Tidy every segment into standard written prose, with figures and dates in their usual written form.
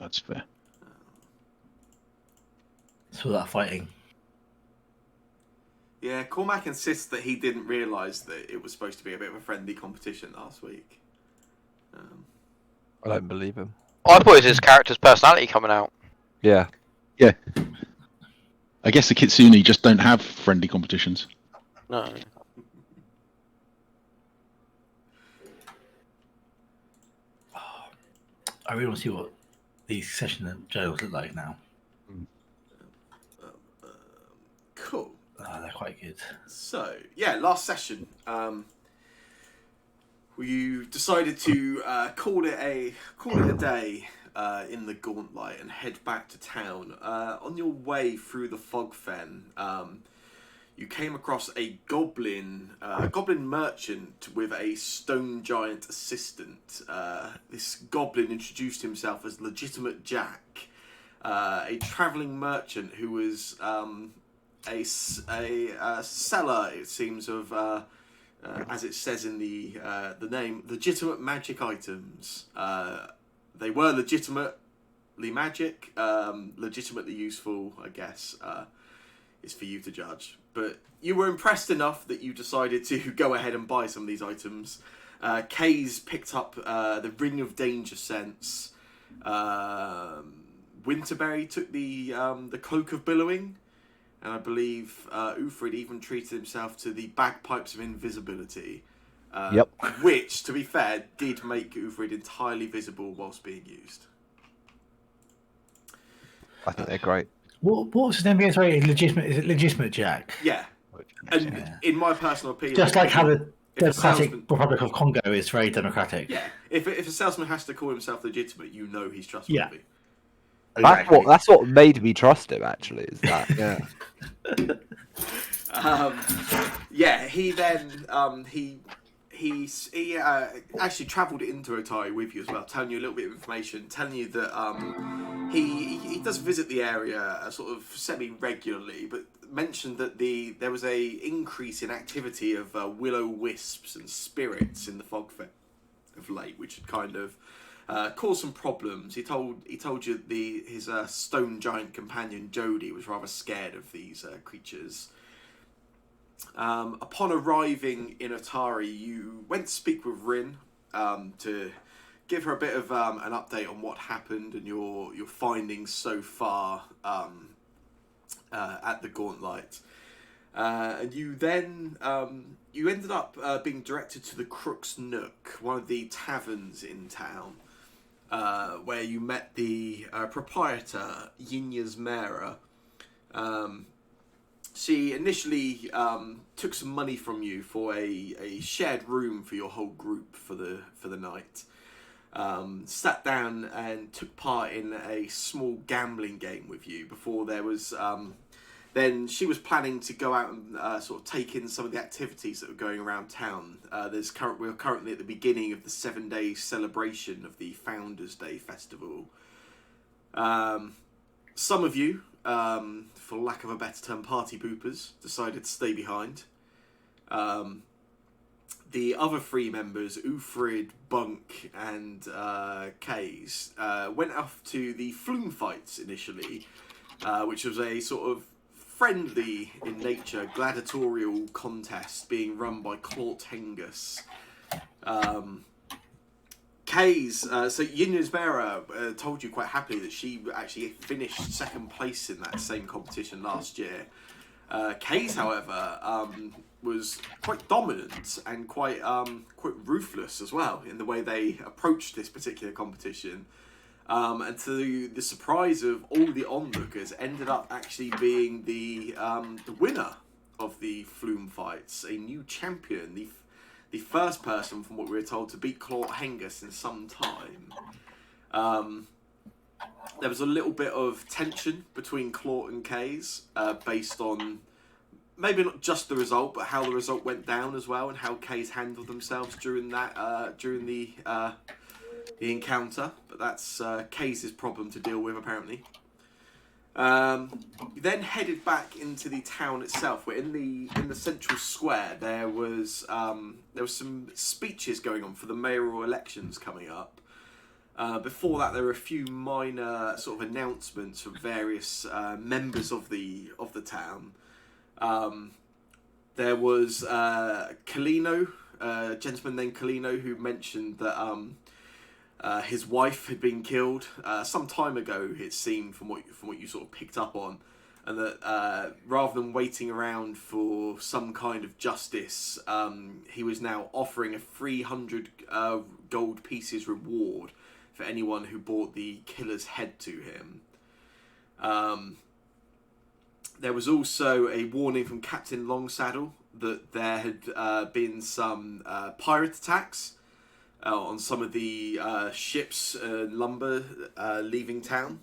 That's fair. So that fighting. Yeah, Cormac insists that he didn't realise that it was supposed to be a bit of a friendly competition last week. I don't believe him. I thought it was his character's personality coming out. Yeah. Yeah. I guess the Kitsune just don't have friendly competitions. No. I really want to see what these session journals look like now. Cool. They're quite good. So, yeah, last session. You decided to call it a day in the Gauntlet and head back to town. On your way through the fog fen, you came across a goblin merchant with a stone giant assistant. This goblin introduced himself as Legitimate Jack, a travelling merchant who was a seller, it seems, of as it says in the name, legitimate magic items. They were legitimately magic, legitimately useful, I guess. Is for you to judge. But you were impressed enough that you decided to go ahead and buy some of these items. Kay's picked up the Ring of Danger Sense. Winterberry took the Cloak of Billowing. And I believe Ufrid even treated himself to the Bagpipes of Invisibility. Yep. Which, to be fair, did make Ufrid entirely visible whilst being used. I think they're great. What's his name again? Sorry, legitimate. Is it Legitimate Jack? Yeah. And in my personal opinion... Just like how the Democratic salesman... Republic of Congo is very democratic. Yeah. If a salesman has to call himself legitimate, you know he's trustworthy. Yeah. Exactly. That's what made me trust him, actually, is that. Yeah. He then he actually travelled into Otai with you as well, telling you a little bit of information, telling you that he does visit the area sort of semi-regularly, but mentioned that there was a increase in activity of will-o'-wisps and spirits in the fog fair of late, which had kind of caused some problems. He told you his stone giant companion Jody was rather scared of these creatures. Upon arriving in Atari, you went to speak with Rin to give her a bit of an update on what happened and your findings so far at the Gauntlet. And you then you ended up being directed to the Crook's Nook, one of the taverns in town, where you met the proprietor, Yinya's Mera. She initially took some money from you for a shared room for your whole group for the night. Sat down and took part in a small gambling game with you before there was... then she was planning to go out and sort of take in some of the activities that were going around town. We're currently at the beginning of the 7-day celebration of the Founders' Day festival. Some of you, for lack of a better term, party poopers, decided to stay behind. The other 3 members, Ufrid, Bunk, and Kays, went off to the Flume Fights initially, which was a sort of friendly in nature gladiatorial contest being run by Claude Hengus. Kays, so Yinya's Mera told you quite happily that she actually finished 2nd place in that same competition last year. Kays, however, was quite dominant and quite ruthless as well in the way they approached this particular competition. And to the surprise of all the onlookers, ended up actually being the winner of the Flume Fights, a new champion, the first person, from what we were told, to beat Claude Hengus in some time. There was a little bit of tension between Claude and Kays, based on maybe not just the result, but how the result went down as well, and how Kays handled themselves during the encounter. But that's Kays' problem to deal with, apparently. Then headed back into the town itself, where in the central square there was some speeches going on for the mayoral elections coming up. Before that, there were a few minor sort of announcements from various members of the town. There was Colino, a gentleman named Colino, who mentioned that his wife had been killed some time ago. It seemed from what you sort of picked up on, and that rather than waiting around for some kind of justice, he was now offering a 300 gold pieces reward for anyone who brought the killer's head to him. There was also a warning from Captain Longsaddle that there had been some pirate attacks on some of the ships and lumber leaving town,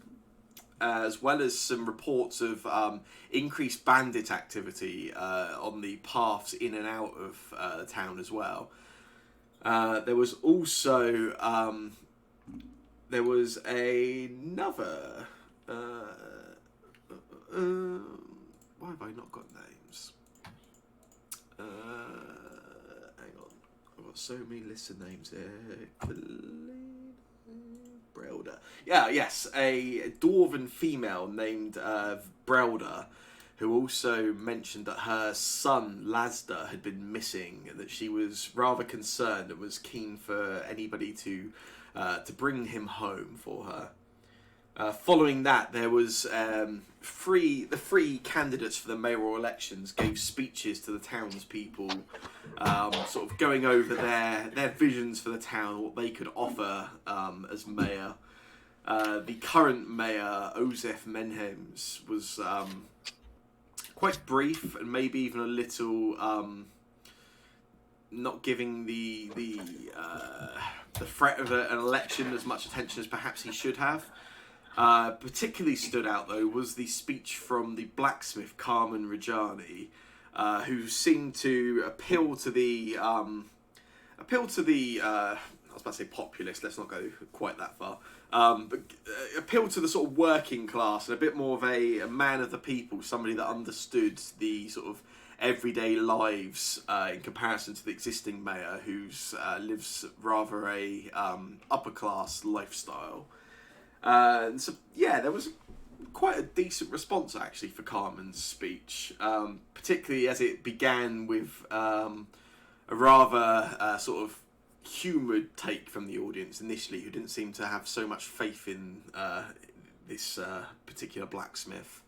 as well as some reports of increased bandit activity on the paths in and out of the town as well. There was also there was another. Why have I not got names? Hang on, I've got so many lists of names here. Brelda. Yeah, yes, a dwarven female named Brelda, who also mentioned that her son Lasda had been missing, and that she was rather concerned and was keen for anybody to bring him home for her. Following that, there was the three candidates for the mayoral elections gave speeches to the townspeople, sort of going over their visions for the town, what they could offer as mayor. The current mayor, Ozef Menhems, was quite brief and maybe even a little not giving the threat of an election as much attention as perhaps he should have. Particularly stood out though was the speech from the blacksmith Carmen Rajani, who seemed to appeal to the I was about to say populist. Let's not go quite that far. But appeal to the sort of working class and a bit more of a man of the people, somebody that understood the sort of everyday lives in comparison to the existing mayor, who's lives rather a upper class lifestyle. So yeah, there was quite a decent response actually for Carmen's speech, particularly as it began with a rather sort of humoured take from the audience initially, who didn't seem to have so much faith in this particular blacksmith.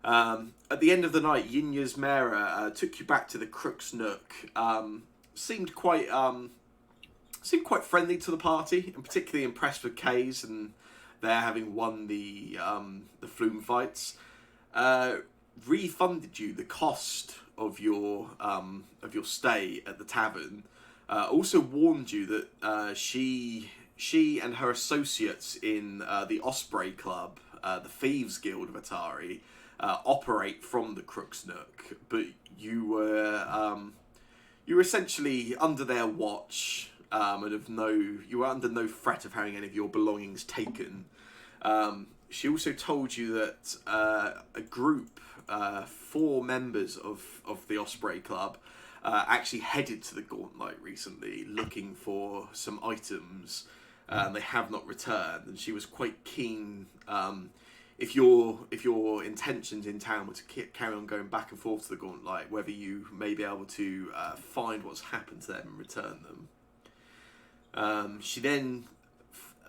At the end of the night, Yinya's Mera took you back to the Crook's Nook. Seemed quite friendly to the party, and particularly impressed with Kays and their having won the flume fights. Refunded you the cost of your stay at the tavern. Also warned you that she and her associates in the Osprey Club, the Thieves Guild of Atari, operate from the Crook's Nook, but you were essentially under their watch, and you were under no threat of having any of your belongings taken. She also told you that a group, 4 members of the Osprey Club, actually headed to the Gauntlet recently looking for some items. They have not returned, and she was quite keen, if your intentions in town were to carry on going back and forth to the Gauntlet, whether you may be able to find what's happened to them and return them. She then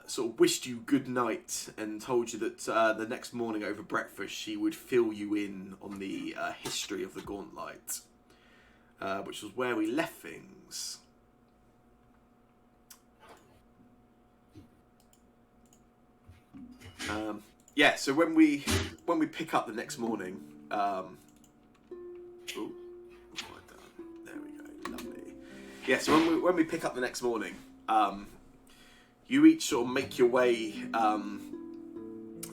sort of wished you good night and told you that the next morning over breakfast she would fill you in on the history of the Gauntlet, which was where we left things. Yeah, so when we pick up the next morning, there we go, lovely. Yeah, so when we pick up the next morning, you each sort of make your way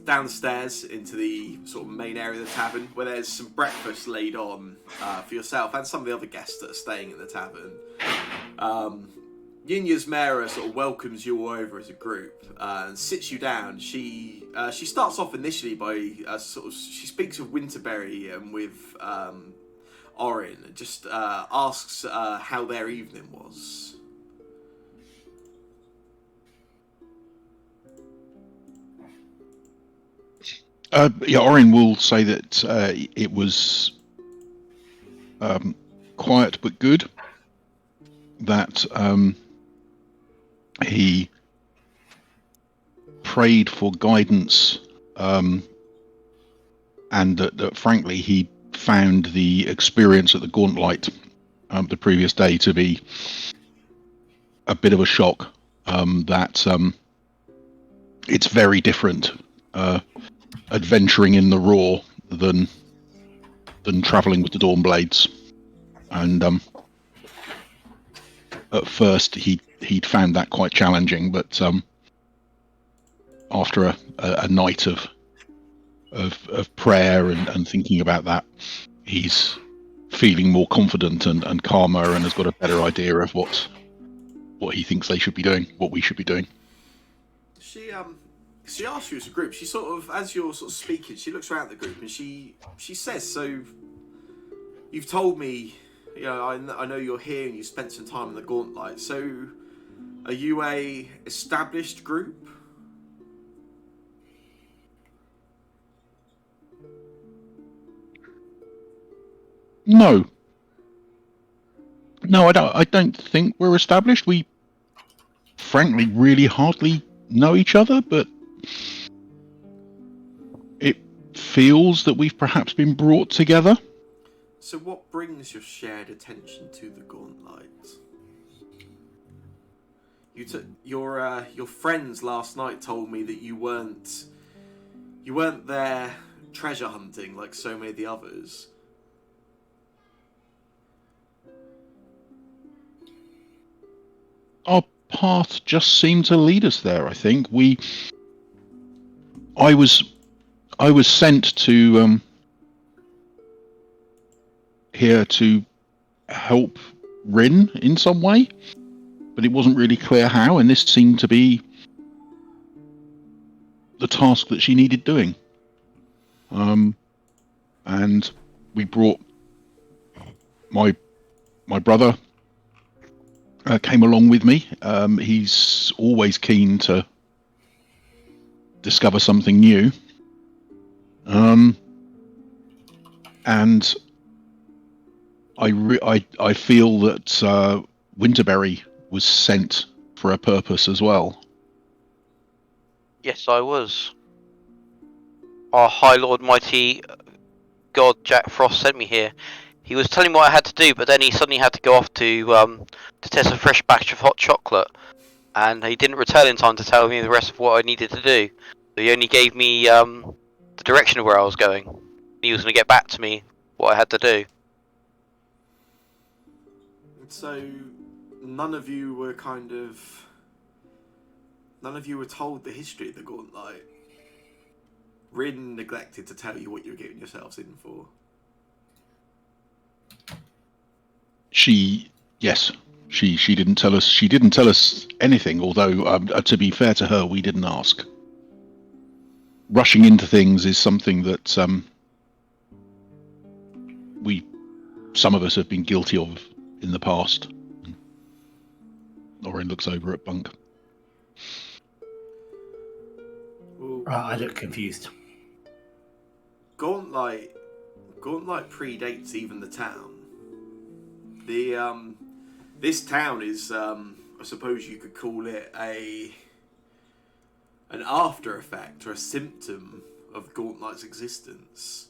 downstairs into the sort of main area of the tavern, where there's some breakfast laid on for yourself and some of the other guests that are staying at the tavern. Yinya's Mera sort of welcomes you all over as a group and sits you down. She starts off initially by she speaks of Winterberry and with Orin, and just asks how their evening was. Yeah, Orin will say that it was quiet but good. That he prayed for guidance, and that frankly he found the experience at the Gauntlet the previous day to be a bit of a shock. That it's very different adventuring in the raw than traveling with the Dawnblades, and at first he'd found that quite challenging, but after a night of prayer and thinking about that, he's feeling more confident and calmer, and has got a better idea of what he thinks they should be doing, what we should be doing. She asks you as a group. She sort of, as you're sort of speaking, she looks around the group and she says, "So, you've told me, you know, I know you're here and you spent some time in the Gauntlet. So, are you a established group?" No, I don't think we're established. We, frankly, really hardly know each other, but it feels that we've perhaps been brought together. So what brings your shared attention to the Gauntlet? Your friends last night told me that you weren't there treasure hunting like so many of the others. Our path just seemed to lead us there. I think I was sent to here to help Rin in some way, but it wasn't really clear how, and this seemed to be the task that she needed doing. And we brought my brother came along with me. He's always keen to discover something new. And I feel that Winterberry was sent for a purpose as well. Yes, I was. Our High Lord Mighty God Jack Frost sent me here. He was telling me what I had to do, but then he suddenly had to go off to test a fresh batch of hot chocolate, and he didn't return in time to tell me the rest of what I needed to do. So he only gave me the direction of where I was going. He was going to get back to me what I had to do. So none of you were told the history of the Gauntlet. Rin neglected to tell you what you were getting yourselves in for. She didn't tell us. She didn't tell us anything. Although, to be fair to her, we didn't ask. Rushing into things is something that some of us have been guilty of in the past. Lauren looks over at Bunk. Right, I look confused. Gauntlet predates even the town. This town is, I suppose you could call it an after effect or a symptom of Gauntlet's existence.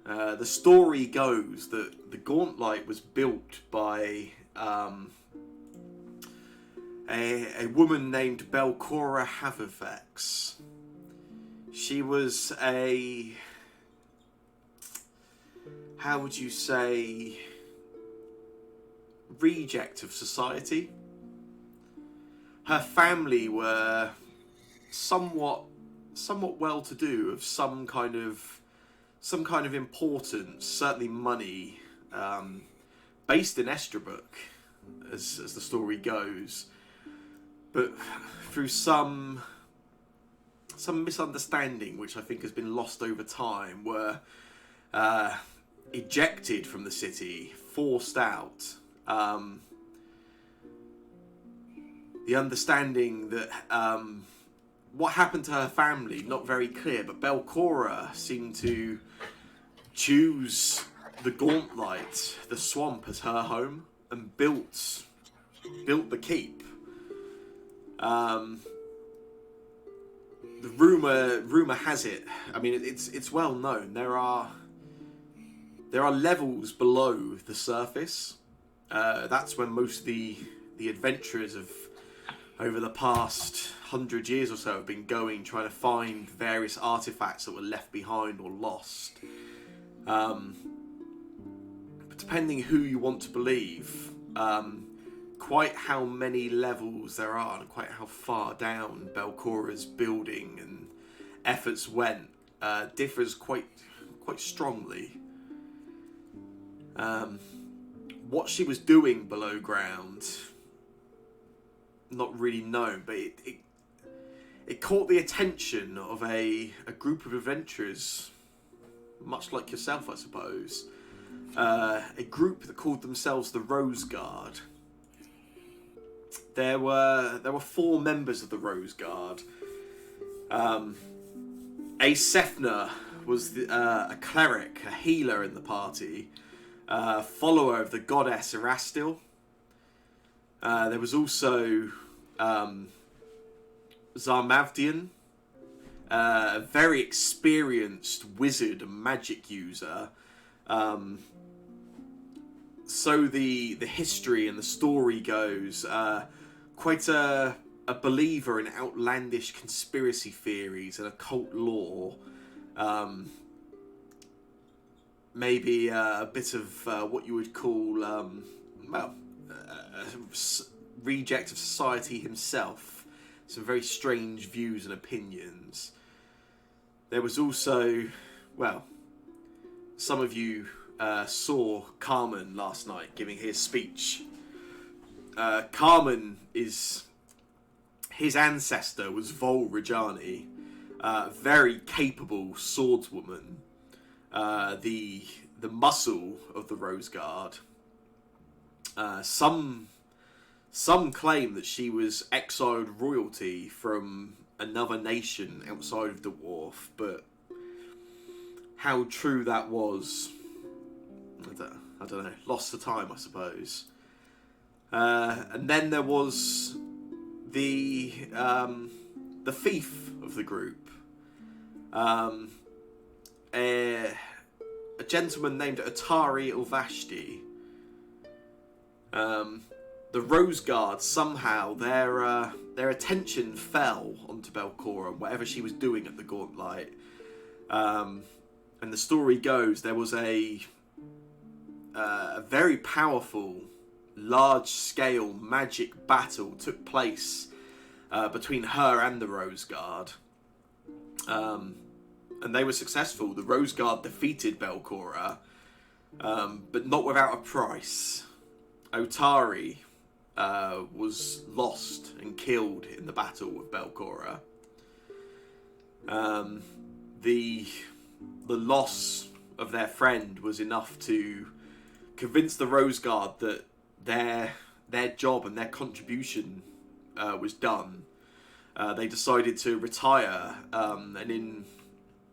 The story goes that the Gauntlet was built by a woman named Belcora Haverfax. She was how would you say, reject of society. Her family were somewhat well-to-do, of some kind of importance, certainly money, based in Estrabrook, as the story goes, but through some misunderstanding, which I think has been lost over time, were ejected from the city, forced out. The understanding that what happened to her family, not very clear, but Belcora seemed to choose the Gauntlight, the swamp, as her home, and built the keep. The rumor has it. I mean, it's well known. There are levels below the surface. That's when most of the adventurers of over the past 100 years or so have been going, trying to find various artifacts that were left behind or lost. But depending who you want to believe, quite how many levels there are and quite how far down Belcora's building and efforts went differs quite strongly. What she was doing below ground, not really known, but it caught the attention of a group of adventurers, much like yourself, I suppose. A group that called themselves the Rose Guard. There were 4 members of the Rose Guard. Aesefna was a cleric, a healer in the party, follower of the goddess Erastil. There was also Zarmavdian, a very experienced wizard and magic user. So the history and the story goes, quite a believer in outlandish conspiracy theories and occult lore. Maybe a bit of what you would call, a reject of society himself. Some very strange views and opinions. There was also, well, some of you saw Carmen last night giving his speech. Carmen his ancestor was Vol Rajani, very capable swordswoman, the muscle of the Rose Guard. Some claim that she was exiled royalty from another nation outside of the Dwarf, but how true that was, I don't know. Lost to time, I suppose. And then there was the thief of the group, a gentleman named Atari Ulvashti. The Rose Guard, somehow their attention fell onto Belcora, whatever she was doing at the Gauntlight. And the story goes, there was a very powerful, large-scale magic battle took place between her and the Rose Guard. And they were successful. The Rose Guard defeated Belcora, but not without a price. Otari was lost and killed in the battle with Belcora. The loss of their friend was enough to convince the Rose Guard that their job and their contribution was done. They decided to retire, and in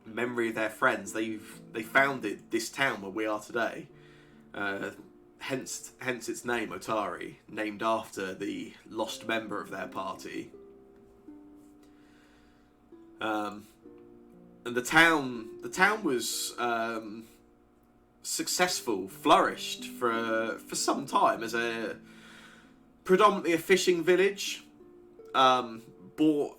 memory of their friends, they founded this town where we are today. Hence its name, Otari, named after the lost member of their party. And the town was successful, flourished for some time as a predominantly a fishing village. Bought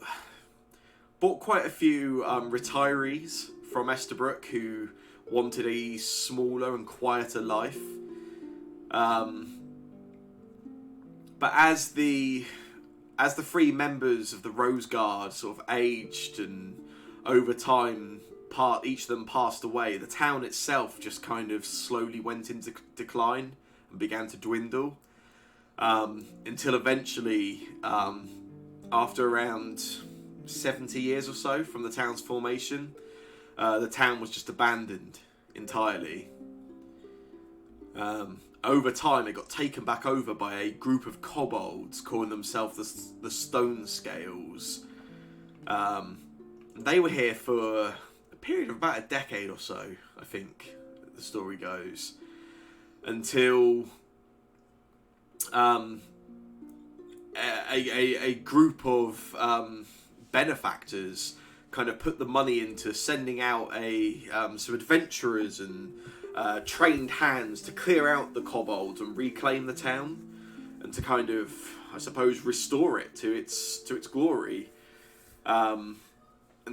quite a few retirees from Estabrook who wanted a smaller and quieter life. But as the 3 members of the Rose Guard sort of aged and over time each of them passed away, the town itself just kind of slowly went into decline and began to dwindle, until eventually, after around 70 years or so from the town's formation, the town was just abandoned entirely. Over time, it got taken back over by a group of kobolds calling themselves the Stone Scales. They were here for a period of about a decade or so, I think the story goes, until a group of benefactors kind of put the money into sending out some adventurers and trained hands to clear out the kobolds and reclaim the town, and to kind of, I suppose, restore it to its glory. And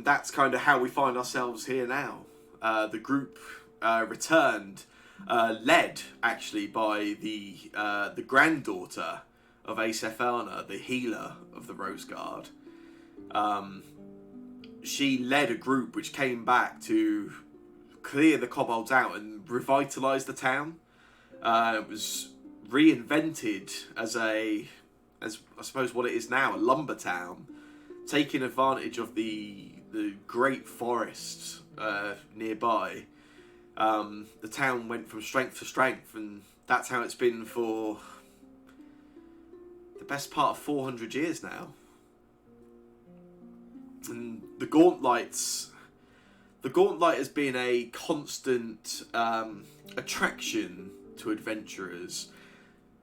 that's kind of how we find ourselves here now. The group returned, led actually by the granddaughter of Aesefana, the healer of the Rose Guard. She led a group which came back to clear the kobolds out and revitalise the town. It was reinvented as I suppose what it is now, a lumber town, taking advantage of the great forests nearby. The town went from strength to strength, and that's how it's been for the best part of 400 years now. And the Gauntlight has been a constant attraction to adventurers.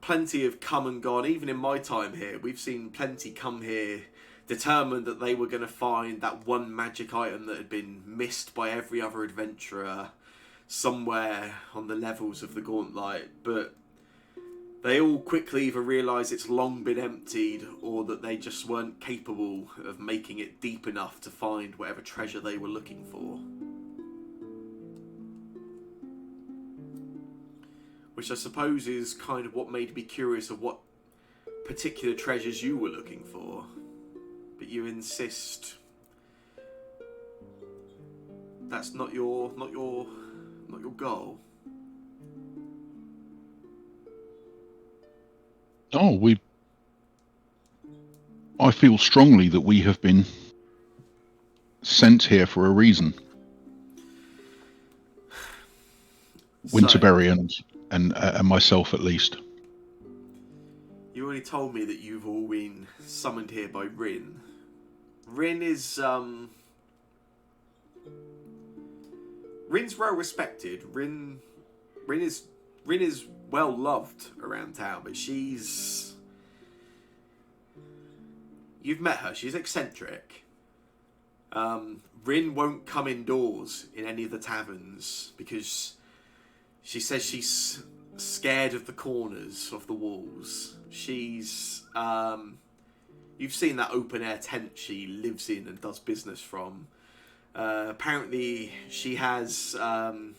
Plenty have come and gone. Even in my time here, we've seen plenty come here determined that they were going to find that one magic item that had been missed by every other adventurer somewhere on the levels of the Gauntlight, but they all quickly either realise it's long been emptied, or that they just weren't capable of making it deep enough to find whatever treasure they were looking for. Which I suppose is kind of what made me curious of what particular treasures you were looking for. But you insist that's not your goal. Oh, I feel strongly that we have been sent here for a reason. Winterberry and myself, at least. You already told me that you've all been summoned here by Rin. Rin is Rin's well respected. Rin is well loved around town, but you've met her. She's eccentric. Rin won't come indoors in any of the taverns because she says she's scared of the corners of the walls. She's you've seen that open air tent she lives in and does business from. Apparently she has an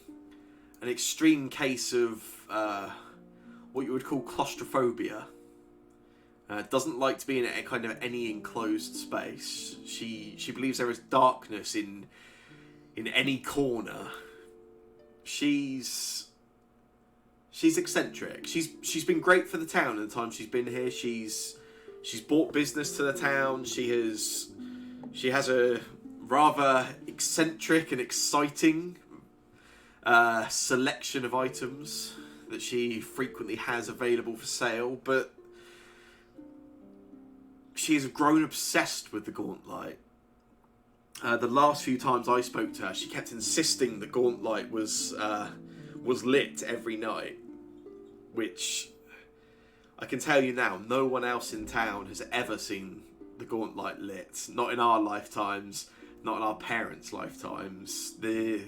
extreme case of what you would call claustrophobia. Doesn't like to be in a kind of any enclosed space. She believes there is darkness in any corner. She's eccentric. She's been great for the town in the time she's been here. She's brought business to the town. She has a rather eccentric and exciting selection of items that she frequently has available for sale, but she has grown obsessed with the Gauntlight. The last few times I spoke to her, she kept insisting the Gauntlight was lit every night, which I can tell you now, no one else in town has ever seen the Gauntlight lit. Not in our lifetimes, not in our parents' lifetimes. The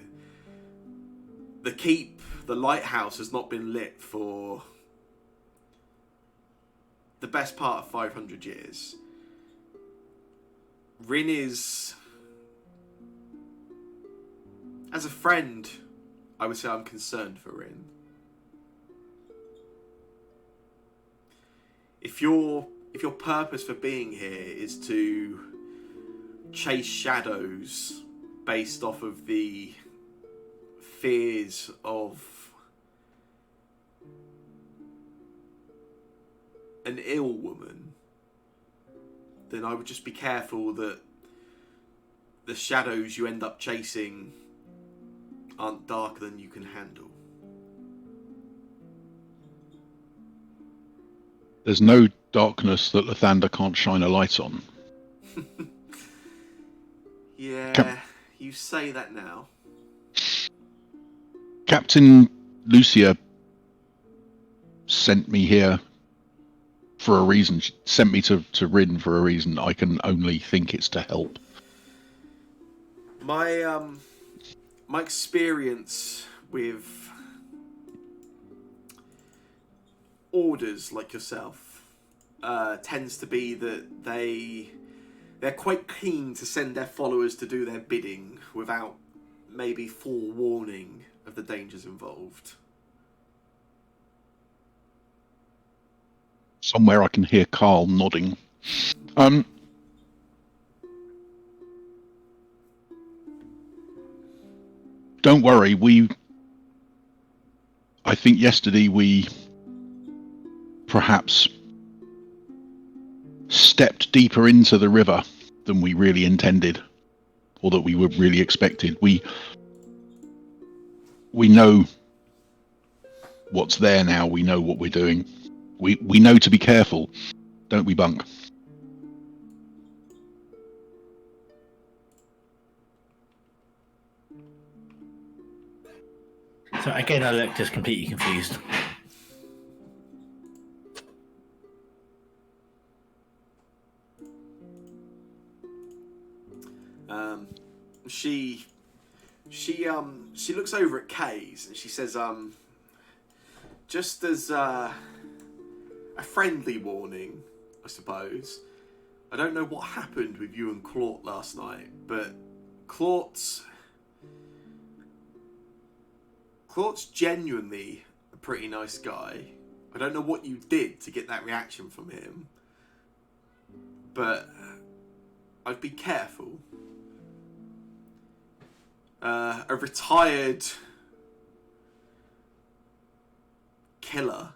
keep, the lighthouse, has not been lit for the best part of 500 years. Rin is, as a friend, I would say I'm concerned for Rin. If your purpose for being here is to chase shadows based off of the fears of an ill woman, then I would just be careful that the shadows you end up chasing aren't darker than you can handle. There's no darkness that Lathander can't shine a light on. Yeah, you say that now. Captain Lucia sent me here for a reason. She sent me to Rin for a reason. I can only think it's to help. My experience with orders like yourself tends to be that they're quite keen to send their followers to do their bidding without maybe forewarning of the dangers involved. Somewhere I can hear Carl nodding. Don't worry, I think yesterday we perhaps stepped deeper into the river than we really intended, or that we were really expected. We know what's there now. We know what we're doing. We know to be careful, don't we, Bunk? So again, I look just completely confused. She looks over at Kay's and she says, just as a friendly warning, I suppose. I don't know what happened with you and Claude last night, but Claude's genuinely a pretty nice guy. I don't know what you did to get that reaction from him, but I'd be careful. A retired killer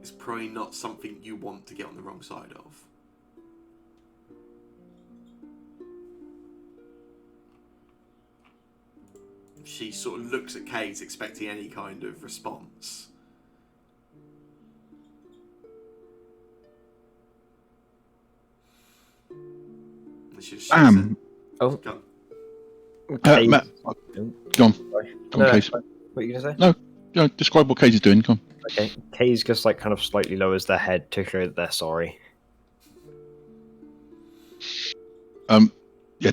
is probably not something you want to get on the wrong side of. She sort of looks at Kate, expecting any kind of response. And she just shakes it. Oh. Go on. Case. Matt, go on. Sorry. Go on, Case. What are you gonna say? No, describe what Case is doing. Come on. Okay. Kay's just like kind of slightly lowers their head to show that they're sorry. Yeah.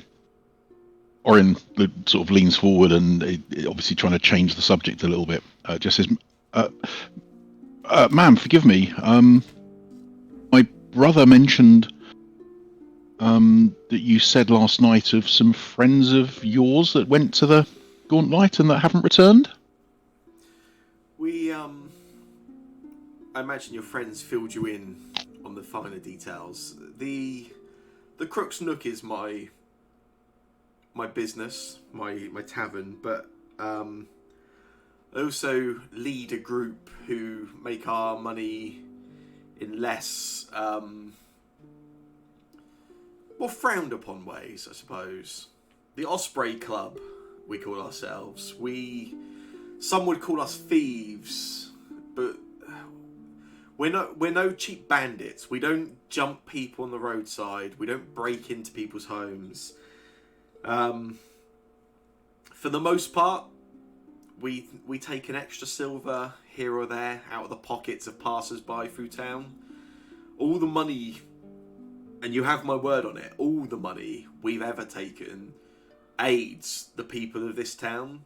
Orin sort of leans forward and obviously trying to change the subject a little bit. Just says, "Ma'am, forgive me. My brother mentioned that you said last night of some friends of yours that went to the Gauntlet and that haven't returned." I imagine your friends filled you in on the finer details. The Crook's Nook is my business, my tavern, but I also lead a group who make our money in less more frowned upon ways, I suppose. The Osprey Club, we call ourselves. Some would call us thieves, but we're no cheap bandits. We don't jump people on the roadside. We don't break into people's homes. For the most part, we take an extra silver here or there out of the pockets of passers-by through town. All the money, and you have my word on it, all the money we've ever taken aids the people of this town.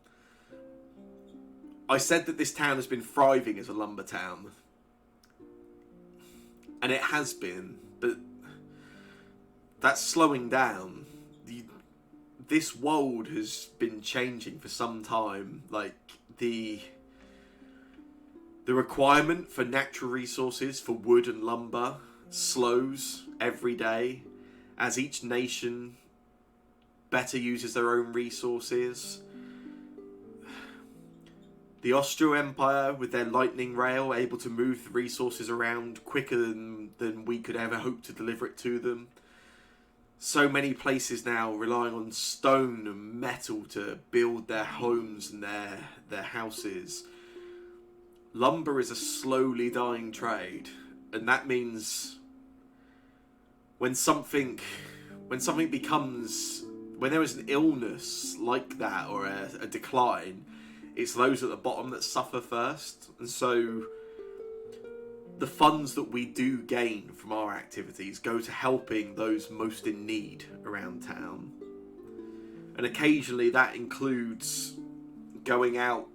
I said that this town has been thriving as a lumber town. And it has been, but that's slowing down. This world has been changing for some time. Like, the requirement for natural resources, for wood and lumber, slows every day as each nation better uses their own resources. The Austro Empire, with their lightning rail, able to move the resources around quicker than we could ever hope to deliver it to them. So many places now relying on stone and metal to build their homes and their houses. Lumber is a slowly dying trade, and that means when something becomes when there is an illness like that or a decline, it's those at the bottom that suffer first. And so the funds that we do gain from our activities go to helping those most in need around town. And occasionally that includes going out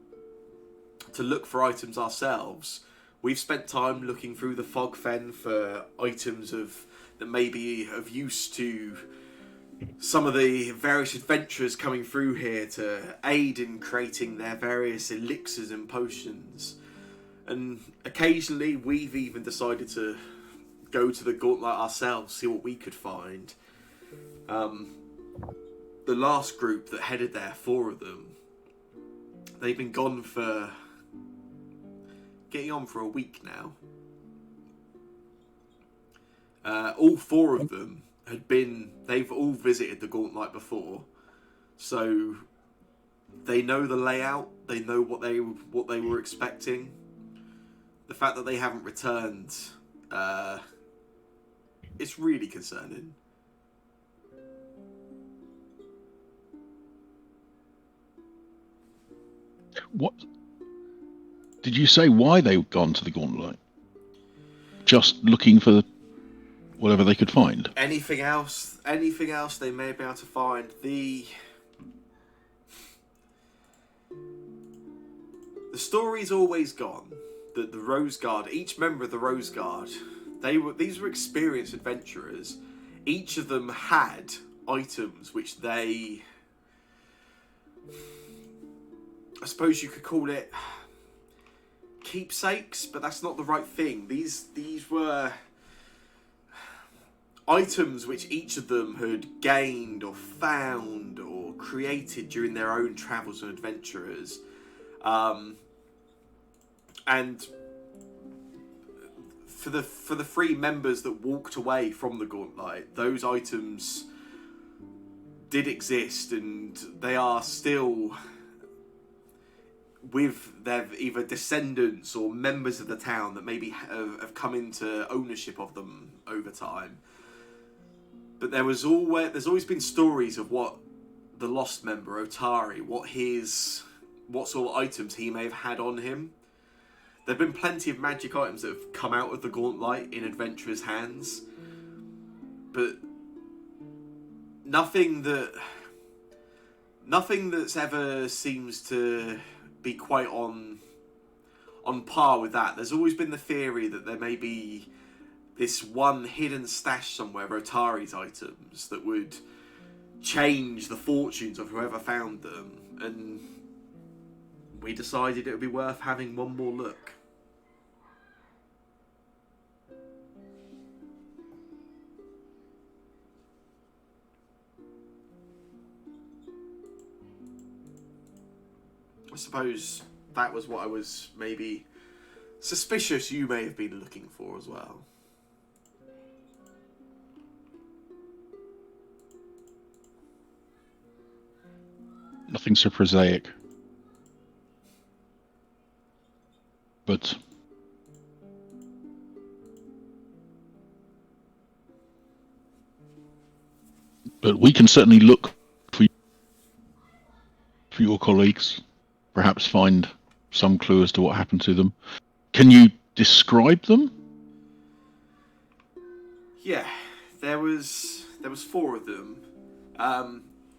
to look for items ourselves. We've spent time looking through the fog fen for items that may be of use to some of the various adventurers coming through here to aid in creating their various elixirs and potions. And occasionally we've even decided to go to the Gauntlet ourselves, see what we could find. The last group that headed there, 4 of them, they've been gone for getting on for a week now. All 4 of them they've all visited the Gauntlet before, so they know the layout, they know what they were expecting. The fact that they haven't returned, it's really concerning. What did you say? Why they've gone to the Gauntlet? Just looking for whatever they could find. Anything else they may be able to find. The story's always gone that the Rose Guard, each member of the Rose Guard, these were experienced adventurers. Each of them had items which I suppose you could call it keepsakes, but that's not the right thing. These were items which each of them had gained or found or created during their own travels and adventures. And for the 3 members that walked away from the Gauntlet, those items did exist, and they are still with their either descendants or members of the town that maybe have come into ownership of them over time. But there's always been stories of what the lost member, Otari, what sort of items he may have had on him. There have been plenty of magic items that have come out of the Gauntlet in adventurers' hands, but nothing that's ever seems to be quite on par with that. There's always been the theory that there may be this one hidden stash somewhere of Otari's items that would change the fortunes of whoever found them, and we decided it would be worth having one more look. I suppose that was what I was maybe suspicious you may have been looking for as well. Nothing so prosaic. But we can certainly look for your colleagues, perhaps find some clue as to what happened to them. Can you describe them? Yeah, there was 4 of them.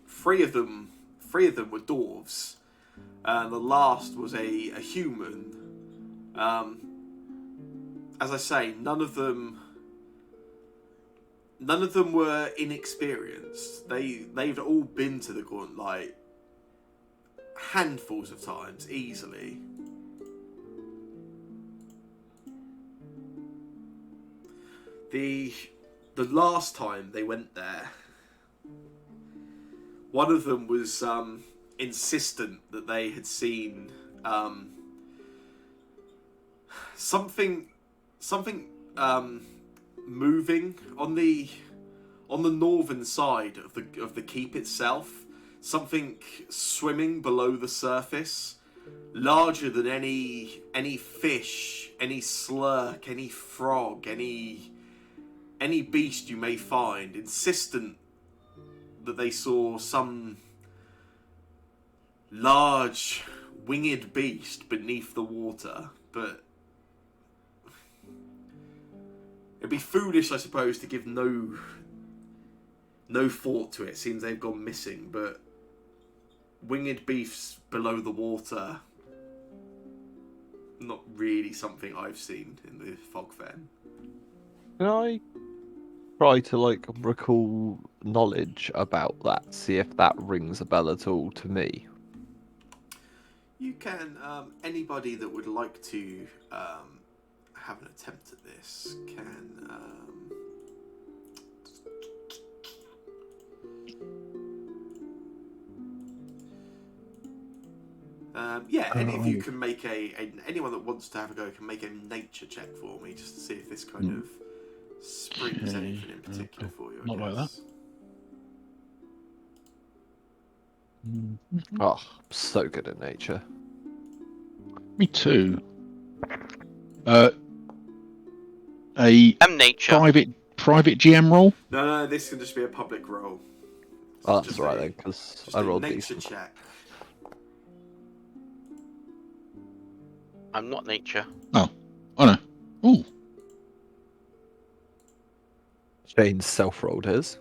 3 of them were dwarves. The last was a human. As I say, none of them were inexperienced. They've all been to the Gauntlet handfuls of times, easily. The last time they went there, one of them was insistent that they had seen something moving on the northern side of the keep itself. Something swimming below the surface, larger than any fish, any slurk, any frog, any beast you may find. Insistent that they saw some large winged beast beneath the water, but it'd be foolish, I suppose, to give no thought to it, since they've gone missing. But winged beasts below the water, not really something I've seen in the Fog Fen. Can I try to like recall knowledge about that? See if that rings a bell at all to me. You can, anybody that would like to have an attempt at this can. Any of you can make anyone that wants to have a go can make a nature check for me, just to see if this kind of springs Okay. anything in particular for you. I Not like guess. Oh, I'm so good at nature. Me too. A nature. private GM role. No, this can just be a public roll. Oh, Just that's right a- then, because Just I a rolled nature decent. check. I'm not nature. Oh no. Ooh. Shane's self-rolled his.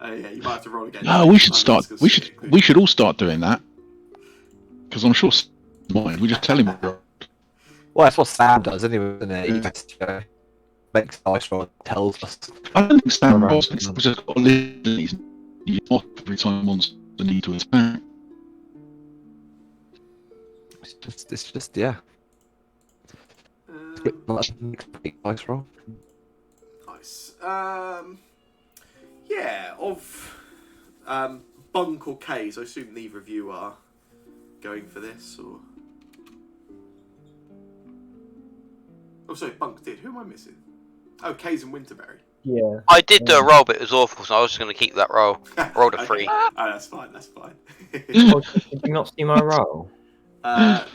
Oh yeah, you might have to roll again. No, we should start. Unless We should all start doing that. Because I'm sure mine. We just tell him. Well, that's what Sam does anyway, isn't it? He just makes dice roll and tells us. I don't think Sam Right. Ross has just got to listen. He's off every time he wants the need to attack. It's just yeah. Dice roll. Nice. Yeah, of Bunk or K's, I assume neither of you are going for this, or... Oh, sorry, Bunk did. Who am I missing? Oh, K's and Winterberry. Yeah. I did do a roll, but it was awful, so I was just going to keep that roll. Rolled a Okay. 3. Oh, that's fine, that's fine. Oh, did you not see my roll? No.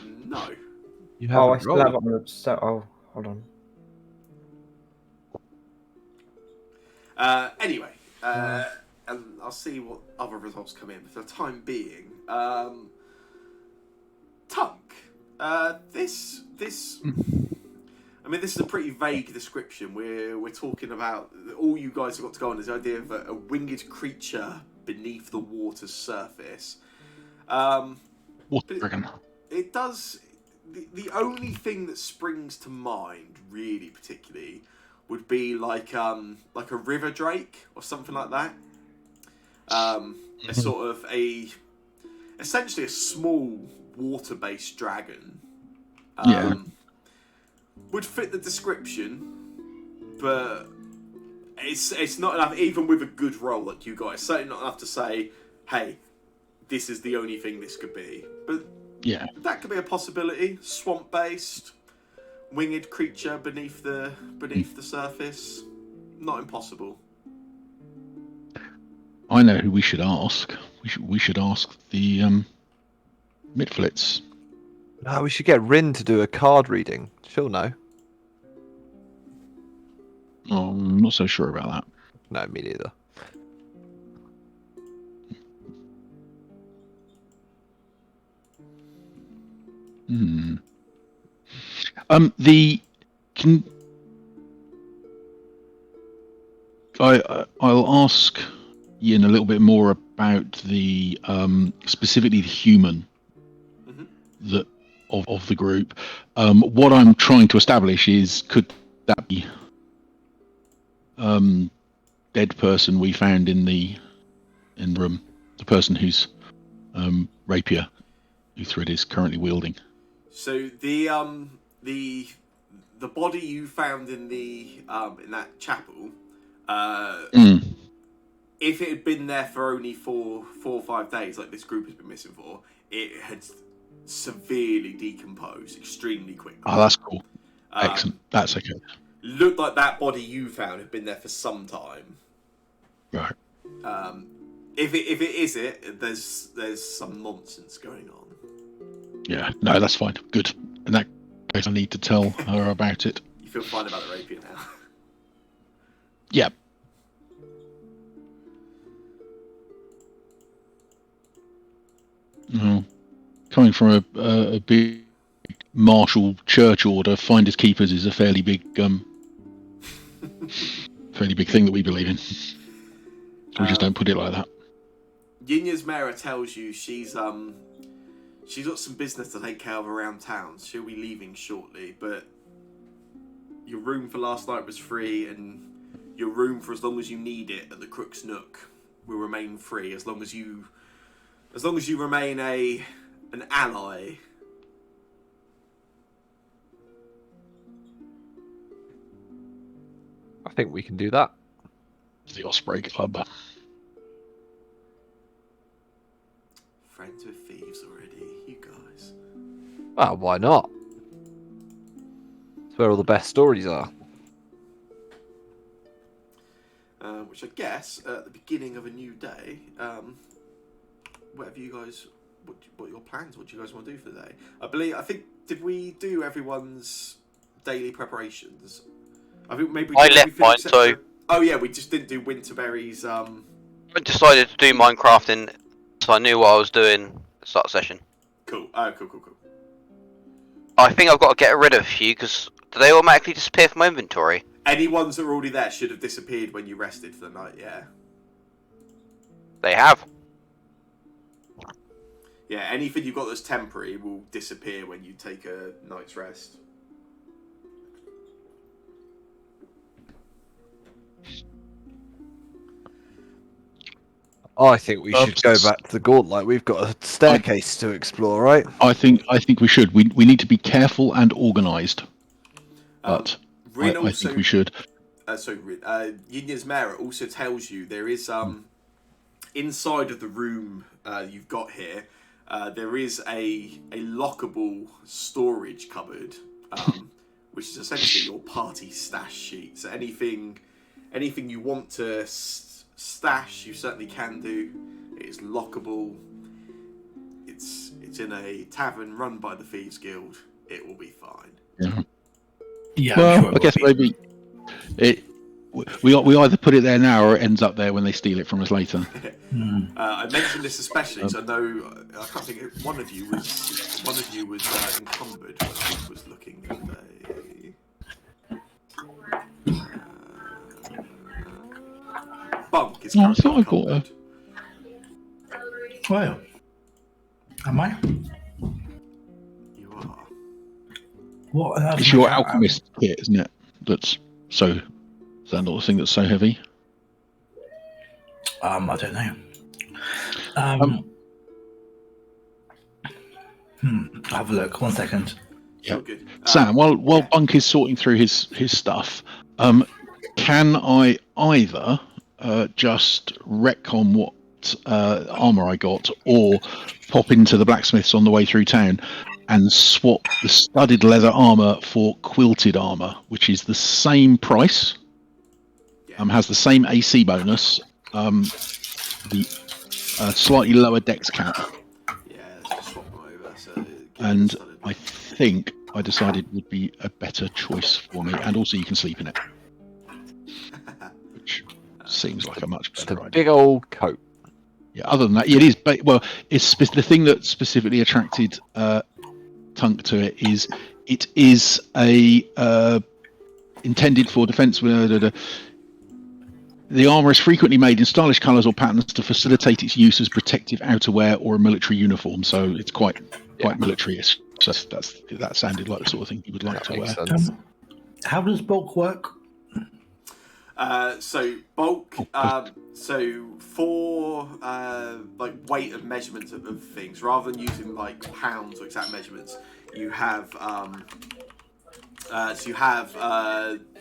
You Oh, I haven't still have it rolled. on the... So, oh, hold on. Anyway, and I'll see what other results come in. For the time being, Tunk. This. I mean, this is a pretty vague description. We're talking about, all you guys have got to go on is the idea of a winged creature beneath the water's surface. What But dragon? it does. The only thing that springs to mind, really particularly, would be like a river drake or something like that. A sort of essentially a small water-based dragon. Yeah. Would fit the description, but it's not enough. Even with a good roll like you guys, certainly not enough to say, "Hey, this is the only thing this could be." But Yeah. that could be a possibility. Swamp-based, winged creature beneath the surface. Not impossible. I know who we should ask. We should ask the Midflits. No, we should get Rin to do a card reading. She'll know. Oh, I'm not so sure about that. No, me neither. Hmm. I'll ask Yin a little bit more about the specifically the human Mhm. that of the group. What I'm trying to establish is, could that be dead person we found in the room, the person whose rapier Uthred is currently wielding? So the body you found in in that chapel, if it had been there for only four or 5 days, like this group has been missing for, it had severely decomposed extremely quickly. Oh, that's cool. Um, Excellent. That's okay. Looked like that body you found had been there for some time. Right. If it is there's some nonsense going on. Yeah. No, that's fine. Good. In that case, I need to tell her about it. You feel fine about the rapier now. Yeah. Well, coming from a big martial church order, finders keepers is a fairly big thing that we believe in. We just don't put it like that. Yinya's Mera tells you she's got some business to take care of around town. She'll be leaving shortly, but your room for last night was free, and your room for as long as you need it at the Crook's Nook will remain free as long as you remain an ally. I think we can do that. The Osprey Club. Friends with thieves already, you guys. Well, why not? It's where all the best stories are. Which I guess at the beginning of a new day, whatever you guys, what your plans? What do you guys want to do for the day? I think did we do everyone's daily preparations? I think maybe I did left everything mine, except so- for- Oh yeah, we just didn't do Winterberry's. I decided to do Minecrafting, so I knew what I was doing at the start of the session. Cool. Cool. I think I've got to get rid of a few, because do they automatically disappear from my inventory? Any ones that are already there should have disappeared when you rested for the night. Yeah. They have. Yeah. Anything you've got that's temporary will disappear when you take a night's rest. I think we should go back to the Gauntlet. We've got a staircase to explore, right? I think we should. We need to be careful and organised. But Rin I think we should. Yinya's Mera also tells you there is inside of the room you've got here. There is a lockable storage cupboard, which is essentially your party stash sheet. So anything you want to stash, you certainly can do. It is lockable. It's in a tavern run by the Thieves Guild. It will be fine. Yeah. Yeah, Well, I'm sure it I guess will be. maybe we either put it there now or it ends up there when they steal it from us later. I mentioned this especially because I know I can't think. One of you was encumbered when I was looking at Bunk is Oh, I currently thought I got encumbered. Well, am I? You are. What on earth It's am I your out of? alchemist kit, isn't it? That's so. Is that not the thing that's so heavy? I don't know. I'll have a look. 1 second. Yeah. All good. Sam, while yeah. Bunk is sorting through his stuff, can I either just retcon what armor I got, or pop into the blacksmiths on the way through town and swap the studded leather armor for quilted armor, which is the same price, has the same AC bonus, the slightly lower dex cap, Yeah, let's just swap them over. So give me and the studded. I think I decided would be a better choice for me, and also you can sleep in it, which seems like a much Just better a idea. big old coat. Yeah, other than that, it is. Well, it's the thing that specifically attracted Tunk to it is a intended for defense. The armor is frequently made in stylish colors or patterns to facilitate its use as protective outerwear or a military uniform. So it's quite military-ish. So that sounded like the sort of thing you would like to wear. Makes sense. How does bulk work? So bulk. So for like weight and measurements of things, rather than using like pounds or exact measurements, you have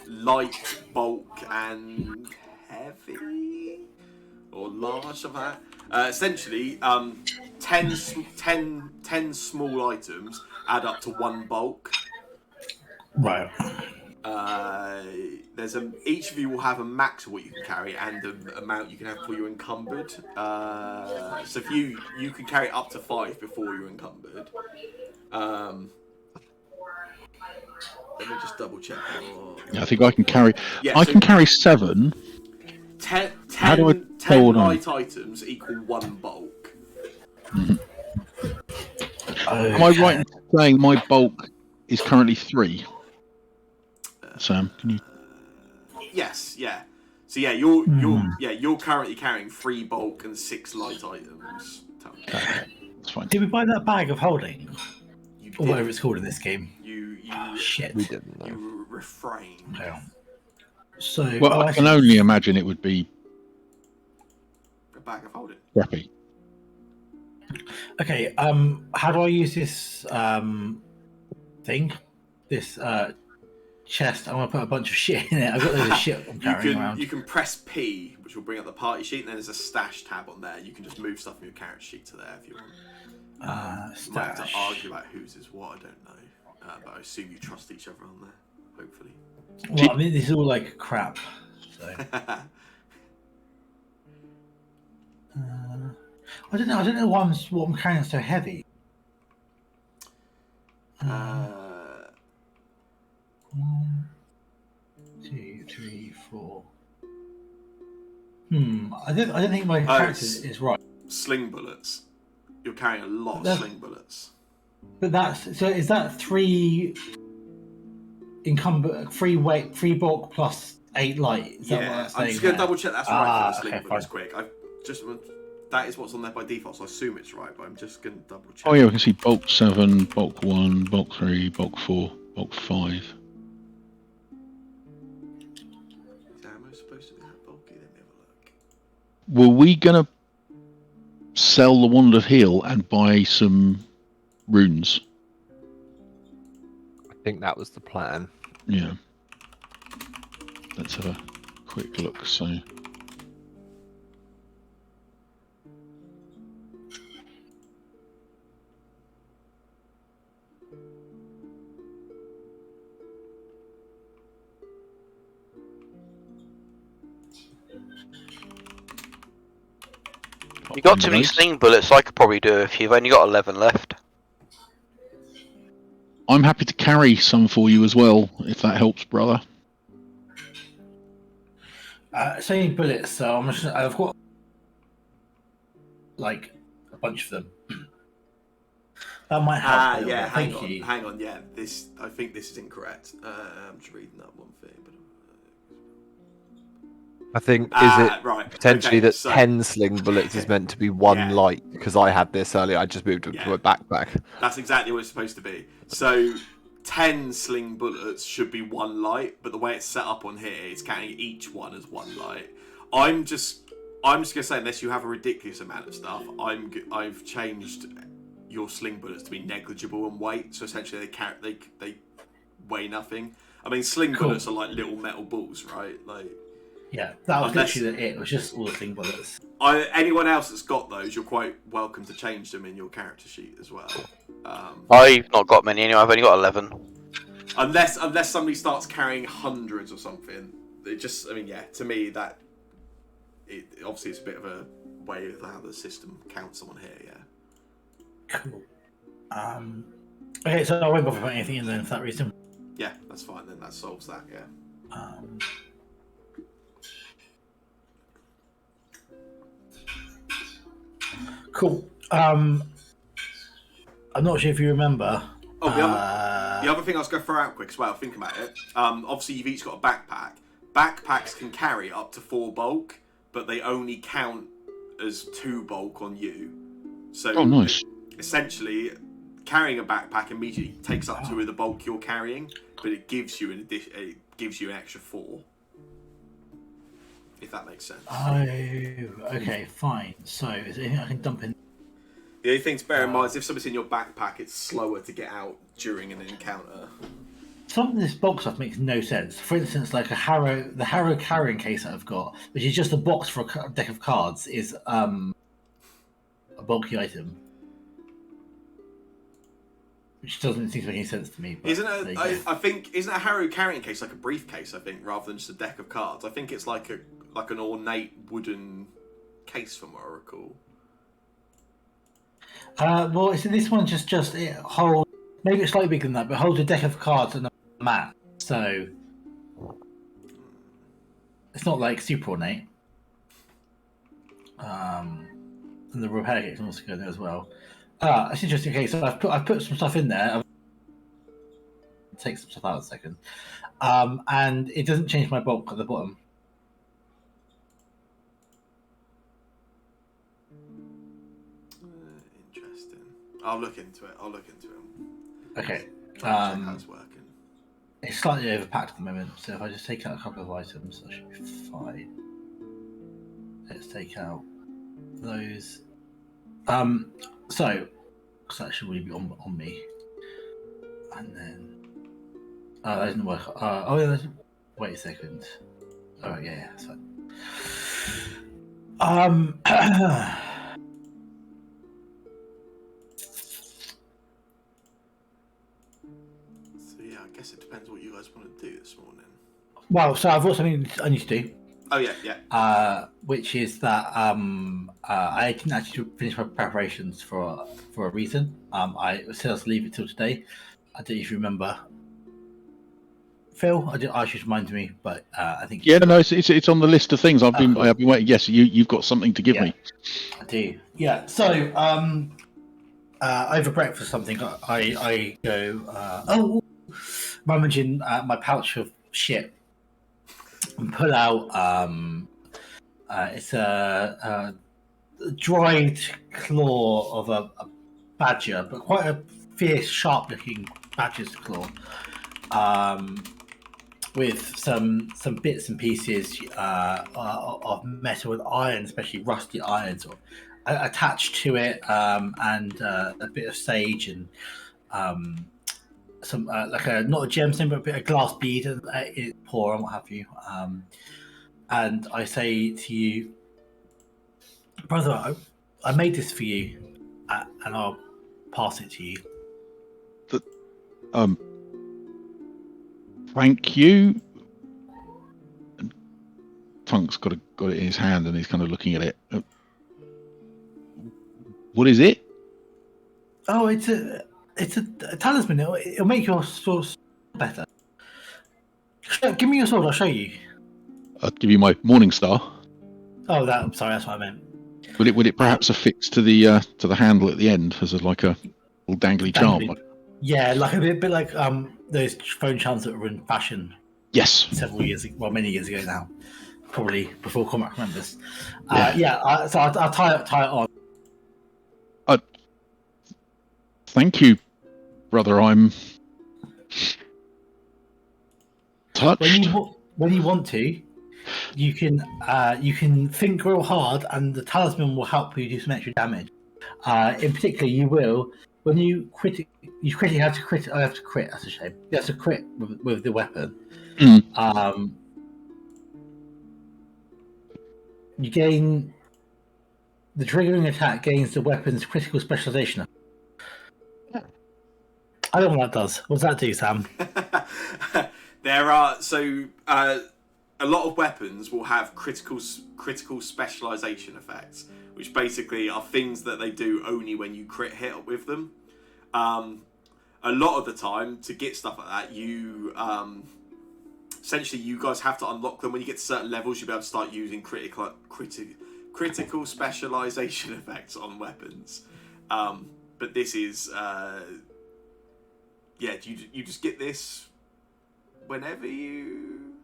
light, bulk, and heavy or large of that. Essentially, 10 small items add up to 1 bulk. Right. Each of you will have a max of what you can carry and the amount you can have before you're encumbered. So if you can carry up to 5 before you're encumbered. Let me just double check. Yeah, I think I can carry. Yeah, I so can carry 7. 10 How do I tell what I'm- light items equal 1 bulk. Am I right in saying my bulk is currently 3? Sam, can you? Yes, yeah. So yeah, you're currently carrying 3 bulk and 6 light items. That's fine. Did we buy that bag of holding? You Or whatever did. it's called in this game. You Oh, shit. We didn't know. you refrained. Okay. So, Well, I can only imagine it would be A bag of holding. crappy. Okay, how do I use this thing? This chest. I want to put a bunch of shit in it. I've got loads of shit I'm carrying around. You can press P, which will bring up the party sheet, and then there's a stash tab on there. You can just move stuff from your character sheet to there if you want. You might have to Stash. argue about whose is what, I don't know. But I assume you trust each other on there, hopefully. Well, I mean, this is all like crap. So. I don't know. I don't know why what I'm carrying is so heavy. 1, 2, 3, 4. I don't think my character is right. Sling bullets. You're carrying a lot of sling bullets. But is that 3 encumber 3 weight 3 bulk plus 8 light? Is that what Yeah, that's I'm just going to double check that's right for the sling bullets fine. quick. That is what's on there by default, so I assume it's right, but I'm just going to double check. Oh yeah, we can see bulk 7, bulk 1, bulk 3, bulk 4, bulk 5. Is ammo supposed to be that bulky? Let me have a look. Were we gonna sell the Wand of Heal and buy some runes? I think that was the plan. Yeah. Let's have a quick look. So. You got too many sling bullets, I could probably do it if you've only got 11 left. I'm happy to carry some for you as well, if that helps, brother. So many bullets, so I've got like a bunch of them. That might help. Yeah, hang Thank on. Yeah, I think this is incorrect. I'm just reading that one thing, but. I think is it right. potentially Okay, that so- 10 sling bullets is meant to be 1 Yeah. light, because I had this earlier. I just moved it to a backpack. That's exactly what it's supposed to be. So 10 sling bullets should be 1 light, but the way it's set up on here, it's counting each one as 1 light. I'm just gonna say, unless you have a ridiculous amount of stuff, I've changed your sling bullets to be negligible in weight. So essentially, they weigh nothing. I mean, sling bullets are like little metal balls, right? Like. Yeah, that was Unless- literally it. It was just all the sling bullets. Anyone else that's got those, you're quite welcome to change them in your character sheet as well. I've not got many anyway, I've only got 11. Unless somebody starts carrying hundreds or something. To me obviously it's a bit of a way of how the system counts them on here, yeah. Cool. Okay, so I won't bother putting anything in there for that reason. Yeah, that's fine then, that solves that, yeah. Cool. I'm not sure if you remember. Oh, the other thing I was going to throw out quick as well, think about it. Obviously, you've each got a backpack. Backpacks can carry up to 4 bulk, but they only count as 2 bulk on you. So, Oh, nice. essentially, carrying a backpack immediately takes up 2 of the bulk you're carrying, but it gives you an extra 4. If that makes sense. Oh, okay, fine. So, is there anything I can dump in? The only thing to bear in mind is if something's in your backpack, it's slower to get out during an encounter. Some of this box stuff makes no sense. For instance, like the Harrow carrying case that I've got, which is just a box for a deck of cards, is a bulky item. Which doesn't seem to make any sense to me. But Isn't a Harrow carrying case like a briefcase, I think, rather than just a deck of cards? I think it's like an ornate wooden case from what I recall. Well, it's this one just it holds, maybe it's slightly bigger than that, but it holds a deck of cards and a mat. So it's not like super ornate. And the repair kit can also go there as well. It's interesting. Okay, so I've put some stuff in there. I'll take some stuff out in a second. And it doesn't change my bulk at the bottom. Interesting. I'll look into it. Okay. Check how it's working. It's slightly overpacked at the moment, so if I just take out a couple of items, that should be fine. Let's take out those. So, because that should really be on me. And then, that doesn't work. Wait a second. Oh yeah, that's fine. So yeah, I guess it depends what you guys want to do this morning. Well, so I've got something I need to do. Oh yeah. Which is that I didn't actually finish my preparations for a reason. I said I was leave it till today. I don't know if you remember, Phil. I did ask you to remind me, but I think Yeah, no, it's on the list of things. I've been waiting. Yes, you've got something to give me. I do. Yeah. So over breakfast, something I go rummaging my pouch of shit and pull out it's a dried claw of a badger, but quite a fierce, sharp-looking badger's claw, with some bits and pieces of metal with iron, especially rusty iron, sort of, attached to it, and a bit of sage and some like not a gemstone, but a bit of glass bead and pour and what have you. And I say to you, brother, I made this for you, and I'll pass it to you. Thank you. Funk's got it in his hand, and he's kind of looking at it. What is it? Oh, it's a talisman. It'll make your sword better. Give me your sword. I'll show you. I'll give you my morning star. Oh, I'm sorry. That's what I meant. Would it perhaps affix to the handle at the end as like a little dangly charm? Yeah, like a bit like those phone charms that were in fashion. Yes. Many years ago now, probably before Cormac remembers. Yeah. So I'll tie it on. Thank you, brother. I'm touched. When you want to, you can think real hard, and the talisman will help you do some extra damage. In particular, you will when you crit. You critically have to crit. I have to crit. That's a shame. You have to crit with the weapon. You gain the triggering attack gains the weapon's critical specialization. I don't know what that does. What does that do, Sam? There are a lot of weapons will have critical specialization effects, which basically are things that they do only when you crit hit with them. A lot of the time, to get stuff like that, you essentially you guys have to unlock them when you get to certain levels. You'll be able to start using critical specialization effects on weapons. But this is you just get this whenever you.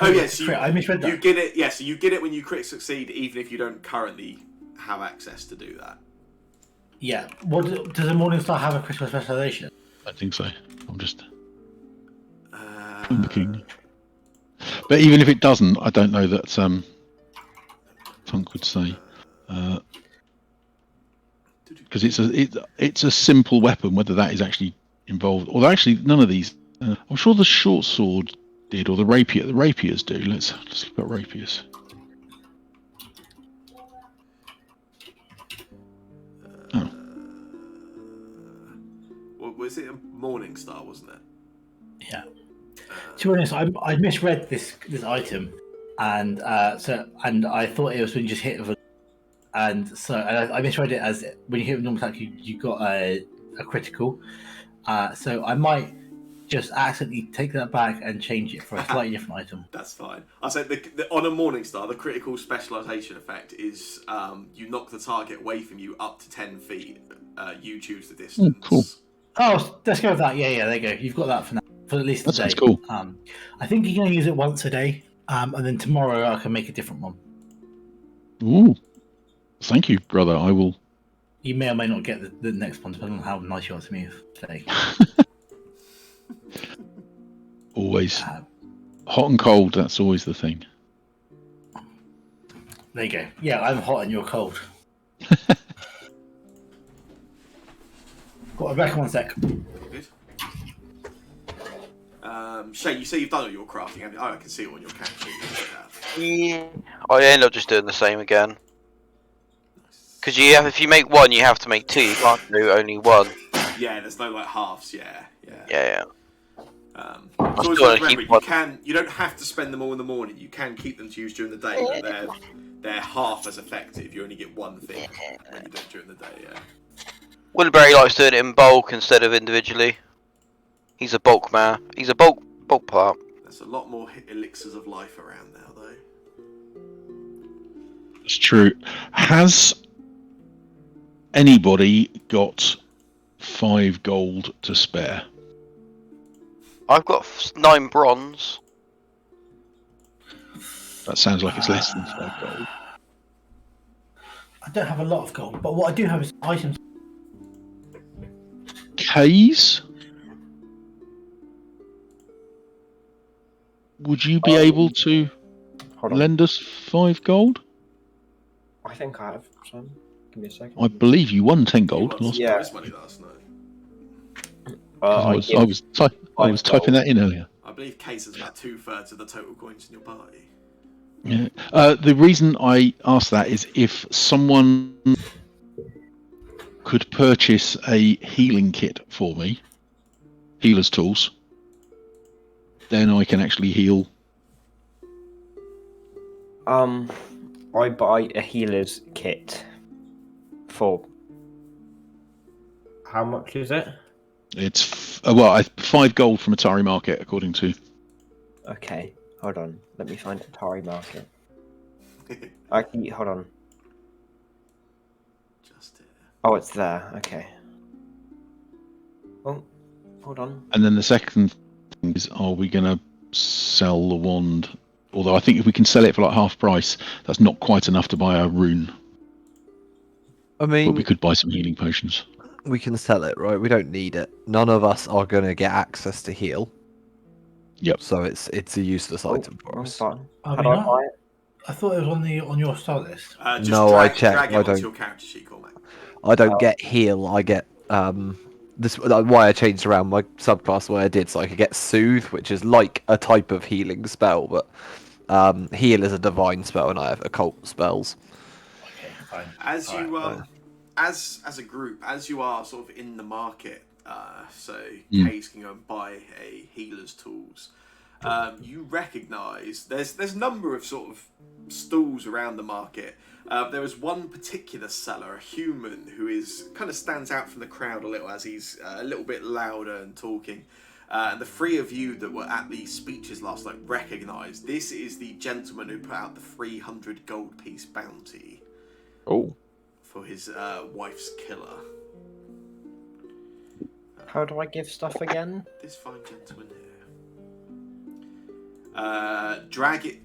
Oh yes, I misread that. You get it. Yeah, so you get it when you crit succeed, even if you don't currently have access to do that. Yeah. What does a Morningstar have a critical specialization? I think so. I'm just looking. But even if it doesn't, I don't know that Funk would say, because it's a simple weapon. Whether that is actually involved, or actually none of these. I'm sure the short sword did, or the rapier. The rapiers do. Let's look at rapiers. Oh. Was it a Morningstar, wasn't it? Yeah. To be honest, I misread this item, and and I thought it was when you just hit with I misread it as when you hit with normal attack, you got a critical. So I might just accidentally take that back and change it for a slightly different item. That's fine. I said on a Morningstar, the critical specialization effect is you knock the target away from you up to 10 feet. You choose the distance. cool. Oh, let's go with that. Yeah, there you go. You've got that for now, for at least That today. sounds cool. I think you can use it once a day, and then tomorrow I can make a different one. Ooh. Thank you, brother. I will. You may or may not get the next one, depending on how nice you want to move today. Always. Hot and cold, that's always the thing. There you go. Yeah, I'm hot and you're cold. Got a back 1 sec. Good. Shay, you say you've done all your crafting, haven't you? Oh, I can see it on your character sheet. Yeah. I end up just doing the same again. Because if you make one, you have to make two. You can't do only one. Yeah, there's no like halves. Yeah. Yeah. It's always still worth keep remembering, you don't have to spend them all in the morning. You can keep them to use during the day, but they're half as effective. You only get one thing when you do it during the day. Yeah. Wilberry likes doing it in bulk instead of individually. He's a bulk man. He's a bulk plant. There's a lot more elixirs of life around now, though. It's true. Has anybody got 5 gold to spare? I've got 9 bronze. That sounds like it's less than 5 gold. I don't have a lot of gold, but what I do have is items. Kays? Would you be able to Hold on. lend us 5 gold? I think I have some. Give me a second. I believe you won 10 gold. You lost Yeah. prize money last night. I was typing that in earlier. I believe Case is about 2/3 of the total coins in your party. Yeah. The reason I asked that is if someone could purchase a healing kit for me, healer's tools, then I can actually heal. I buy a healer's kit for how much is it? It's 5 gold from Atari Market, according to. Okay, hold on. Let me find Atari Market. Hold on. Just Oh, it's there. Okay. Oh, hold on. And then the second thing is, are we going to sell the wand? Although I think if we can sell it for like half price, that's not quite enough to buy a rune. I But mean, we could buy some healing potions. we can sell it, right? We don't need it. None of us are going to get access to heal. Yep. So it's a useless item for wrong us. button. Are How we do I not? buy it? I thought it was on your star list. just No, I drag, checked, drag it I onto don't- your character sheet, Cormac. I don't get heal. I get this. Why I changed around my subclass the way I did, so I could get soothe, which is like a type of healing spell, but heal is a divine spell, and I have occult spells. Okay, fine. As All you right. as a group, as you are sort of in the market, so Case can go and buy a healer's tools. You recognise there's a number of sort of stalls around the market. There is one particular seller, a human, who is kind of stands out from the crowd a little as he's a little bit louder and talking. And the three of you that were at the speeches last night recognise this is the gentleman who put out the 300 gold piece bounty Oh, for his wife's killer. How do I give stuff again? This fine gentleman here. Drag it.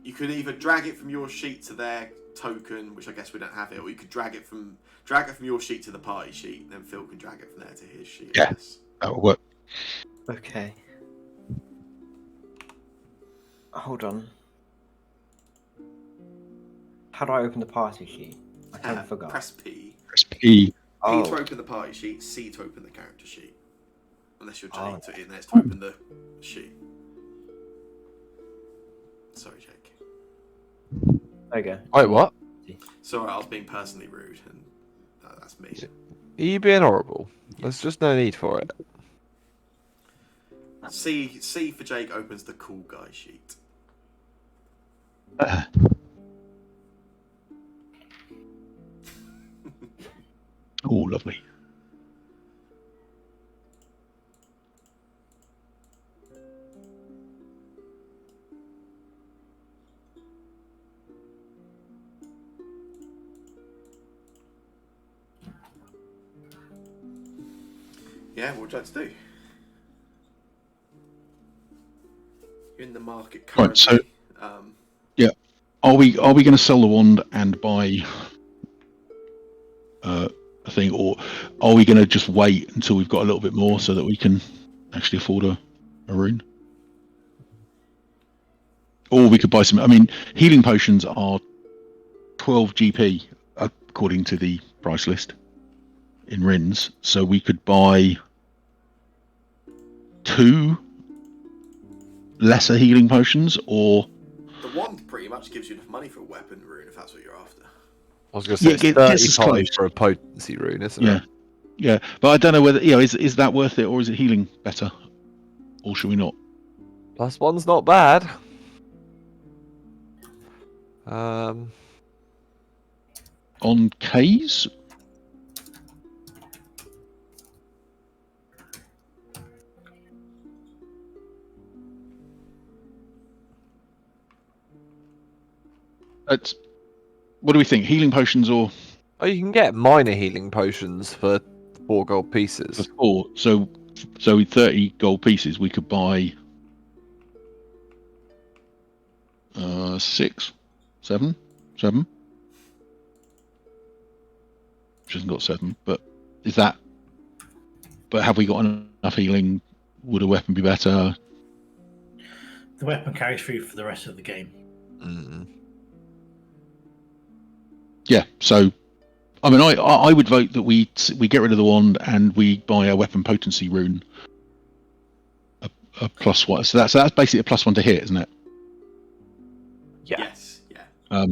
You could either drag it from your sheet to their token, which I guess we don't have it, or you could drag it from your sheet to the party sheet, and then Phil can drag it from there to his sheet. Yeah. Yes. That will work. Okay. Hold on. How do I open the party sheet? I kind of forgot. Press P. Press P. P Oh. to open the party sheet. C to open the character sheet. Unless you're J Oh. to in there to open the sheet. Sorry, Jake. There you go. wait, what? Sorry, I was being personally rude, and that's me. Are you being horrible? There's just no need for it. C for Jake opens the cool guy sheet. Oh, lovely. Yeah, what would you like to do? You're in the market Right, currently. so- Are we going to sell the wand and buy a thing, or are we going to just wait until we've got a little bit more so that we can actually afford a rune? Or we could buy some. I mean, healing potions are 12 GP according to the price list in Rins, so we could buy 2 lesser healing potions, or The wand pretty much gives you enough money for a weapon rune if that's what you're after. I was going to say Yeah, it's gets us 35 close. for a potency rune, isn't yeah, it? yeah. But I don't know whether is that worth it, or is it healing better, or should we not? +1's not bad. Um, On K's, it's, what do we think? Healing potions or oh, you can get minor healing potions for 4 gold for pieces. 4? So with 30 gold pieces, we could buy 6, 7. Which hasn't got 7, but is that? But have we got enough healing? Would a weapon be better? The weapon carries through for the rest of the game. Mm. Yeah. So, I mean, I would vote that we get rid of the wand and we buy a weapon potency rune. A +1. So that's basically a +1 to hit, isn't it? Yeah. Yes, yeah.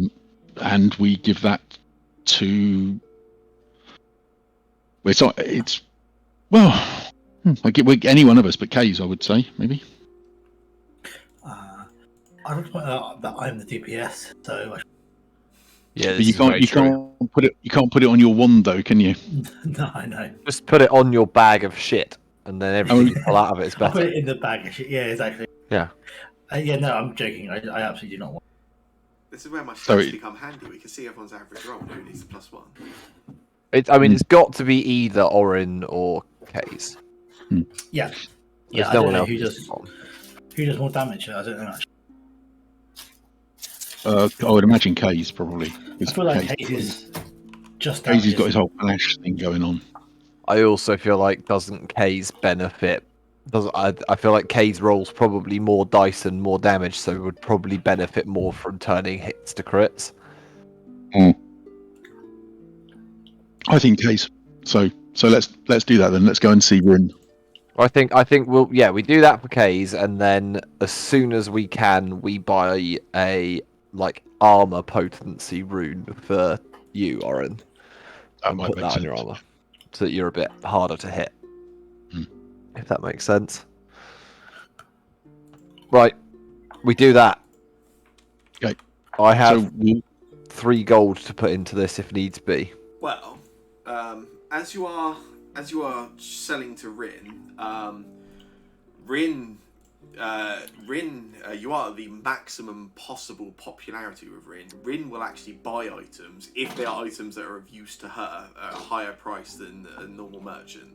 And we give that to. It's well, I get any one of us, but K's, I would say maybe. I would point out that I'm the DPS, so Yeah, But this you is very true. can't put it on your wand though, can you? no, I know. Just put it on your bag of shit, and then everything you pull out of it is I'll put better. it in the bag. Yeah, exactly. Yeah. Yeah, no, I'm joking. I absolutely do not want. This is where my So stats it- become handy. We can see everyone's average roll and who needs a +1. I mean, it's got to be either Orin or K's. Yeah, There's yeah. no I don't one know else who who's does on. more damage. I don't know. Actually. I would imagine K's probably. I feel like Hayes is just damage. Casey's got his whole flash thing going on. I also feel like doesn't K's benefit? I feel like K's rolls probably more dice and more damage, so would probably benefit more from turning hits to crits. I think K's. So let's do that then. Let's go and see Rin. I think we do that for K's, and then as soon as we can, we buy a armor potency rune for you, Orin. That And might put make that on sense. your armor, so that you're a bit harder to hit. If that makes sense. Right, we do that. Okay. I have So we'll, 3 gold to put into this if needs be. Well, as you are selling to Rin, you are at the maximum possible popularity with Rin. Rin will actually buy items if they are items that are of use to her at a higher price than a normal merchant.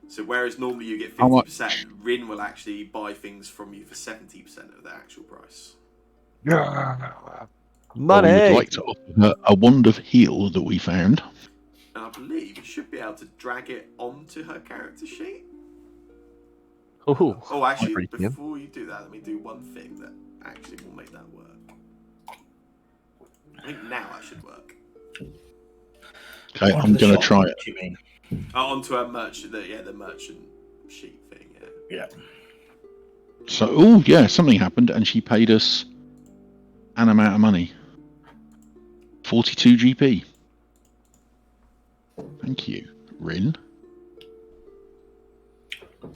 So whereas normally you get 50%, Rin will actually buy things from you for 70% of the actual price. Money. we would like to offer her a wand of heal that we found. And I believe you should be able to drag it onto her character sheet. Ooh, Oh, actually, premium. before you do that, let me do one thing that actually will make that work. I think now that should work. Okay, Onto I'm the going to shop, try it. what do you mean? Onto a merchant, the merchant sheet thing. Yeah. Yeah. So, something happened, and she paid us an amount of money. 42 GP. Thank you, Rin.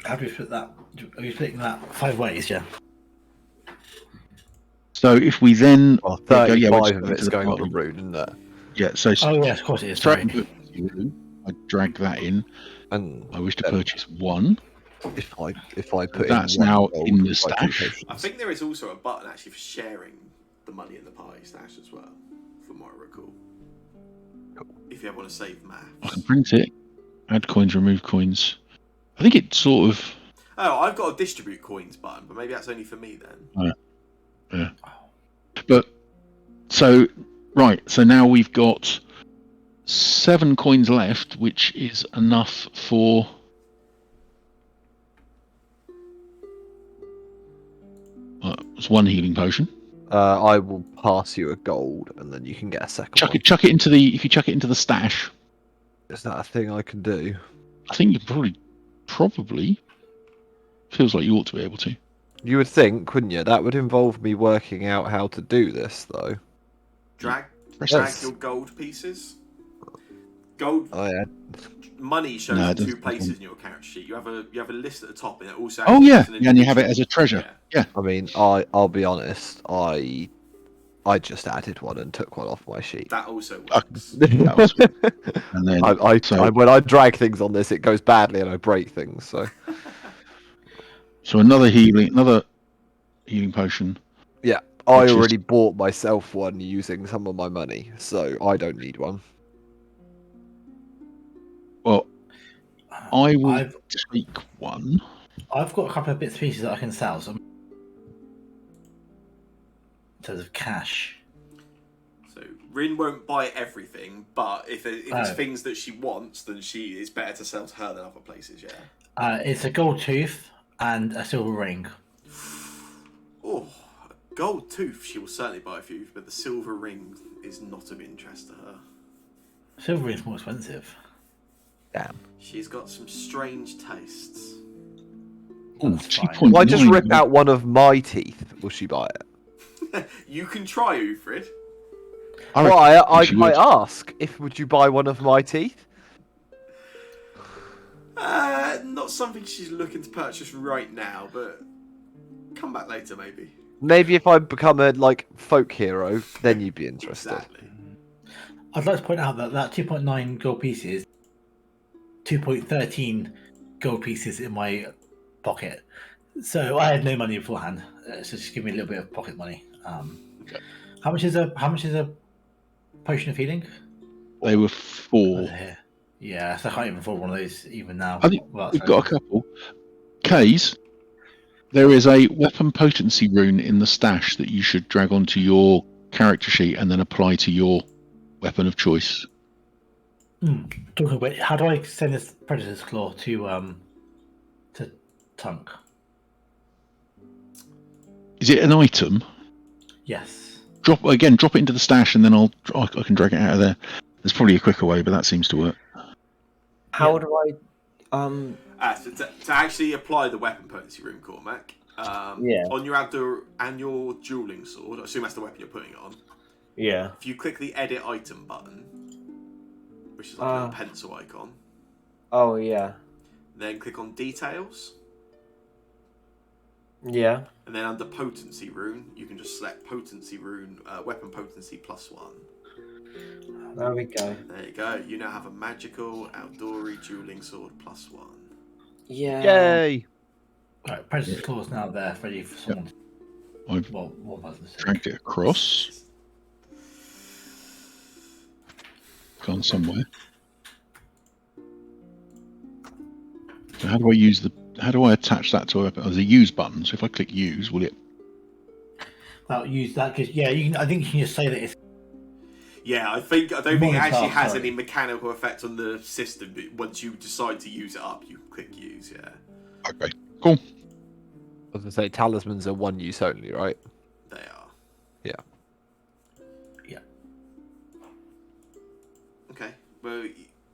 How do we split that? Are we splitting that 5 ways? Yeah. So if we then Well, go, 35 of into it's the going on party. a rune, isn't it? Yeah, so Oh yes, of course it is. straight Sorry. I drag that in. And I wish to then put one. if I put That's in one now gold, in the we buy 2 stash. potions. I think there is also a button actually for sharing the money in the party stash as well, from what I recall. If you ever want to save I maths. can print it. Add coins, remove coins. I think it sort of. Oh, I've got a distribute coins button, but maybe that's only for me then. Yeah. But so right, so now we've got 7 coins left, which is enough for. It's 1 healing potion. I will pass you a gold, and then you can get a second Chuck one. it. Chuck it into the. If you chuck it into the stash, Is that a thing I can do? I think you probably feels like you ought to be able to. You would think, wouldn't you? That would involve me working out how to do this, though. Drag Yes. your gold pieces. Gold Oh yeah. money shows No, it in 2 doesn't. places in your character sheet. You have a list at the top, and it also. Oh yeah, has an and you have it individual- as a treasure. Yeah. I mean, I'll be honest. I just added one and took one off my sheet. That also Uh, works. And then When I drag things on this, it goes badly and I break things. So another healing potion. yeah, I Which is- already bought myself one using some of my money, so I don't need one. Well, I will I've take one. I've got a couple of bits and pieces that I can sell. So in terms of cash. So Rin won't buy everything, but if it's Oh. things that she wants, then it's better to sell to her than other places. Yeah. It's a gold tooth and a silver ring. Oh, a gold tooth she will certainly buy a few, but the silver ring is not of interest to her. Silver ring's more expensive. Damn. She's got some strange tastes. Ooh, That's fine. 2.9. Why just rip out one of my teeth? Will she buy it? You can try, Ufrid. I Well, reckon she I would. ask if would you buy one of my teeth? Not something she's looking to purchase right now, but come back later maybe. Maybe if I become a folk hero, then you'd be interested. Exactly. I'd like to point out that 2.9 gold pieces, 2.13 gold pieces in my pocket. So I had no money beforehand. So just give me a little bit of pocket money. Okay. How much is a potion of healing? They were 4. Here. Yeah, so I can't even afford one of those even now. I think Well, we've got a couple. K's. There is a weapon potency rune in the stash that you should drag onto your character sheet and then apply to your weapon of choice. Talking about, how do I send this Predator's Claw to Tunk? Is it an item? Yes. Drop it into the stash, and then I can drag it out of there. There's probably a quicker way, but that seems to work. How do I So to actually apply the weapon potency rune, Cormac, Yeah. on your outdoor and your dueling sword, I assume that's the weapon you're putting it on. Yeah. If you click the edit item button, which is like a little pencil icon, Oh yeah. then click on details, Yeah. and then under potency rune, you can just select potency rune, weapon potency +1. There we go. There you go. You now have a magical outdoory dueling sword +1. Yeah. Yay! Right, Predator's Claw is now there, ready for someone. I've One person to dragged it across. Gone somewhere. So how do I attach that to a weapon? There's a use button. So if I click use, will it? Well, use that because I think you can just say that it's Yeah, I don't think it More actually than has sorry. any mechanical effect on the system, but once you decide to use it up, you click use, yeah. Okay, cool. I was gonna say talismans are one use only, right? They are. Yeah. Yeah. Okay, well,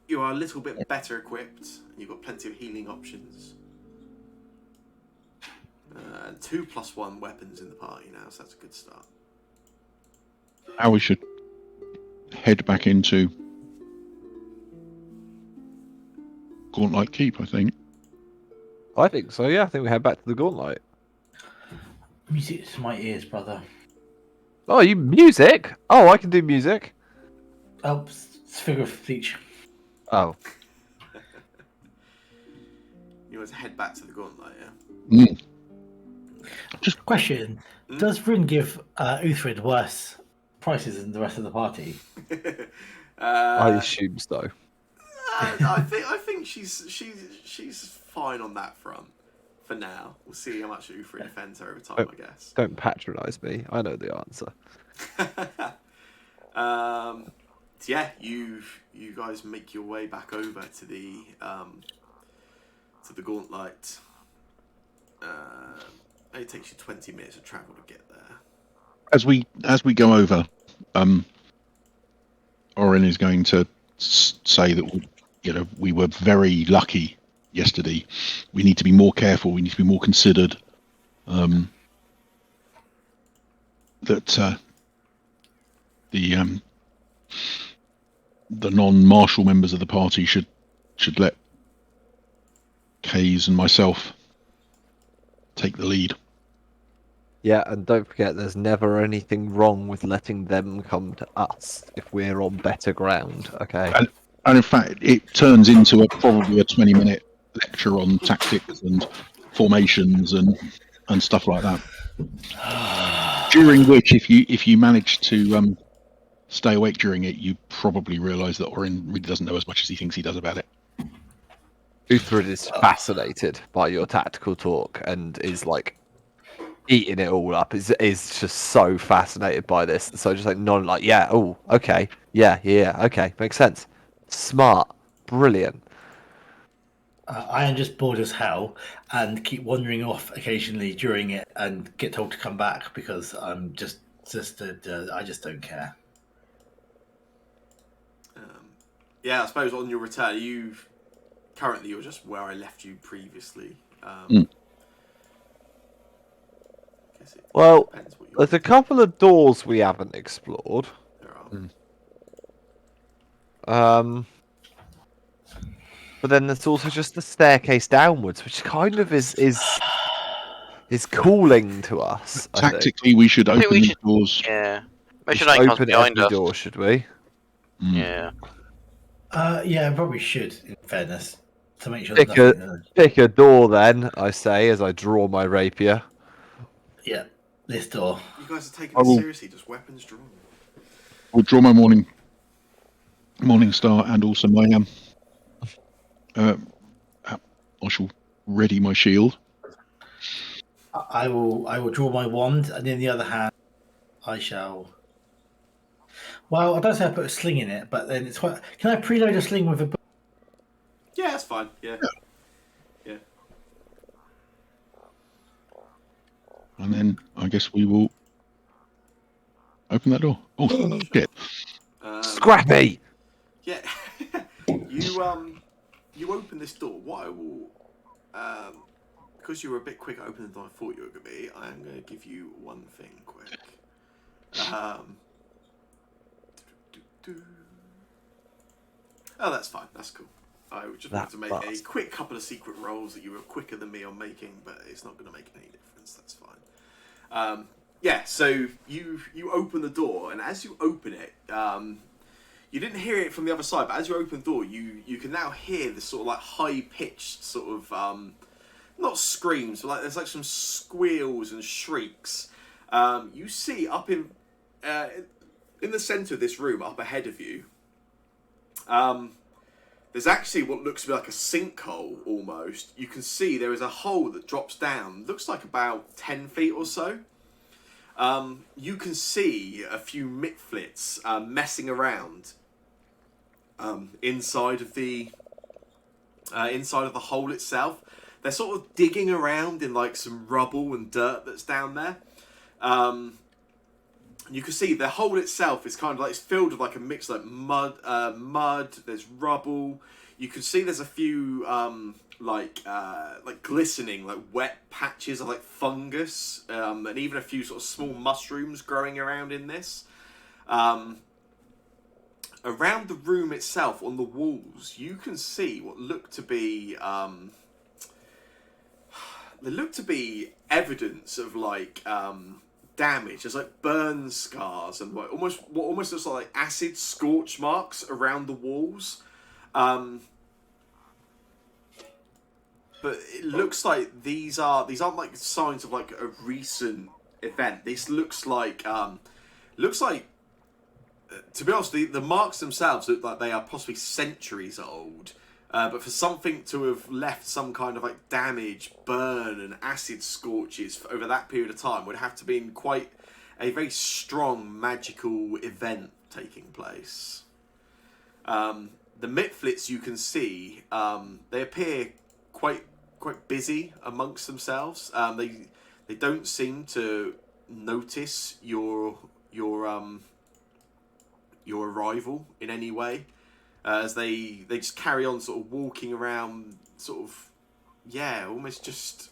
you are a little bit better equipped, and you've got plenty of healing options. And 2 +1 weapons in the party now, so that's a good start. Now we should head back into Gauntlet Keep, I think. I think so. Yeah, I think we head back to the Gauntlet. music to my ears, brother. Oh, you music? Oh, I can do music. Oh, it's figure of speech. Oh, You want to head back to the Gauntlet, yeah? Question: Does Rin give Uthrid worse prices than the rest of the party? I assume so. I think she's fine on that front for now. We'll see how much Ufri defends her over time, I guess. Don't patronise me. I know the answer. So yeah, you guys make your way back over to the gauntlet. It takes you 20 minutes of travel to get there. As we go over, Orin is going to say that we were very lucky yesterday. We need to be more careful. We need to be more considered. That the non-martial members of the party should let Kays and myself take the lead. Yeah, and don't forget, there's never anything wrong with letting them come to us if we're on better ground. Okay. And in fact, it turns into probably a 20-minute lecture on tactics and formations and stuff like that. During which, if you manage to stay awake during it, you probably realise that Orin really doesn't know as much as he thinks he does about it. Uthred is fascinated by your tactical talk and is like eating it all up. Is just so fascinated by this. So just like nodding, like, yeah, oh, okay, yeah, okay, makes sense. Smart, brilliant. I am just bored as hell and keep wandering off occasionally during it and get told to come back because I'm just I just don't care. Yeah, I suppose on your return, you're just where I left you previously. Well, there's a couple of doors we haven't explored. There are. But then there's also just the staircase downwards, which kind of is calling to us. Tactically, we should open these doors. Yeah. We should open every door, should we? Yeah. Yeah, probably should, in fairness, to make sure Pick a door then, I say, as I draw my rapier. Yeah, this door. You guys are taking this seriously, just weapons drawn. I'll draw my morning star and also my I shall ready my shield. I will draw my wand, and in the other hand, I shall. Well, I don't say I put a sling in it, but then it's quite. Can I preload a sling with a book? Yeah, that's fine. Yeah. And then I guess we will open that door. Oh, shit. Scrappy! Yeah. You open this door. What I will, because you were a bit quicker opening than I thought you were going to be, I am going to give you one thing quick. Oh, that's fine. That's cool. I just wanted to make a quick couple of secret rolls that you were quicker than me on making, but it's not going to make any difference. That's fine. Yeah, so you open the door, and as you open it, you didn't hear it from the other side, but as you open the door, you can now hear this sort of like high-pitched sort of, not screams, but like there's like some squeals and shrieks. You see up in the centre of this room, up ahead of you, there's actually what looks to be like a sinkhole almost. You can see there is a hole that drops down, looks like about 10 feet or so. You can see a few mitflits messing around inside of the hole itself. They're sort of digging around in like some rubble and dirt that's down there. You can see the hole itself is kind of like it's filled with like a mix of like mud. There's rubble. You can see there's a few like glistening, like wet patches of like fungus, and even a few sort of small mushrooms growing around in this. Around the room itself, on the walls, you can see what look to be evidence of like damage. There's like burn scars and what almost looks like acid scorch marks around the walls. But it looks like these aren't like signs of like a recent event. This looks like to be honest, the marks themselves look like they are possibly centuries old. But for something to have left some kind of like damage, burn, and acid scorches over that period of time would have to be in quite a very strong magical event taking place. The Mitflits you can see, they appear quite busy amongst themselves. They don't seem to notice your arrival in any way, as they just carry on sort of walking around, sort of almost just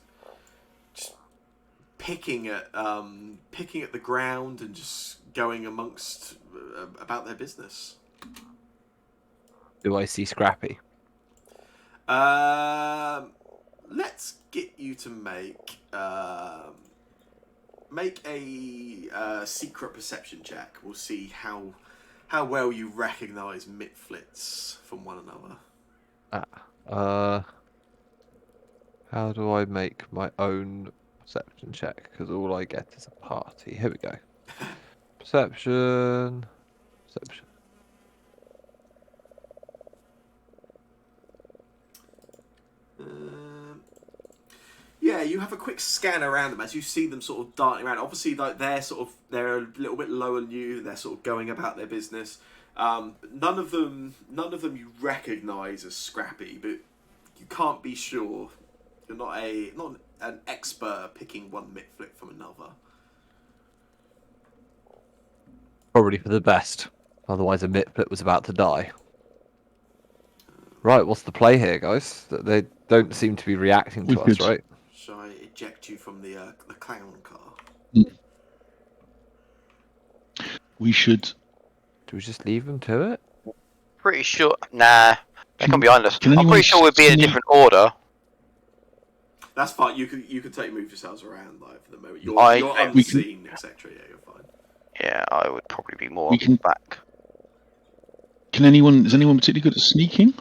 picking at the ground and just going amongst about their business. Do I see Scrappy? Let's get you to make a secret perception check. We'll see how well you recognise Mitflits from one another. How do I make my own perception check? Because all I get is a party. Here we go. Perception. Yeah, you have a quick scan around them as you see them sort of darting around. Obviously, like they're a little bit lower than you. They're sort of going about their business. None of them you recognise as Scrappy, but you can't be sure. You're not an expert picking one Mitflit from another. Probably for the best. Otherwise, a Mitflit was about to die. Right, what's the play here, guys? They don't seem to be reacting to us, right? Shall I eject you from the clown car? We should. Do we just leave them to it? Pretty sure. Nah, they come behind us. Can I'm anyone pretty sure we'd be in a see- different order. That's fine. You can take move yourselves around like for the moment. You're We unseen, etc. Yeah, you're fine. Yeah, I would probably be more We can- back. Is anyone particularly good at sneaking?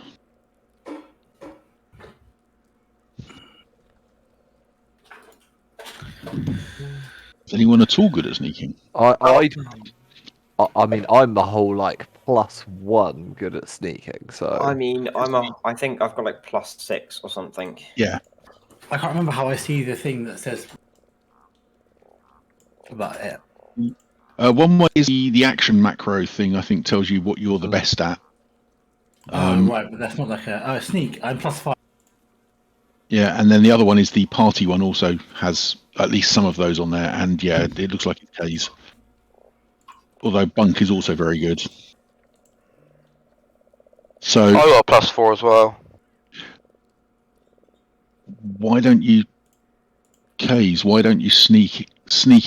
Is anyone at all good at sneaking? I mean, I'm the whole like +1 good at sneaking. So I mean, I think I've got like +6 or something. Yeah. I can't remember how I see the thing that says about it. One way is the action macro thing. I think tells you what you're the best at. Right, but that's not like a sneak. I'm +5. Yeah, and then the other one is the party one. Also has at least some of those on there, and yeah, it looks like it pays. Although Bunk is also very good. So I got a +4 as well. why don't you, Kays? Why don't you sneak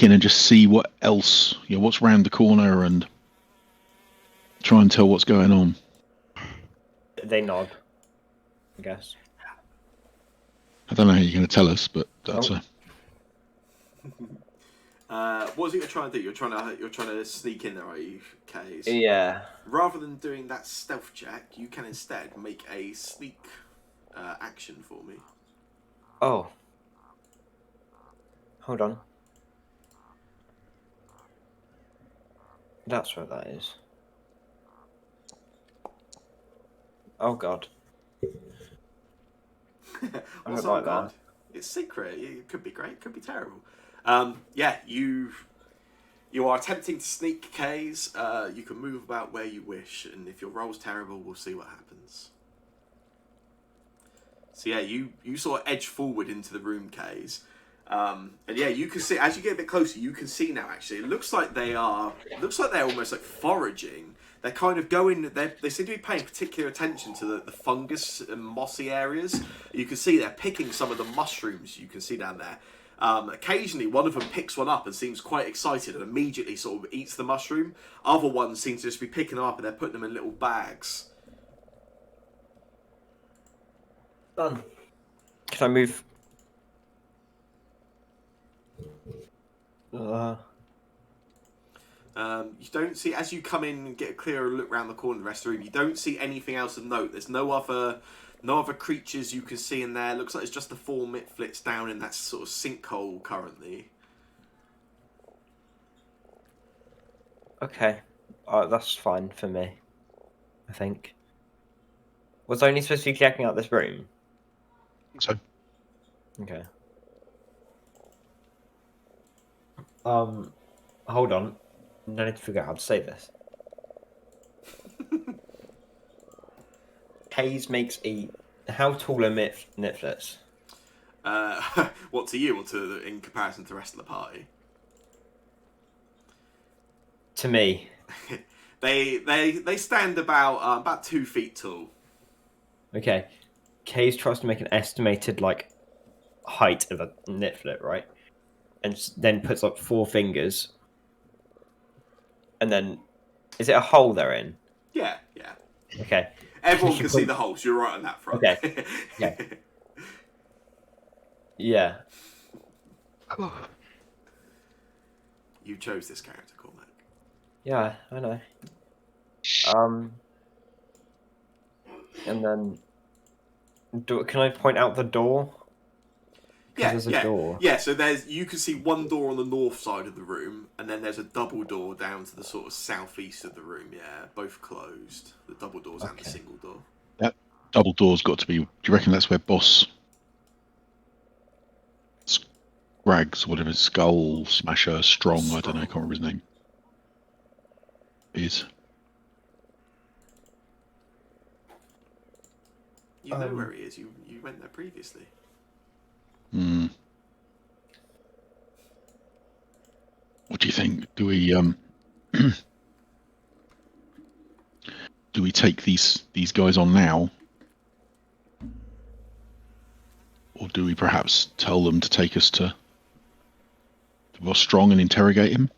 in and just see what else, what's round the corner, and try and tell what's going on. They nod, I guess. I don't know how you're going to tell us, but that's What is it you're trying to do? You're trying to sneak in there, are you, Kays? Yeah. Rather than doing that stealth check, you can instead make a sneak action for me. Oh. Hold on. That's what that is. Oh God. What's don't like on God? It's secret. It could be great. It could be terrible. You are attempting to sneak, Kays. You can move about where you wish, and if your roll's terrible, we'll see what happens. So yeah, you sort of edge forward into the room, Kays. And yeah, you can see as you get a bit closer. You can see now. Actually, it looks like they're almost like foraging. They're kind of going. They seem to be paying particular attention to the fungus and mossy areas. You can see they're picking some of the mushrooms. You can see down there. Occasionally, one of them picks one up and seems quite excited and immediately sort of eats the mushroom. Other ones seem to just be picking them up and they're putting them in little bags. Done. Can I move? You don't see, as you come in and get a clearer look around the corner of the rest of the room, you don't see anything else of note. There's no other creatures you can see in there. Looks like it's just the 4 Mitflits down in that sort of sinkhole currently. Okay. That's fine for me. I think. Was I only supposed to be checking out this room? So Okay. Hold on. I need to figure out how to say this. Hayes makes a. How tall are Niflets? What to you, or in comparison to the rest of the party? To me. They stand about 2 feet tall. Okay. Hayes tries to make an estimated height of a Niflet, right? And then puts up 4 fingers. And then, is it a hole they're in? Yeah. Okay. Everyone can see the holes. You're right on that front. Okay. Yeah. Yeah. You chose this character, Cormac. Yeah, I know. And then, can I point out the door? There's a door. Yeah, so you can see one door on the north side of the room, and then there's a double door down to the sort of southeast of the room. Yeah, both closed. The double doors and the single door. that double door's got to be. Do you reckon that's where Boss Scraggs, whatever, Skull Smasher, Strong, I don't know, I can't remember his name, is? You know where he is. You went there previously. Hmm. What do you think? Do we do we take these guys on now, or do we perhaps tell them to take us to Boss Strong and interrogate him?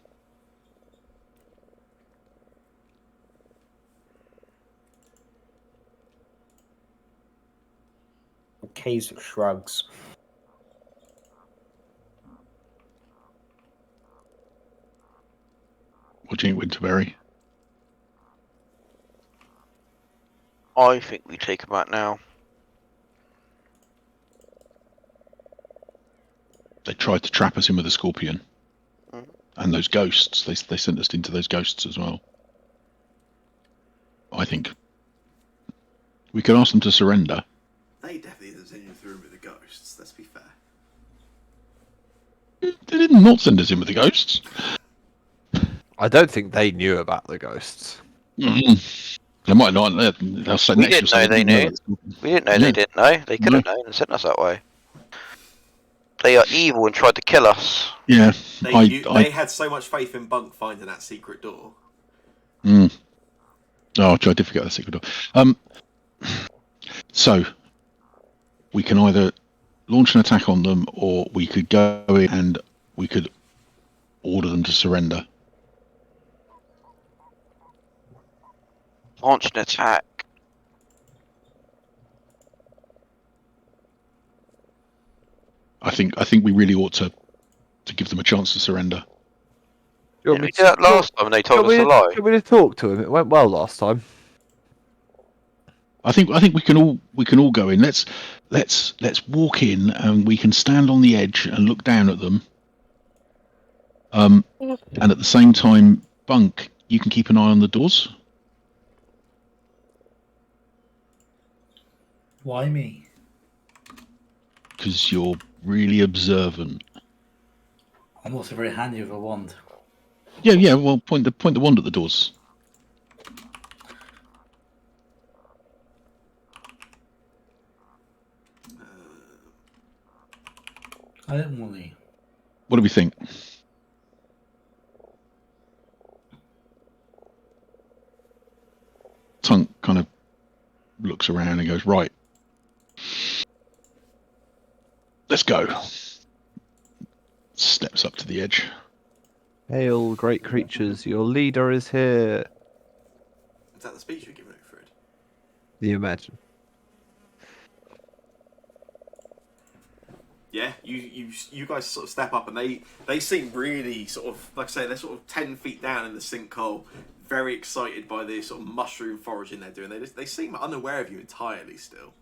Hayes shrugs. What do you think, Winterberry? I think we take him out now. They tried to trap us in with a scorpion. Mhm. And those ghosts, they sent us into those ghosts as well. I think we could ask them to surrender. They definitely didn't send you through with the ghosts. Let's be fair. They did not send us in with the ghosts. I don't think they knew about the ghosts. They might not. They'll say We next didn't know they knew. We didn't know they didn't know. They could have known and sent us that way. They are evil and tried to kill us. Yeah. They had so much faith in Bunk finding that secret door. Oh, I did forget the secret door. So we can either launch an attack on them, or we could go in and we could order them to surrender. Launch an attack. I think we really ought to give them a chance to surrender. You Did we do that last time and they told us a lie? Can we talk to him? It went well last time. I think we can all go in. Let's walk in, and we can stand on the edge and look down at them. And at the same time, Bunk, you can keep an eye on the doors. Why me? Because you're really observant. I'm also very handy with a wand. Yeah. Well, point the wand at the doors. I don't want to. What do we think? Tunk kind of looks around and goes, right, let's go. Steps up to the edge. Hail, great creatures, your leader is here. Is that the speech you're giving, Fred? You imagine. Yeah, you guys sort of step up, and they seem really sort of, like I say, they're sort of 10 feet down in the sinkhole, very excited by the sort of mushroom foraging they're doing. They seem unaware of you entirely still.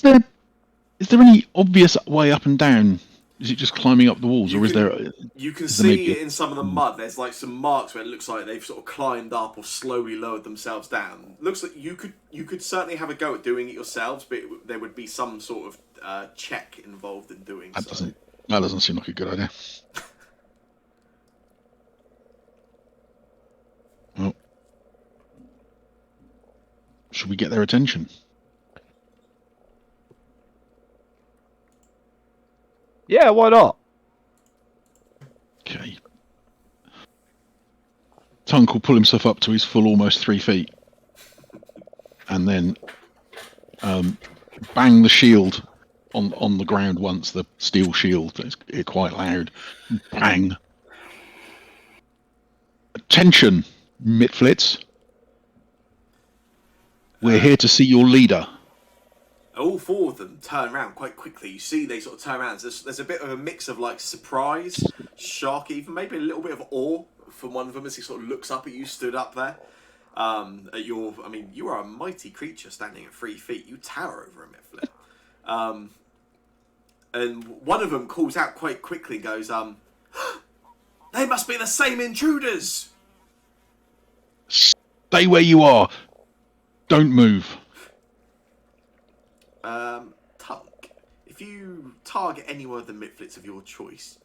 Is there any obvious way up and down Is it just climbing up the walls, or is there? You can is there maybe see in some of the mud, there's like some marks where it looks like they've sort of climbed up or slowly lowered themselves down. Looks like you could certainly have a go at doing it yourselves, but there would be some sort of check involved in doing so. That doesn't seem like a good idea. Well, should we get their attention? Yeah, why not? Okay. Tunk will pull himself up to his full almost 3 feet, and then bang the shield on the ground once, the steel shield. It's quite loud. Bang. Attention, Mitflits. We're here to see your leader. All 4 of them turn around quite quickly. You see they sort of turn around. There's a bit of a mix of like surprise, shock, even maybe a little bit of awe from one of them as he sort of looks up at you, stood up there. You are a mighty creature standing at 3 feet. You tower over a Mitflit. And one of them calls out quite quickly and goes, they must be the same intruders! Stay where you are. Don't move. Tunk, if you target any one of the Mitflits of your choice,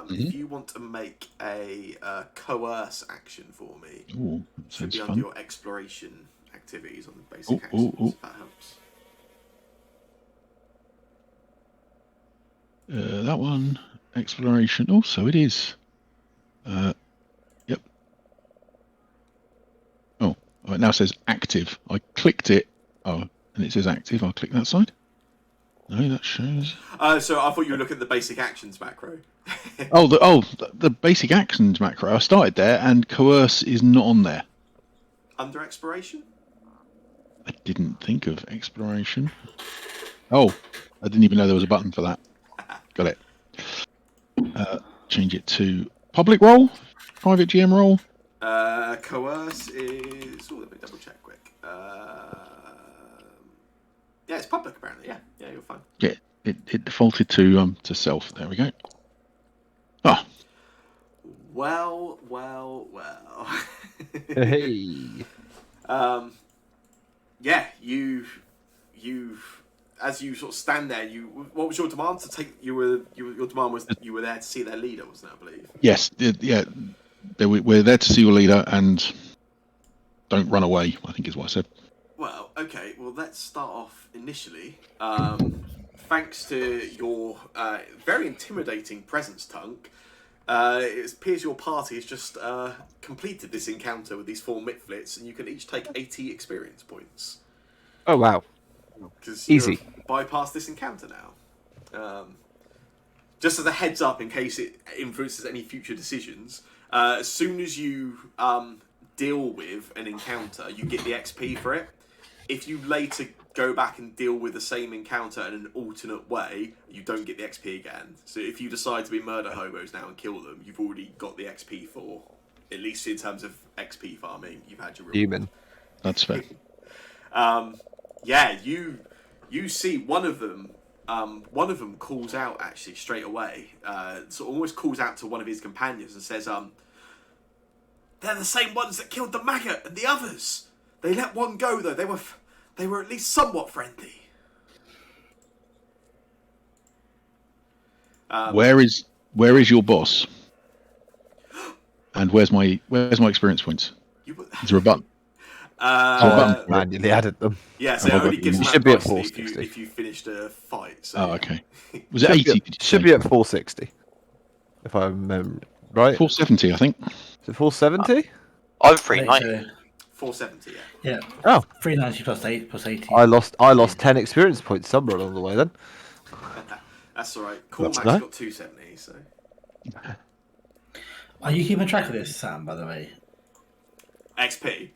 if you want to make a coerce action for me, should be under your exploration activities on the basic actions, if that helps. That one, exploration. Oh, so it is. Yep. Oh, it now says active. I clicked it. Oh, and it says active. I'll click that side. No, that shows. So I thought you were looking at the basic actions macro. the basic actions macro. I started there, and coerce is not on there. Under exploration? I didn't think of exploration. Oh, I didn't even know there was a button for that. Got it. Change it to public role, private GM role. Coerce is. Oh, let me double check quick. Yeah, it's public apparently. Yeah, you're fine. Yeah, it defaulted to self. There we go. Ah. Well. Hey. Yeah, you as you sort of stand there, what was your demand to take? Your demand was you were there to see their leader, wasn't it? I believe. Yes, yeah. We're there to see your leader, and don't run away, I think is what I said. Well, okay. Well, let's start off initially. Thanks to your very intimidating presence, Tunk, it appears your party has just completed this encounter with these 4 Mitflits, and you can each take 80 experience points. Oh, wow. Because easy. Bypass this encounter now. Just as a heads up, in case it influences any future decisions, as soon as you deal with an encounter, you get the XP for it. If you later go back and deal with the same encounter in an alternate way, you don't get the XP again. So if you decide to be murder hobos now and kill them, you've already got the XP for, at least in terms of XP farming, you've had your reward. Human. That's fair. Yeah, you see one of them calls out actually straight away. So almost calls out to one of his companions and says, "They're the same ones that killed the maggot and the others. They let one go though. They were at least somewhat friendly." Where is your boss? And where's my experience points? Is there a button? Manually added them. Yeah, so it only gives them should be at nicely 460 if you finished a fight. So. Oh, okay. Was it 80? Should be at 460, if I remember right. 470, I think. Is it 470? I'm 390. 470, yeah. Yeah. Oh, 390 plus 8 plus 80. I lost 10 experience points somewhere along the way then. That's all right. Cormac's nice. got 270, so. Are you keeping track of this, Sam, by the way? XP?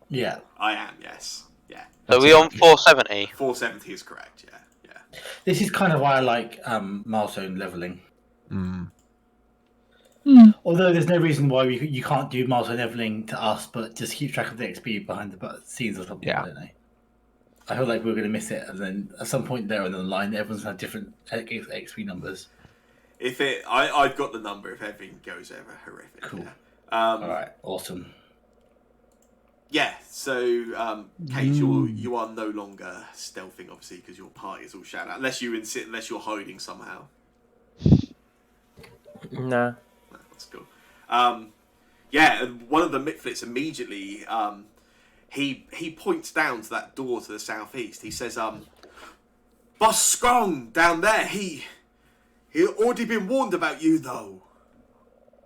Yeah. I am, yes. Yeah. So we on 470? 470 is correct, yeah. This is kind of why I like milestone leveling. Although there's no reason why you can't do milestone leveling to us, but just keep track of the XP behind the scenes or something. Yeah. I don't know. I feel like we're going to miss it, and then at some point there on the line, everyone's going to have different XP numbers. If I've got the number if everything goes ever horrific. Cool. Yeah. All right, awesome. Yeah, so Cage, you are no longer stealthing, obviously, because your party is all shouting out. Unless you're hiding somehow. Nah. That's cool. Yeah, and one of the Mitflits immediately he points down to that door to the southeast. He says, "Boss Strong down there. He already been warned about you, though.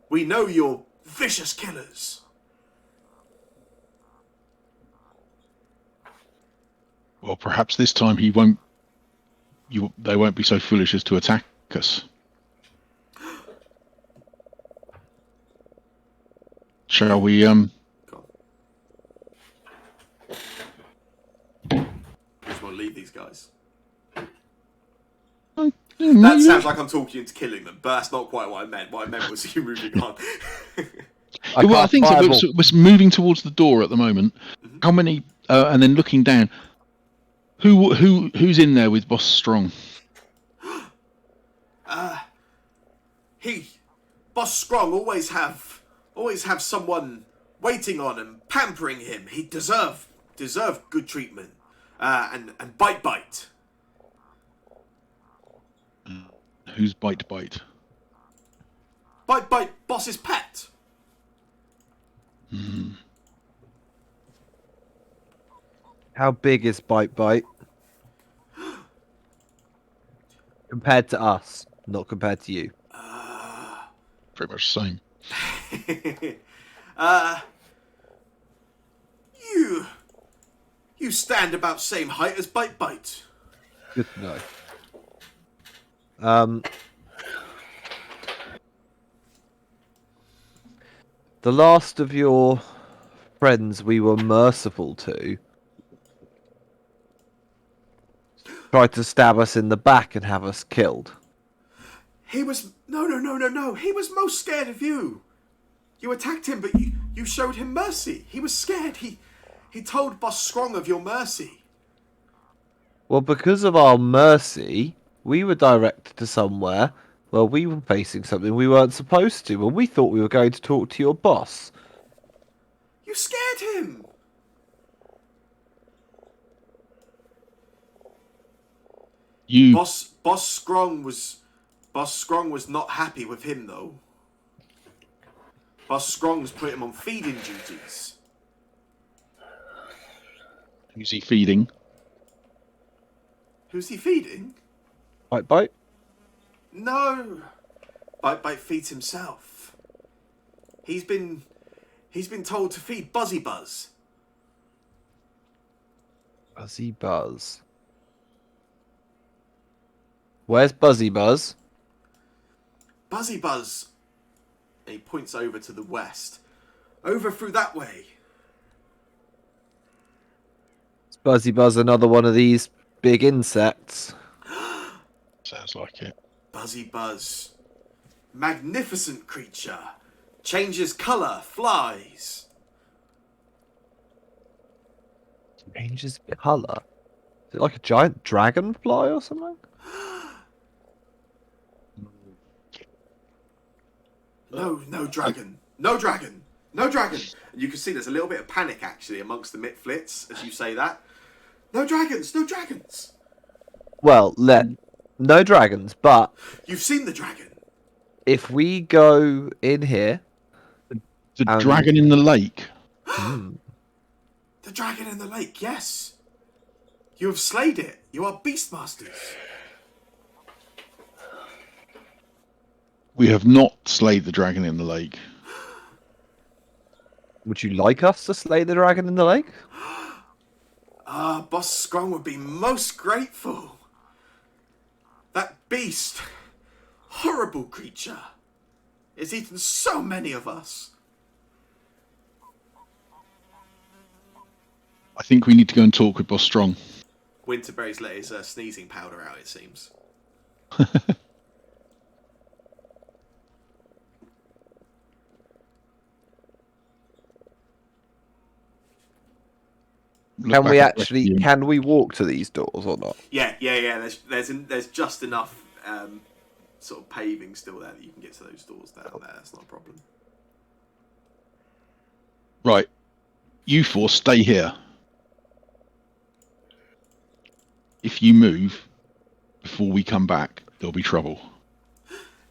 We know you're vicious killers." Well, perhaps this time they won't be so foolish as to attack us. Shall we, Just want to leave these guys. That That sounds like I'm talking into killing them, but that's not quite what I meant. What I meant was you moving on. I think so we're moving towards the door at the moment. Mm-hmm. How many, and then looking down, who's in there with Boss Strong? Boss Strong always have someone waiting on him, pampering him. He deserve good treatment, and bite. Who's Bite? Bite, boss's pet. How big is Bite? Compared to us, not compared to you. Pretty much the same. You stand about same height as Bite. Good to know. The last of your friends we were merciful to tried to stab us in the back and have us killed. He was no. He was most scared of you. You attacked him, but you showed him mercy. He was scared. He told Boss Strong of your mercy. Well, because of our mercy, we were directed to somewhere where we were facing something we weren't supposed to, and we thought we were going to talk to your boss. You scared him. Boss Strong was not happy with him though. Boss Strong's put him on feeding duties. Who's he feeding? Who's he feeding? Bite? No. Bite feeds himself. He's been told to feed Buzzy Buzz. Buzzy Buzz. Where's Buzzy Buzz? Buzzy Buzz. And he points over to the west. Over through that way. Is Buzzy Buzz another one of these big insects? Sounds like it. Buzzy Buzz. Magnificent creature. Changes colour, flies. Changes colour? Is it like a giant dragonfly or something? No dragon. No dragon. No dragon. And you can see there's a little bit of panic actually amongst the Mitflits as you say that. No dragons. No dragons. Well, no dragons, but You've seen the dragon. if we go in here... The dragon in the lake. The dragon in the lake, yes. You have slayed it. You are beastmasters. We have not slayed the dragon in the lake. Would you like us to slay the dragon in the lake? Boss Strong would be most grateful. That beast, horrible creature, has eaten so many of us. I think we need to go and talk with Boss Strong. Winterberry's let his sneezing powder out, it seems. Can we walk to these doors or not? Yeah. There's just enough sort of paving still there that you can get to those doors down there. That's not a problem. Right. You four stay here. If you move before we come back, there'll be trouble.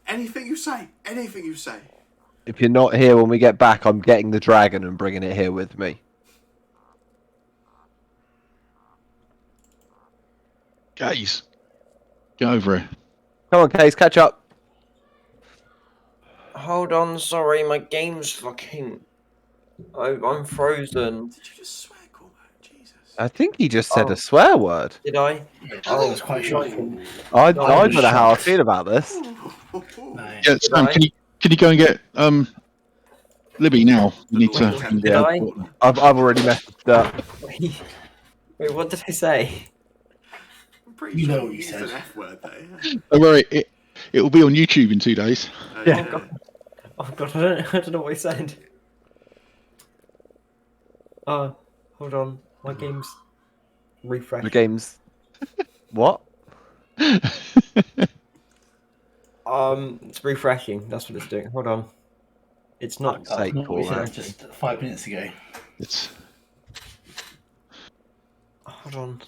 Anything you say. Anything you say. If you're not here when we get back, I'm getting the dragon and bringing it here with me. Guys, get over here. Come on, Case, catch up. Hold on, sorry, my game's fucking. I'm frozen. Did you just swear, Cormac? Jesus. I think he just said Oh. a swear word. Did I? Oh, it's quite shocking. I No, I don't was know how I shocked. feel about this. No. Yeah, Sam, can you go and get Libby now? You need to. Did Yeah. I? I've already messaged up. Wait, what did I say? I'm pretty You sure know what you you used said. an F word there. Yeah. Don't worry, it will be on YouTube in 2 days. Oh god, I don't know what I said. Hold on, my game's refresh. The game's what? It's refreshing. That's what it's doing. Hold on. It's not. Fuck's sake, Not what you Cormac. said just 5 minutes ago. It's Hold on.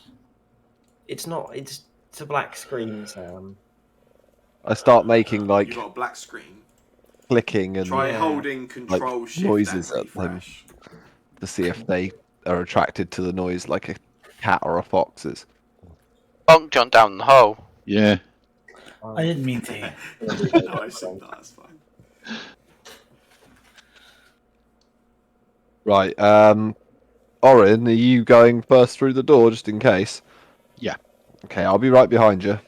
It's not. It's a black screen, Sam. I start making like You've got a black screen. clicking and Try Yeah. holding Control Shift noises and at them. refresh. to see if they are attracted to the noise like a cat or a fox is. Bonk John down the hole. yeah. I didn't mean to. No, I see that. That's fine. Right. Orin, are you going first through the door just in case? Yeah. Okay, I'll be right behind you.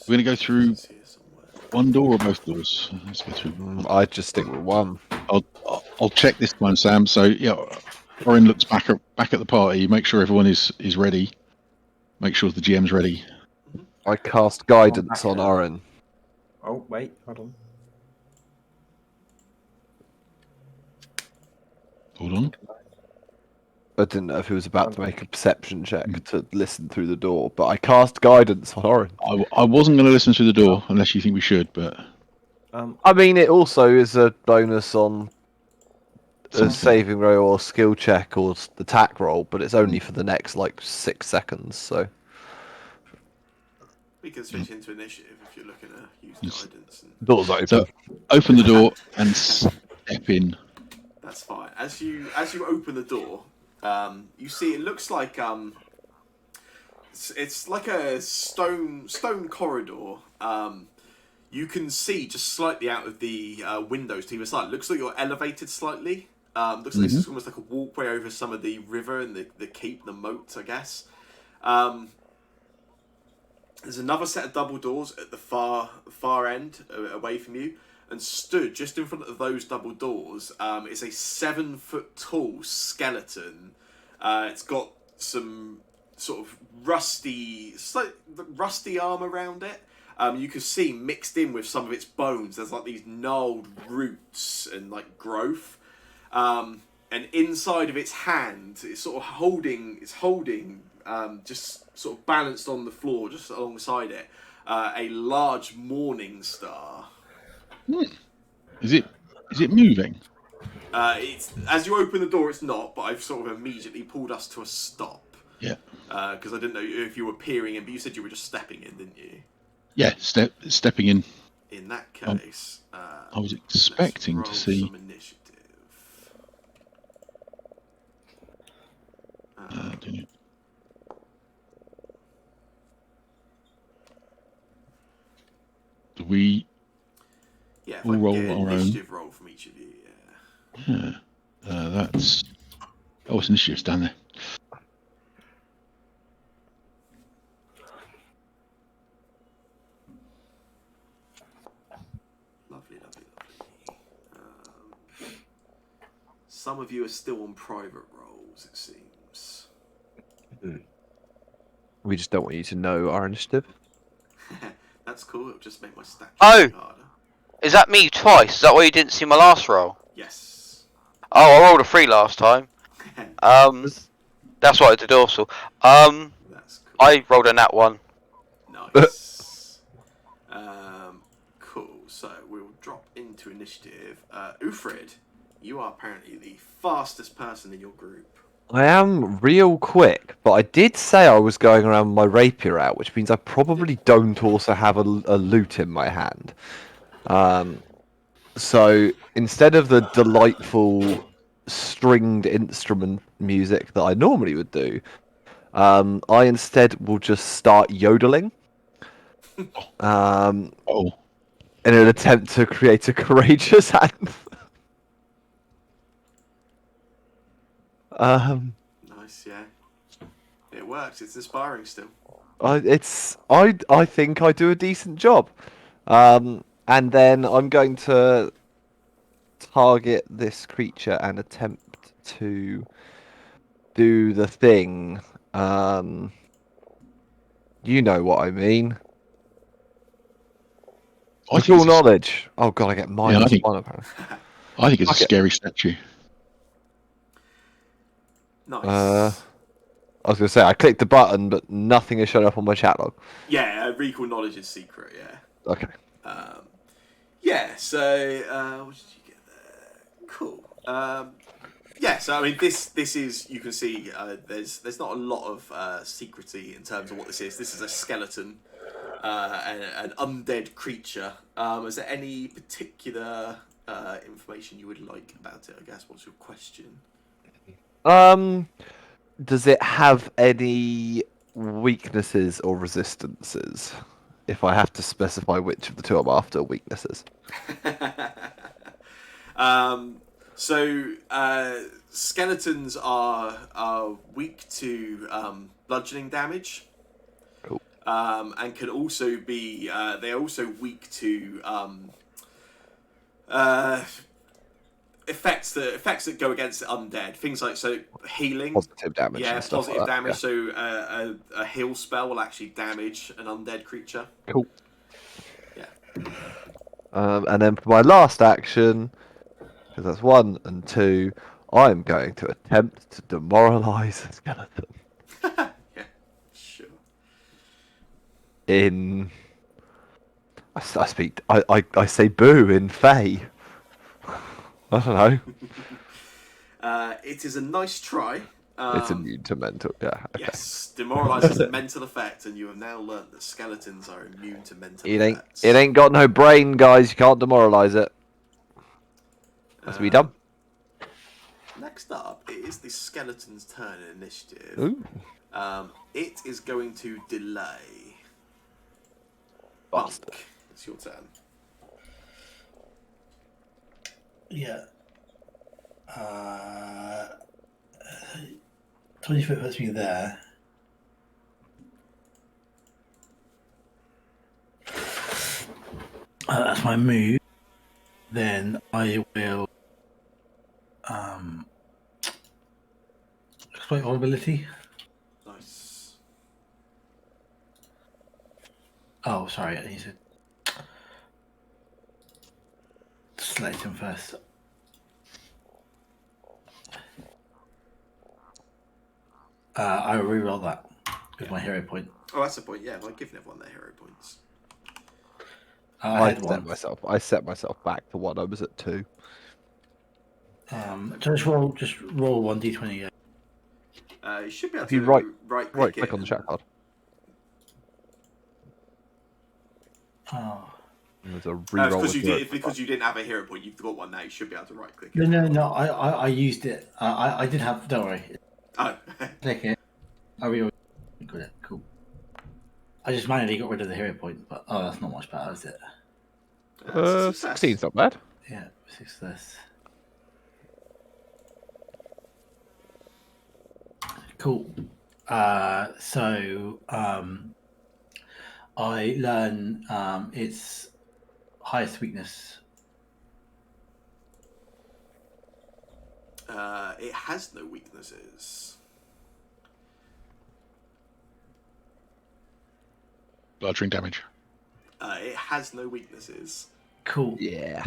We're gonna go through It's here somewhere. one door or both doors. Let's go through. I'd just stick with one. I'll check this one, Sam. So yeah, Orin looks back at the party. Make sure everyone is ready. Make sure the GM's ready. I cast guidance on Orin. Oh wait, hold on. Hold on. I didn't know if he was about to make a perception check to listen through the door, but I cast guidance on Orin. I wasn't going to listen through the door unless you think we should, but I mean, it also is a bonus on a Something. saving roll or skill check or attack roll, but it's only for the next like 6 seconds. So We can switch into initiative if you're looking to use Yes. guidance. And doors open. So open the door and step in. that's fine. As you open the door, you see it looks like it's like a stone corridor. You can see just slightly out of the windows to either side. It looks like you're elevated slightly. Looks like it's almost like a walkway over some of the river and the keep, the moat, I guess. There's another set of double doors at the far end, away from you, and stood just in front of those double doors is a 7-foot tall skeleton. It's got some sort of rusty arm around it. You can see mixed in with some of its bones, there's like these gnarled roots and like growth. And inside of its hand, it's holding, just sort of balanced on the floor, just alongside it, a large morning star. Is it moving? It's as you open the door, it's not, but I've sort of immediately pulled us to a stop. Yeah. Because I didn't know if you were peering in, but you said you were just stepping in, didn't you? Yeah. Stepping in. In that case, I was expecting let's to roll see. some initiative. Don't know. Do we? Yeah, if we'll I can roll get an our own. initiative roll from each of you. Yeah. Yeah. That's. Oh, it's initiative's down there. Lovely. Some of you are still on private roles, it seems. We just don't want you to know our initiative. That's cool. It'll just make my stats Oh! harder. Is that me twice? Is that why you didn't see my last roll? Yes. Oh, I rolled a 3 last time. That's what I did also. That's cool. I rolled a nat 1. Nice. So we'll drop into initiative. Ufrid, you are apparently the fastest person in your group. I am real quick, but I did say I was going around with my rapier out, which means I probably don't also have a lute in my hand. So instead of the delightful stringed instrument music that I normally would do, I instead will just start yodeling Oh, in an attempt to create a courageous anthem. Nice, yeah. It works. It's inspiring still. I think I do a decent job. And then I'm going to target this creature and attempt to do the thing. You know what I mean. I think Recall it's a, knowledge. Oh god, I get minus think- one apparently. I think it's a Okay. scary statue. Nice. I was going to say I clicked the button, but nothing has shown up on my chat log. Yeah, recall knowledge is secret, yeah. Okay. Yeah, so what did you get there? Cool. Yeah, so I mean, this is, you can see there's not a lot of secrecy in terms of what this is. This is a skeleton, an undead creature. Is there any particular information you would like about it? I guess. What's your question? Does it have any weaknesses or resistances? If I have to specify which of the two I'm after, weaknesses. So skeletons are weak to bludgeoning damage. Cool. And can also be they're also weak to effects that go against the undead. Things like healing. Positive damage. Yeah, and stuff positive like that, damage. So a heal spell will actually damage an undead creature. yeah. Cool. Yeah. And then for my last action, because that's 1 and 2, I'm going to attempt to demoralize a skeleton. Yeah, sure. I say boo in Fey. I don't know. It is a nice try. It's immune to mental. Yeah. Okay. Yes, demoralizes a mental effect, and you have now learnt that skeletons are immune to mental effects. It ain't got no brain, guys. You can't demoralize it. That's me done. Next up, it is the skeleton's turn in initiative. Ooh. It is going to delay. Bastard. Bunk, it's your turn. Yeah. 20 foot puts me there. That's my move. Then I will exploit vulnerability. Nice. Oh, sorry, I need to select him first. I will reroll that with my hero point. Oh, that's the point. Yeah, I've given everyone their hero points. I had one. I set myself back to 1. I was at 2. Just roll 1d20 again. You should be able If you to right click on the chat card. Oh. There's a reroll. Because you didn't have a hero point, you've got one now. You should be able to right click. No. I used it. I did have. Don't worry. Oh. Click it. I reroll. Got it. Cool. I just manually got rid of the hero point, but that's not much better, is it? 16's not bad. Yeah, success. Cool. So I learn its highest weakness. It has no weaknesses. Bludgeoning damage. It has no weaknesses. Cool. Yeah.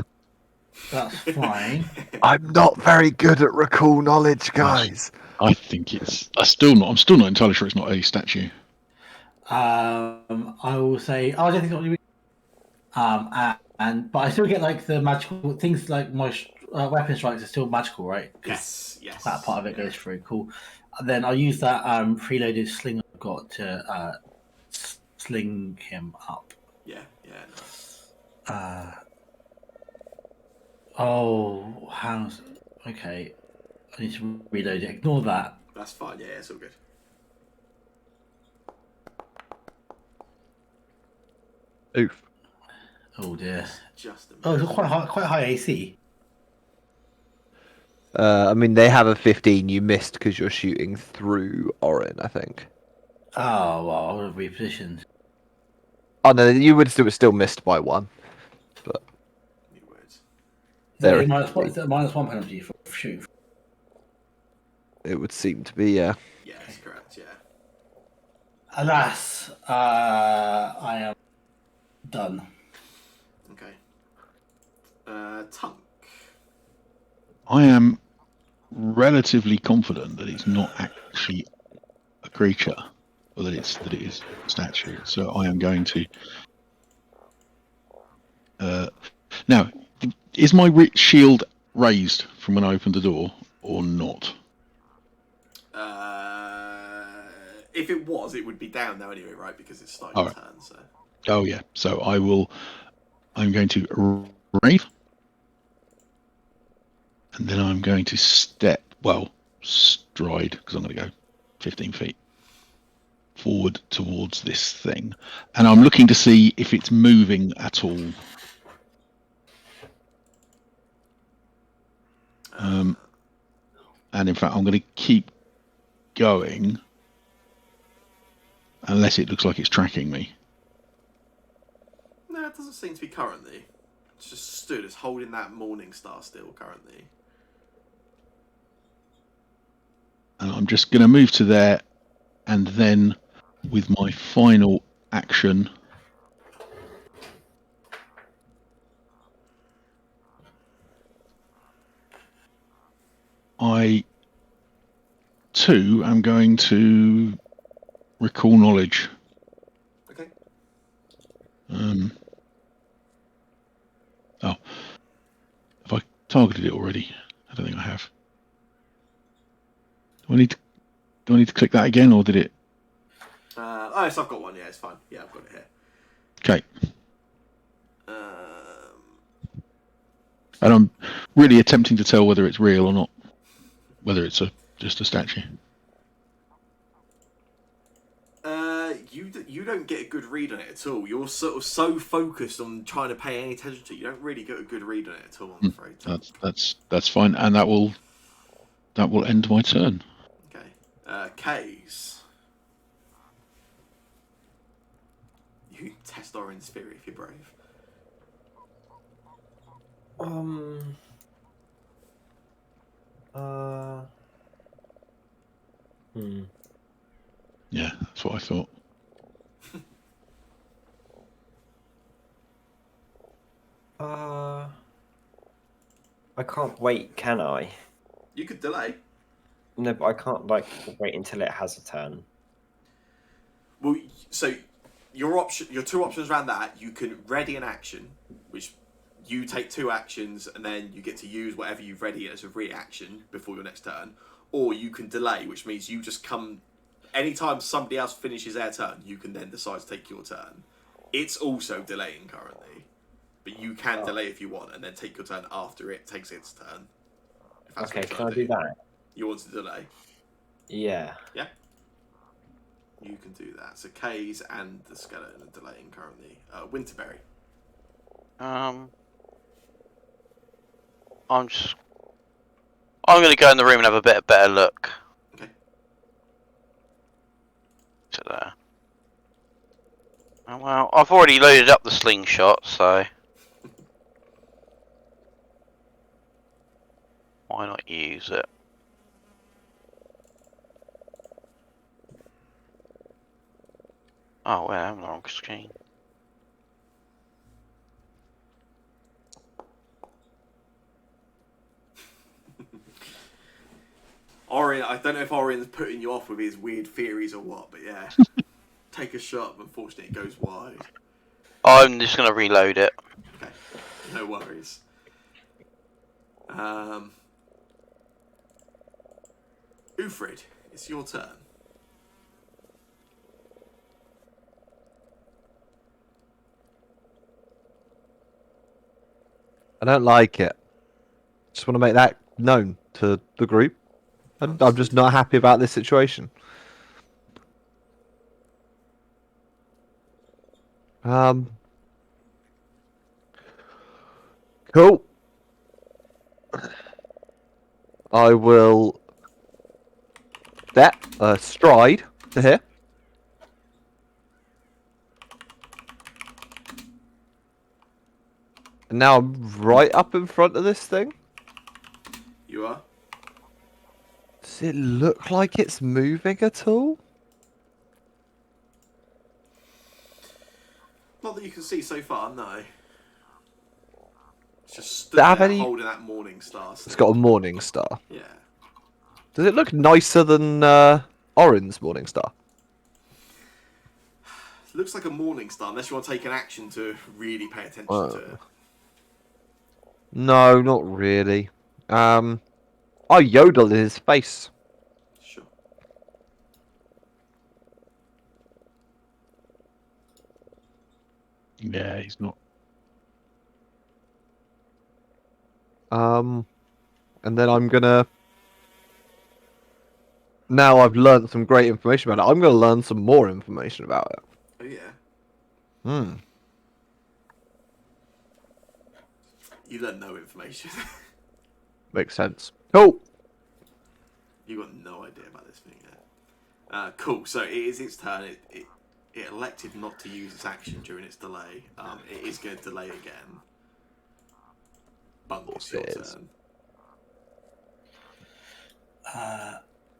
That's fine. I'm not very good at recall knowledge, guys. I think it's. I'm still not entirely sure it's not a statue. I will say. I don't think it's what you. but I still get like the magical things, like my weapon strikes are still magical, right? 'Cause Yes. that part of it Yeah. goes through. Cool. And then I'll use that preloaded sling I've got to sling him up. Yeah. Nice. Oh, how's okay? I need to reload it. Ignore that. That's fine. Yeah, it's all good. Oof. Oh dear. Just a Oh, minute. it's quite high AC. I mean, they have a 15. You missed because you're shooting through Orin, I think. Oh well, I would have repositioned. Oh no, you would still missed by 1. But New words. there, Is that -1 penalty for shooting? it would seem to be. Yeah. Yeah, that's correct. Yeah. Alas, I am done. Okay. Tunk. I am relatively confident that it's not actually a creature, or that it is a statue. So I am going to. Now, is my shield raised from when I opened the door, or not? If it was, it would be down now anyway, right? Because it's starting All to right. turn. So. Oh yeah. So I'm going to rave, and then I'm going to stride, because I'm going to go 15 feet forward towards this thing, and I'm looking to see if it's moving at all. And in fact, I'm going to keep going unless it looks like it's tracking me. No, it doesn't seem to be currently. It's just stood. It's holding that morning star still currently. And I'm just going to move to there, and then with my final action, I too am going to recall knowledge. Okay. Oh, have I targeted it already? I don't think I have. Do I need to click that again, or did it? Oh, yes, I've got one. Yeah, it's fine. Yeah, I've got it here. Okay. Um, And I'm really attempting to tell whether it's real or not, whether it's just a statue. you don't get a good read on it at all. You're sort of so focused on trying to pay any attention to it, you don't really get a good read on it at all. I'm afraid. That's fine, and that will end my turn. Okay. Kays. You can test Orin's theory if you're brave. Yeah, that's what I thought. I can't wait, can I? You could delay. No, but I can't like wait until it has a turn. Well, so your two options around that, you can ready an action, which you take 2 actions and then you get to use whatever you've ready as a reaction before your next turn, or you can delay, which means you just come anytime somebody else finishes their turn, you can then decide to take your turn. It's also delaying currently, but you can delay if you want and then take your turn after it takes its turn. Okay, can I do that? You want to delay? Yeah. Yeah. You can do that. So Kays and the skeleton are delaying currently. Winterberry. I'm going to go in the room and have a better look. Okay. To there. Oh, well, I've already loaded up the slingshot, so why not use it? Oh, wait, I'm on the wrong screen. Orin, I don't know if Orin's putting you off with his weird theories or what, but yeah. Take a shot, but unfortunately it goes wide. I'm just going to reload it. Okay. No worries. Ufrid, it's your turn. I don't like it. Just want to make that known to the group. I'm just not happy about this situation. Cool. I will step stride to here. And now I'm right up in front of this thing. You are? Does it look like it's moving at all? Not that you can see so far, no. It's just stood Does it have there any- holding that morning star. It's got a morning star. Yeah. Does it look nicer than Orin's morning star? Looks like a morning star, unless you want to take an action to really pay attention to it. No, not really. I yodel in his face. Sure. Yeah, he's not. And then I'm gonna. Now I've learned some great information about it. I'm gonna learn some more information about it. Oh yeah. You learn no information. Makes sense. Cool. You got no idea about this thing yet. Cool. So it is its turn. It elected not to use its action during its delay. It is going to delay again. Bunk, it's your It is. turn.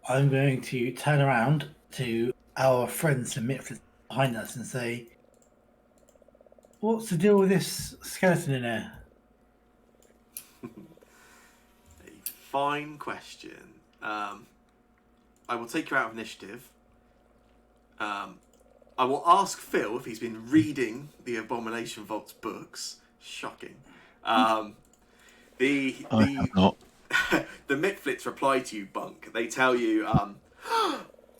I'm going to turn around to our friends and Mitford behind us and say, "What's the deal with this skeleton in there?" A fine question. I will take you out of initiative. I will ask Phil if he's been reading the Abomination Vault's books. Shocking. I have not. The Mitflits reply to you, Bunk. They tell you,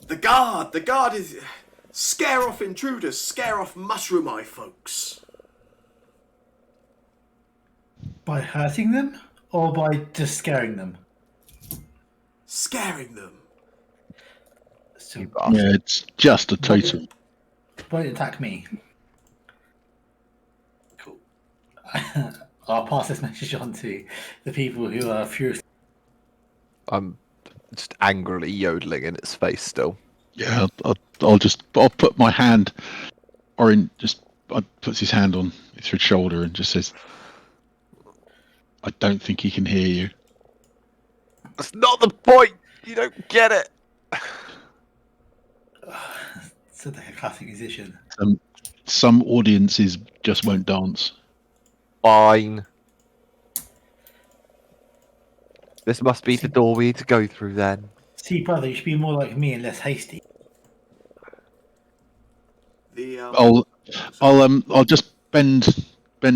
the guard is... Scare off intruders, scare off mushroom eye folks. By hurting them or by just scaring them? Scaring them. So You bastard. Yeah, it's just a totem. won't attack me. Cool. I'll pass this message on to the people who are furious. I'm just angrily yodeling in its face still. Yeah, I'll put my hand. Orin puts his hand on Ithrid's shoulder and just says, "I don't think he can hear you." That's not the point. You don't get it. So like a classic musician. Some audiences just won't dance. Fine. This must be the door we need to go through then. See, brother, you should be more like me and less hasty. I'll just bend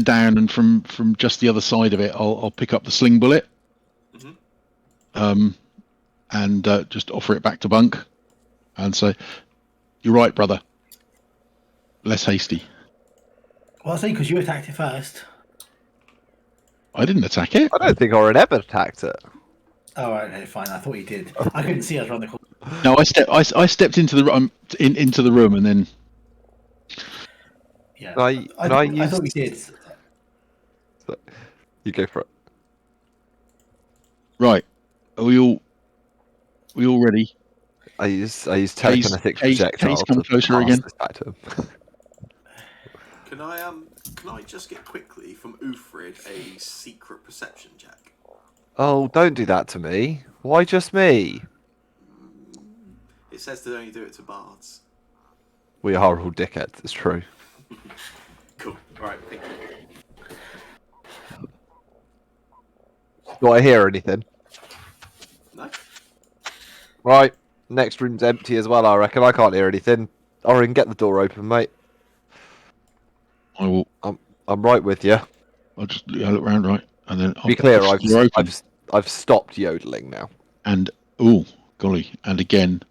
down, and from just the other side of it, I'll pick up the sling bullet. Mhm. And just offer it back to Bunk, and say, "You're right, brother. Less hasty." Well, I say because you attacked it first. I didn't attack it. I don't think Orin ever attacked it. Oh, right, okay, fine. I thought you did. I couldn't see us around the corner. No, I stepped into the into the room, and then Yeah, I I use- thought you did. You go for it. right. Are we all ready? I use telekinetic Case projectile come to closer pass again. this back to him. Can I just get quickly from Ufrid a secret perception check? Oh, don't do that to me. Why just me? It says to only do it to bards. We are all dickheads, it's true. Cool. Alright, thank you. Do I hear anything? No? Right, next room's empty as well, I reckon. I can't hear anything. Orin, get the door open, mate. I will. I'm right with you. I'll just look around, right, and then Be clear, you're open. I've stopped yodeling now. And oh golly, and again,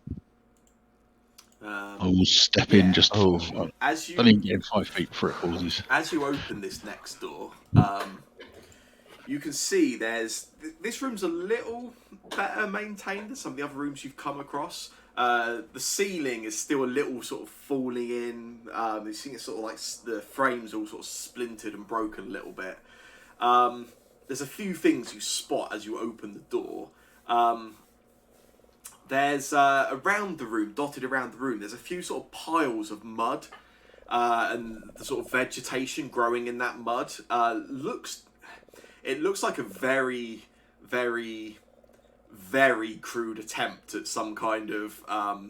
I Um, will step yeah. in just. Oh. As Don't even you get 5 feet before it pauses. as you open this next door, you can see this room's a little better maintained than some of the other rooms you've come across. The ceiling is still a little sort of falling in. You see it's sort of like the frames all sort of splintered and broken a little bit. There's a few things you spot as you open the door. There's around the room, dotted around the room, there's a few sort of piles of mud and the sort of vegetation growing in that mud. It looks like a very, very, very crude attempt at some kind of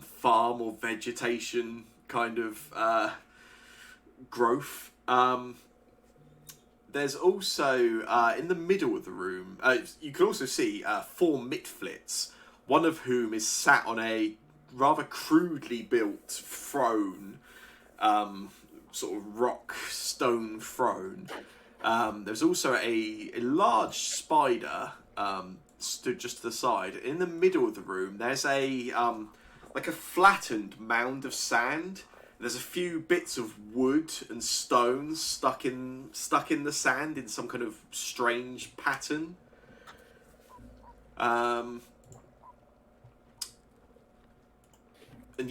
farm or vegetation kind of growth. There's also, in the middle of the room, you can also see 4 mitflits, one of whom is sat on a rather crudely built throne, sort of rock stone throne. There's also a large spider stood just to the side. In the middle of the room, there's a like a flattened mound of sand. There's a few bits of wood and stones stuck in the sand in some kind of strange pattern. And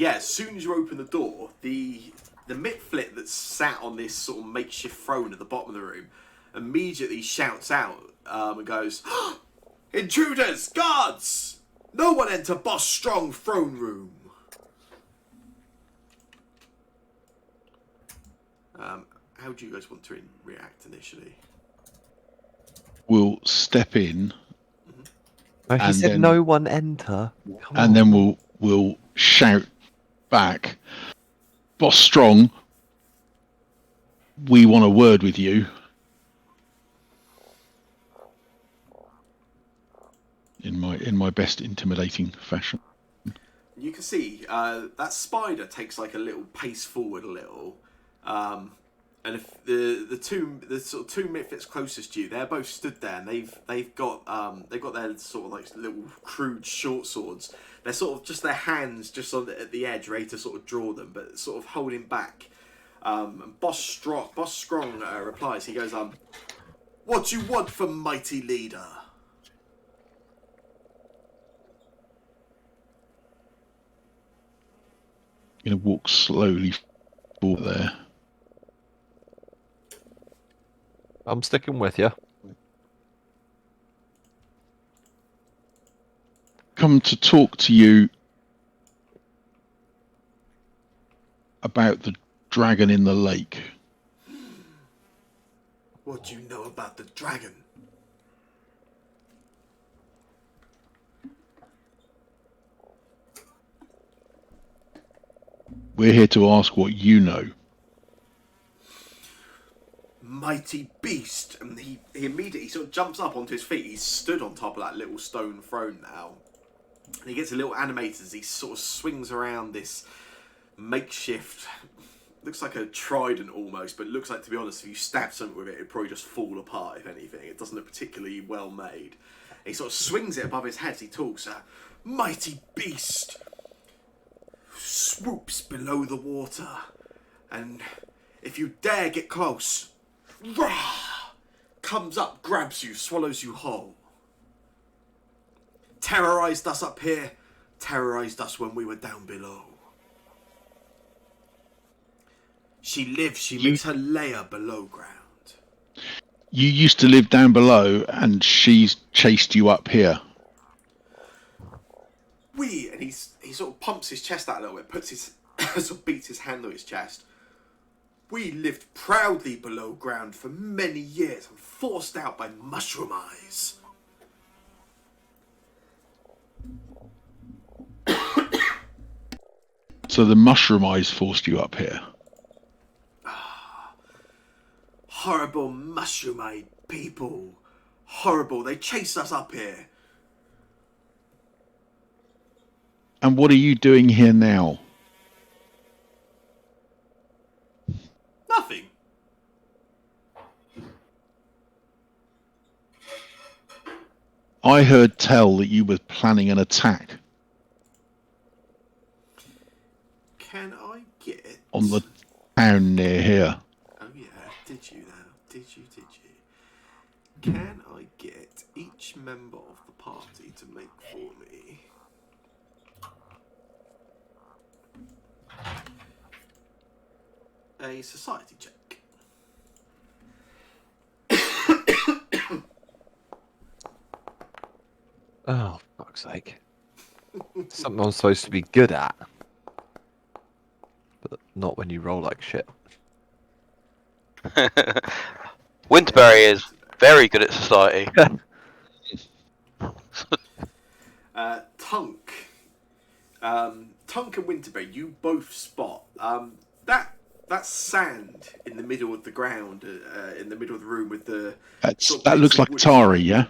yeah, as soon as you open the door, the mitflit that's sat on this sort of makeshift throne at the bottom of the room immediately shouts out and goes, "Intruders! Guards! No one enter Boss Strong throne room!" How do you guys want to react initially? We'll step in, Oh, he And said then- no one enter. Come and on. then we'll shout back, "Boss Strong, we want a word with you." In my best intimidating fashion. You can see that spider takes like a little pace forward a little, and if the sort of 2 mitfits closest to you, they're both stood there, and they've got their sort of like little crude short swords. They're sort of just their hands just at the edge, ready to sort of draw them, but sort of holding back. And Boss Strong replies. He goes, "What you want from mighty leader?" Gonna walk slowly forward there. I'm sticking with you. Come to talk to you about the dragon in the lake. What do you know about the dragon? We're here to ask what you know. Mighty beast. And he immediately sort of jumps up onto his feet. He's stood on top of that little stone throne now. And he gets a little animated as he sort of swings around this makeshift, looks like a trident almost, but it looks like, to be honest, if you stab something with it, it'd probably just fall apart, if anything. It doesn't look particularly well made. He sort of swings it above his head as he talks. Mighty beast swoops below the water, and if you dare get close, rah, comes up, grabs you, swallows you whole. Terrorized us up here, terrorized us when we were down below. She lives, she makes her lair below ground. You used to live down below, and she's chased you up here. And he sort of pumps his chest out a little bit, puts his sort of beats his hand on his chest. We lived proudly below ground for many years and forced out by mushroom eyes. So the mushroom eyes forced you up here. Horrible mushroom-eyed people. Horrible. They chased us up here. And what are you doing here now? Nothing. I heard tell that you were planning an attack Can I get on the town near here. Oh yeah, did you now? Did you? Can I get each member of the party to make for me a society check? Oh, fuck's sake. Something I'm supposed to be good at. But not when you roll like shit. Winterberry is very good at society. Tunk. Tunk and Winterberry, you both spot that's sand in the middle of the ground, in the middle of the room with the. sort of That bits looks of like wood. Atari, yeah?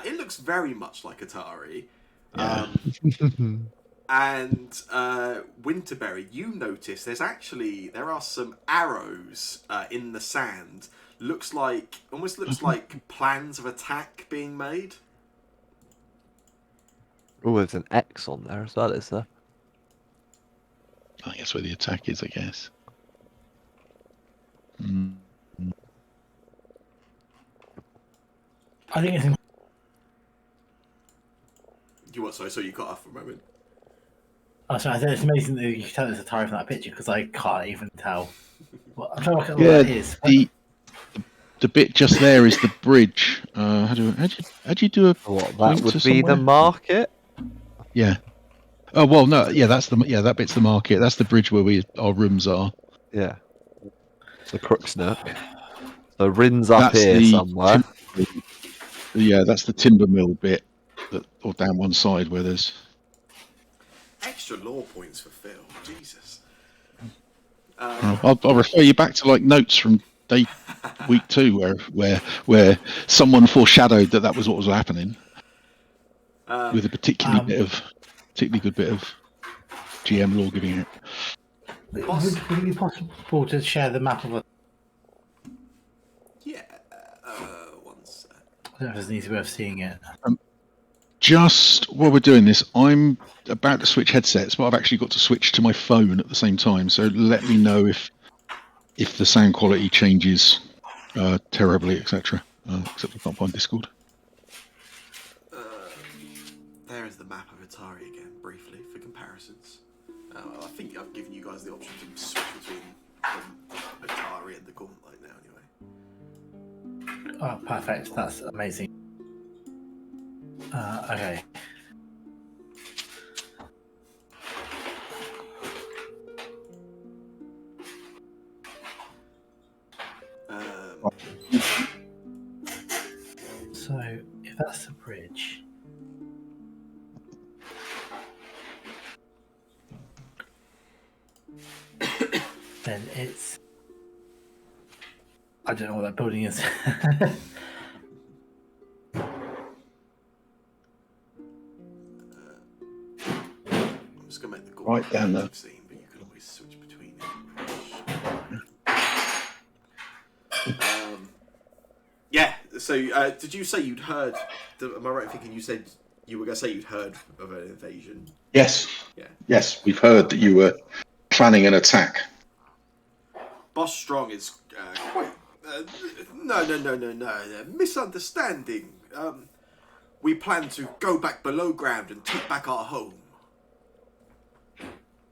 It looks very much like Atari. Yeah. And Winterberry, you notice there are some arrows in the sand. Almost looks like plans of attack being made. Oh, there's an X on there as well, is there? I think that's where the attack is, I guess. Mm. I think it's. You what? Sorry, so you cut off for a moment. Oh, sorry, I think it's amazing that you can tell it's Atari from that picture because I can't even tell. I'm trying to work out what that is. The bit just there is the bridge. How do you do a What, that point would to be the somewhere? market? Yeah. Oh well, no, yeah, that bit's the market. That's the bridge where our rooms are. Yeah. The Crook's Nook. So Rin's up That's here the somewhere. Yeah, that's the timber mill bit, or down one side where there's. Extra law points for Phil. Jesus. I'll refer you back to like notes from week 2 where someone foreshadowed that was what was happening with a particularly good bit of GM law giving it. Would it be possible to share the map of a? Yeah. One sec. I don't know if there's an easy way of seeing it. Just while we're doing this, I'm about to switch headsets, but I've actually got to switch to my phone at the same time. So let me know if the sound quality changes terribly, etc. Except I can't find Discord. There is the map of Atari again, briefly, for comparisons. I think I've given you guys the option to switch between Atari and the Gauntlet now, anyway. Oh, perfect. That's amazing. Okay. So, if that's the bridge, then it's. I don't know what that building is. I'm just going to make the Gauntlet Right down there. scene, but you can always switch between it. Yeah, so did you say you'd heard, am I right in thinking you said you were going to say you'd heard of an invasion? Yes. Yeah. Yes, we've heard that you were planning an attack. Boss Strong is quite... No. Misunderstanding. We plan to go back below ground and take back our home.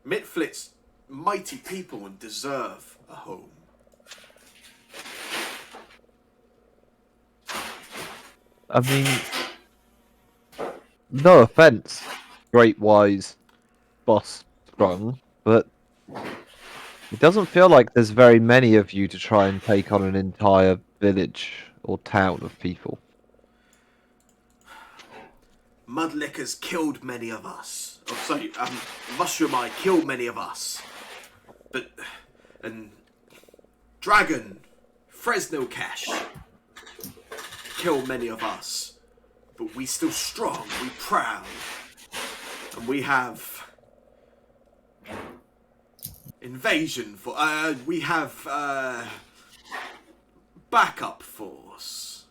Mitflit's mighty people and deserve a home. I mean, no offense, great wise boss Strong, but it doesn't feel like there's very many of you to try and take on an entire village or town of people. Mudlickers killed many of us. Oh, sorry, Mushroom Eye killed many of us. And Dragon, Fresno Cash killed many of us. But we still strong, we proud. And we have invasion for, we have, backup force.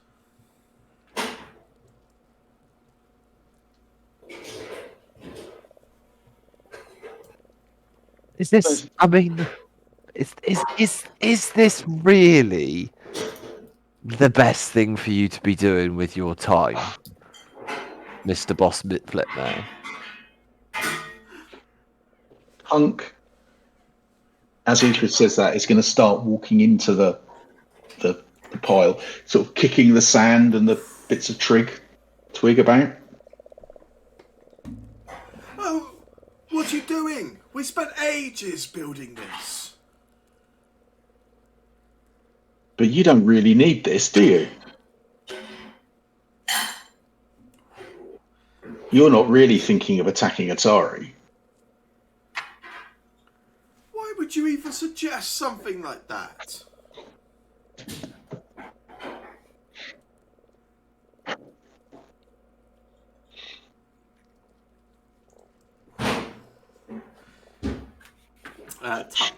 Is this? I mean, is this really the best thing for you to be doing with your time, Mr. Boss Flip Man? Hunk, as Uhtred says that, is going to start walking into the pile, sort of kicking the sand and the bits of twig about. Oh, what are you doing? We spent ages building this. But you don't really need this, do you? You're not really thinking of attacking Atari. Why would you even suggest something like that? Tunk,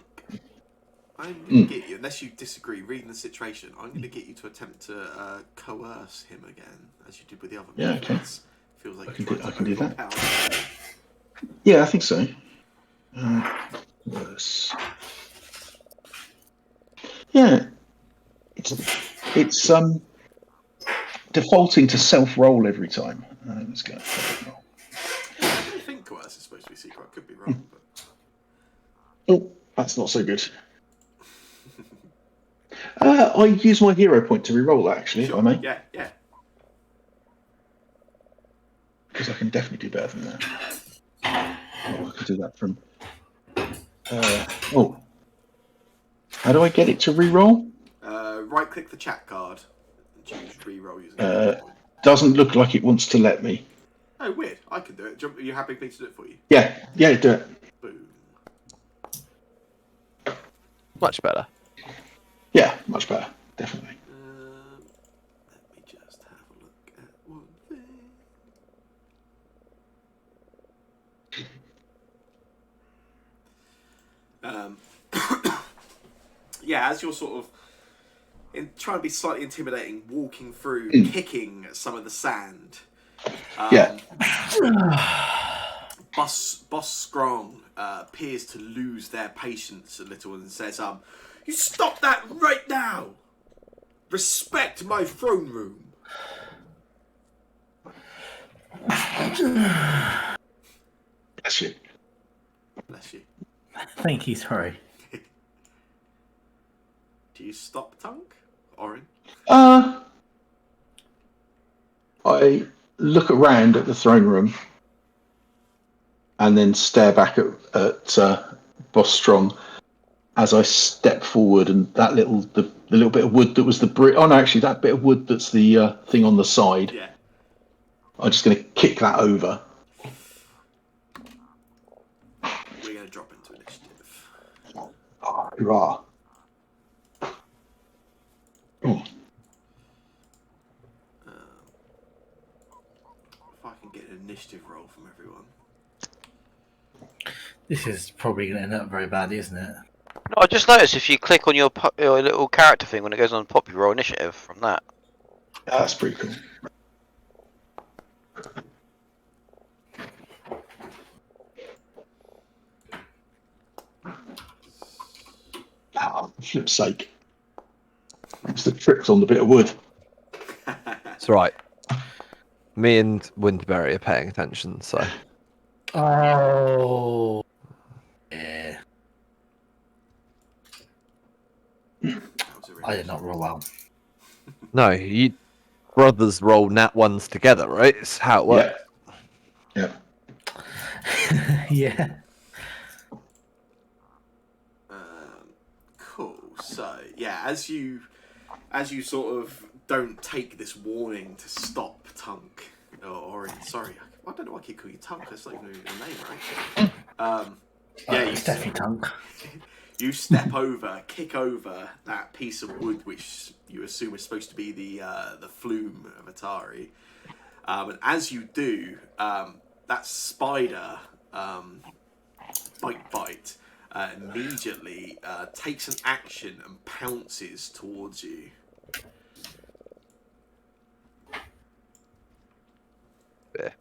I'm going to get you, unless you disagree, reading the situation, I'm going to get you to attempt to coerce him again, as you did with the other methods. Feels like you're trying to do that. overpower him. Yeah, I think so. Worse. Yeah, it's defaulting to self-roll every time. Let's go. I think coerce is supposed to be secret. I could be wrong, but Oh, that's not so good. I use my hero point to re-roll that, actually, sure. if I may. Yeah. Because I can definitely do better than that. Oh, I can do that from... how do I get it to re-roll? Right-click the chat card and choose re-roll using hero point. Doesn't look like it wants to let me. Oh, weird. I can do it. Are you happy for me to do it for you? Yeah, do it. Boom. Much better. Yeah, much better, definitely. Let me just have a look at one thing. Yeah, as you're sort of trying to be slightly intimidating, walking through, kicking at some of the sand. Boss Strong appears to lose their patience a little and says, "You stop that right now! Respect my throne room." Bless you. Bless you. Thank you, sorry. Do you stop, Tunk? Orin? I look around at the throne room and then stare back at Boss Strong as I step forward, and that the little bit of wood that was the brick. Oh no, actually, that bit of wood that's the thing on the side. Yeah. I'm just going to kick that over. We're going to drop into initiative. Oh, hurrah! Oh. If I can get an initiative roll from everyone. This is probably going to end up very badly, isn't it? No, I just noticed if you click on your little character thing when it goes on pop, you roll initiative from that. That's pretty cool. For flip's sake. It's the trips on the bit of wood. That's right. Me and Winterberry are paying attention, so. Oh. Yeah. I did not roll well. No, you brothers roll nat ones together, right? It's how it works. Yeah. Yeah. Cool. So yeah, as you sort of don't take this warning to stop, Tunk, or sorry, I don't know why I keep calling you Tunk. That's not even your name, right? It's definitely Tunk. You step over, kick over that piece of wood, which you assume is supposed to be the flume of Atari. And as you do, that spider, bite, immediately takes an action and pounces towards you. Yeah.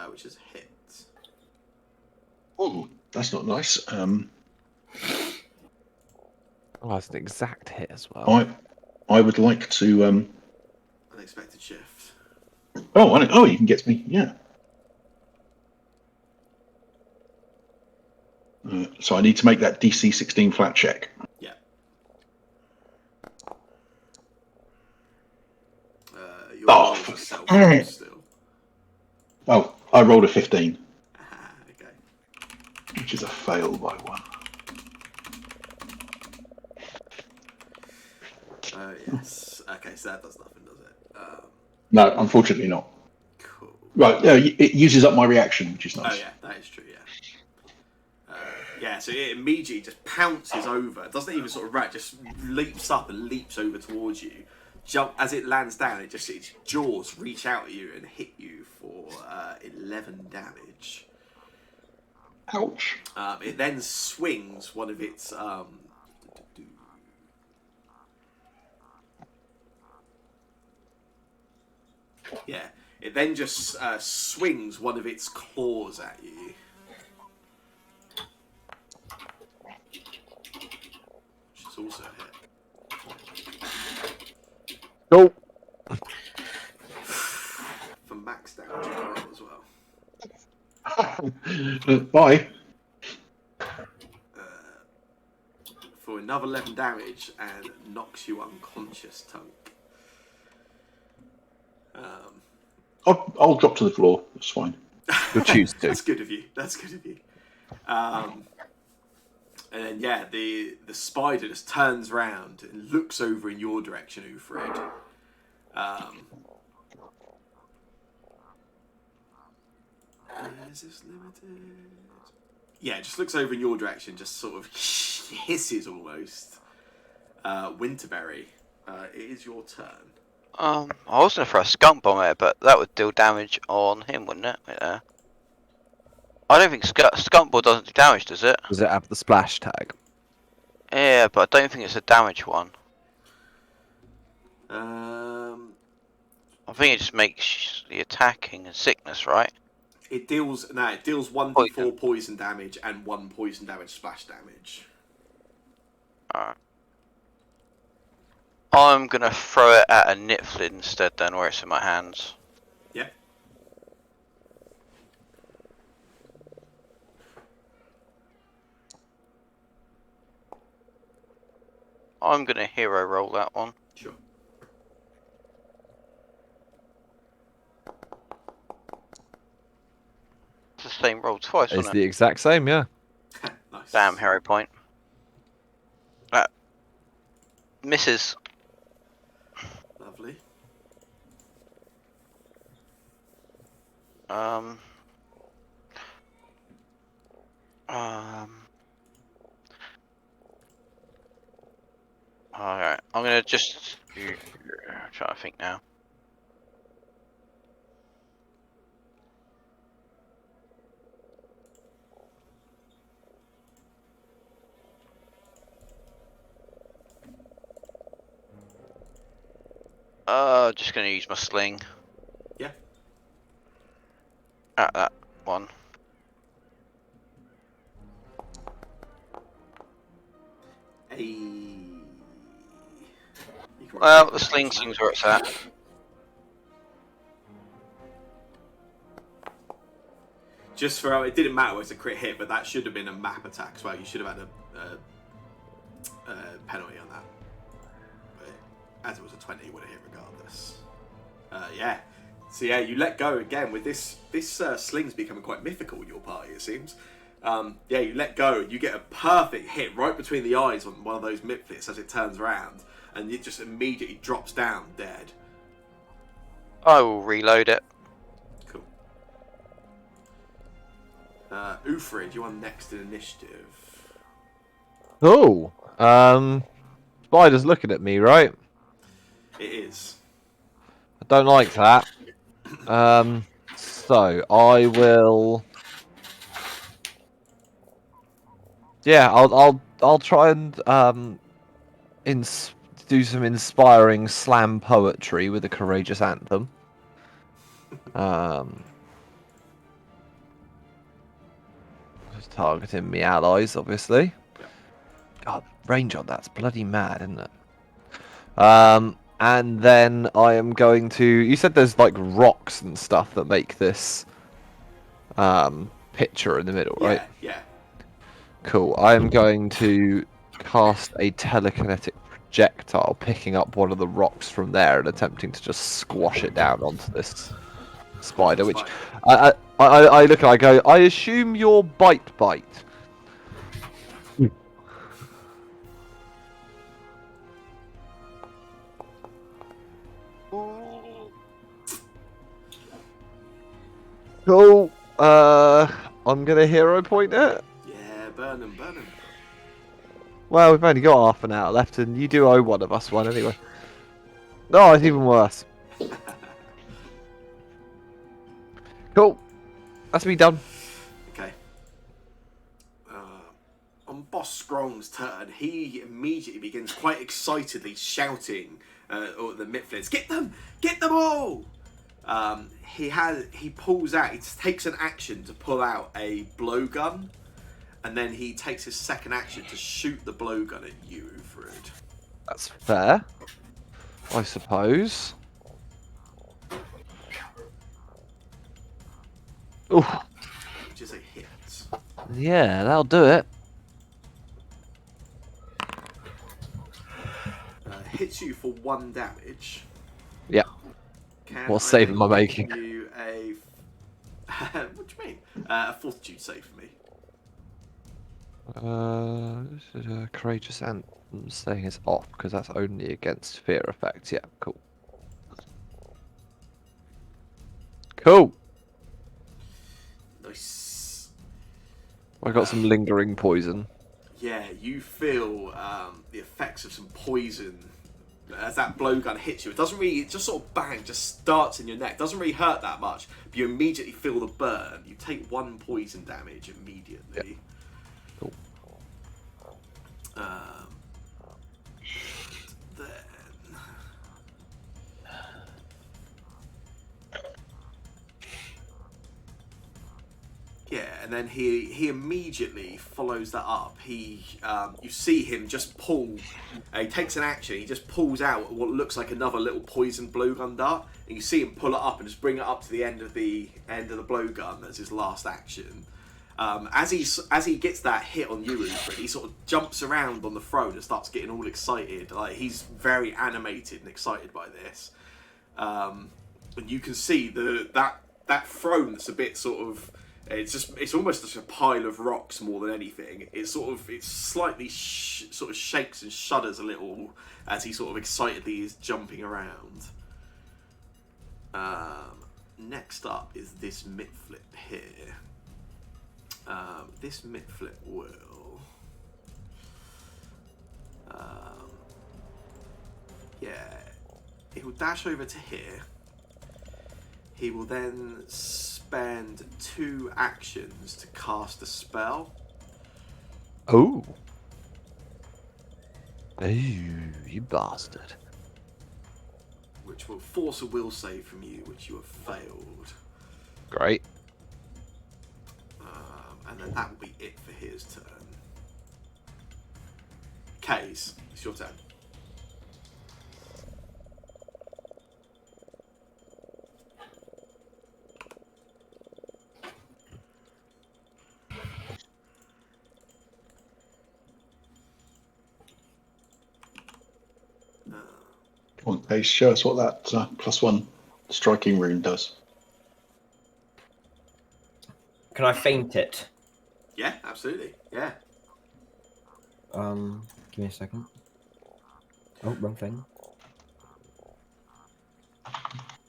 which is a hit. Oh, that's not nice. Oh, that's an exact hit as well. I would like to. Unexpected shift. Oh, you can get to me. Yeah. So I need to make that DC 16 flat check. Yeah. Your Oh, rolls are fuck. self still. Oh, I rolled a 15, Okay. which is a fail by 1. Yes. Okay, so that does nothing, does it? No, unfortunately not. Cool. Right, it uses up my reaction, which is nice. Oh yeah, that is true. Yeah. Yeah. So it immediately just pounces over. It doesn't even sort of react. Just leaps up and leaps over towards you. Jump as it lands down. Its jaws reach out at you and hit you for 11 damage. Ouch. It then swings one of its. Yeah. It then just swings one of its claws at you. Which is also a hit. Go. For max damage you can roll as well. Bye. For another 11 damage and knocks you unconscious, Tunk. I'll drop to the floor. That's fine. You'll choose to. That's good of you. That's good of you. And then yeah, the spider just turns round and looks over in your direction, Ufred. Is this limited? Yeah, just looks over in your direction, just sort of hisses almost. Winterberry, it is your turn. I was gonna throw a skunk bomb at it, but that would deal damage on him, wouldn't it? Yeah. I don't think skunk bomb doesn't do damage, does it? Does it have the splash tag? Yeah, but I don't think it's a damage one. I think it just makes the attacking and sickness, right? It deals 1d4 poison damage and 1 poison damage splash damage. Alright. I'm gonna throw it at a Niflin instead then, where it's in my hands. Yeah. I'm gonna hero roll that one. Sure. It's the same roll twice, It's isn't the it? exact same, yeah. Nice. Damn hero point. Misses. Lovely. Alright, I'm gonna just. I'm trying to think now. Just gonna use my sling. Yeah. At that one. Well, the sling seems where it's at. Just for it didn't matter, it's a crit hit, but that should have been a map attack as well. You should have had a penalty on that. But as it was a 20, it would have hit regardless. Yeah. So yeah, you let go again with this. This sling's becoming quite mythical with your party, it seems. Yeah, you let go. You get a perfect hit right between the eyes on one of those Mipflits as it turns around, and it just immediately drops down dead. I will reload it. Cool. Ufrid, you are next in initiative. Oh, spider's looking at me, right? It is. I don't like that. So I will. Yeah, I'll try and do some inspiring slam poetry with a courageous anthem. targeting me allies, obviously. Yep. God, range on that's bloody mad, isn't it? And then I am going to. You said there's like rocks and stuff that make this picture in the middle, right? Yeah. Cool. I am going to cast a telekinetic projectile, picking up one of the rocks from there and attempting to just squash it down onto this spider. Which I look at. I go. I assume you're bite. Cool. I'm gonna hero point it. Yeah, burn them. Well, we've only got half an hour left, and you do owe one of us one anyway. No, it's even worse. Cool. That's me done. Okay. On Boss Strong's turn, he immediately begins quite excitedly shouting at the Mitflids, "Get them! Get them all!" He pulls out. He takes an action to pull out a blowgun, and then he takes his second action to shoot the blowgun at you, Ufrid. That's fair, I suppose. Ooh, Which is a hit. yeah, that'll do it. Hits you for 1 damage. Yeah. Can What I save am I make making? You a what do you mean? A fortitude save for me. This is a courageous anthem saying it's off because that's only against fear effects. Yeah, cool. Cool. Nice. I got some lingering poison. Yeah, you feel the effects of some poison as that blowgun hits you. It doesn't really, it just sort of bang, just starts in your neck. Doesn't really hurt that much, but you immediately feel the burn. You take 1 poison damage immediately. Cool. Then yeah, and then he immediately follows that up. You see him just pull. He takes an action. He just pulls out what looks like another little poison blowgun dart, and you see him pull it up and just bring it up to the end of the blowgun as his last action. As he gets that hit on you, he sort of jumps around on the throne and starts getting all excited. Like he's very animated and excited by this. And you can see that throne that's a bit sort of. It's almost just a pile of rocks more than anything. It slightly sort of shakes and shudders a little as he sort of excitedly is jumping around. Next up is this Mitflip here. This Mitflip will he will dash over to here. He will then spend 2 actions to cast a spell. Oh. Oh, you bastard. Which will force a will save from you, which you have failed. Great. And then that will be it for his turn. Kays, it's your turn. Come on, Pace, show us what that +1 striking rune does. Can I feint it? Yeah, absolutely. Yeah. Give me a second. Oh, wrong thing.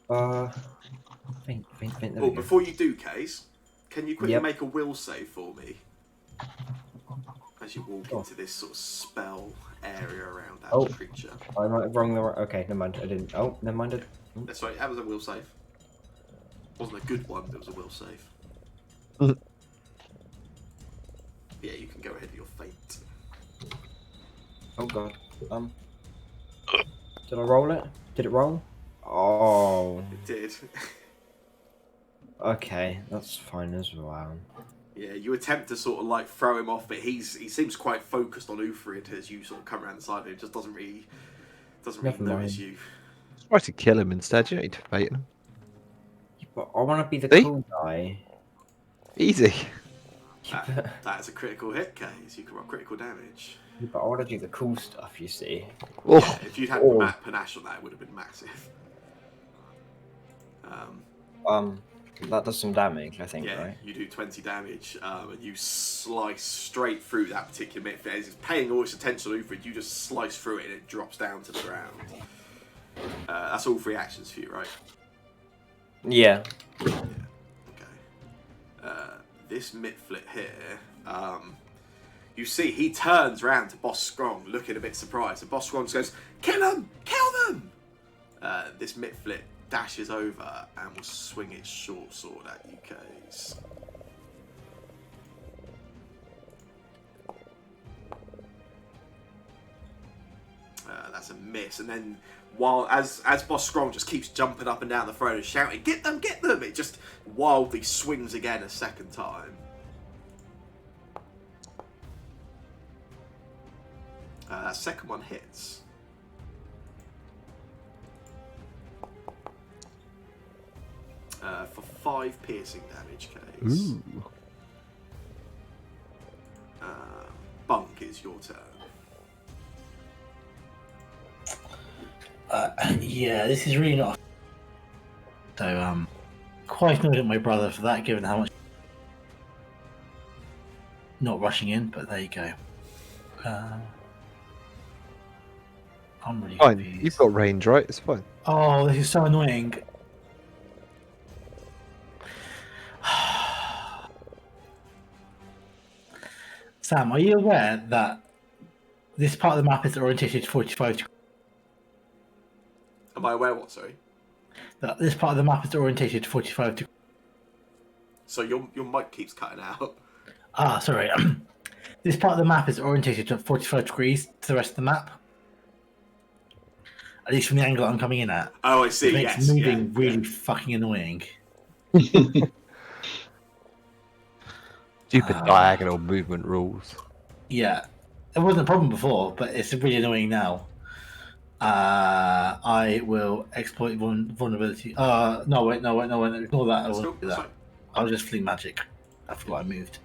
Feint. There Oh, we go. before you do, Kays, can you quickly Yep. make a will save for me? As you walk Sure. into this sort of spell area around that Oh. creature. I might have wrong the right. Okay, never mind. I didn't. Oh, never mind. That's right, that was a will save. Wasn't a good one, but it was a will save. Yeah, you can go ahead with your fate. Oh god. Did I roll it? Did it roll? Oh. It did. Okay, that's fine as well. Yeah, you attempt to sort of like throw him off, but he seems quite focused on Uthrid as you sort of come around the side of him. Just doesn't really Never notice mind. you. Try to kill him instead. You don't need to fight him. But I want to be the See? cool guy. Easy. That is a critical hit, Case. You can roll critical damage. But I want to do the cool stuff, you see. Oh, Yeah, if you'd had Matt Panache on that, it would have been massive. That does some damage, I think, Yeah, right? you do 20 damage, and you slice straight through that particular Myth. As it's paying all its attention on Uthrid, you just slice through it and it drops down to the ground. That's all 3 actions for you, right? Yeah. Yeah. Okay. This Mitflit here, you see he turns round to Boss Strong, looking a bit surprised, and Boss Strong goes, "Kill them! Kill them!" This Mitflit dashes over and will swing its short sword at you, Case. That's a miss, and then while as Boss Strong just keeps jumping up and down the throne and shouting, "Get them! Get them!" it just wildly swings again a second time. That second one hits. For 5 piercing damage, Case. ooh. Bunk, is your turn. Yeah, this is really not. So, quite annoyed at my brother for that, given how much. Not rushing in, but there you go. I'm really Fine. confused. You've got range, right? It's fine. Oh, this is so annoying. Sam, are you aware that this part of the map is orientated 45 degrees? Am I aware what, sorry? That this part of the map is orientated 45 degrees. So your mic keeps cutting out. Ah, sorry. This part of the map is orientated to 45 degrees to the rest of the map. At least from the angle I'm coming in at. Oh, I see, It makes yes. moving yeah, really fucking annoying. Stupid diagonal movement rules. Yeah. It wasn't a problem before, but it's really annoying now. I will exploit vulnerability. No, wait. Ignore that. I That's won't cool, do that's that. fine. I'll just fling magic. I forgot I moved.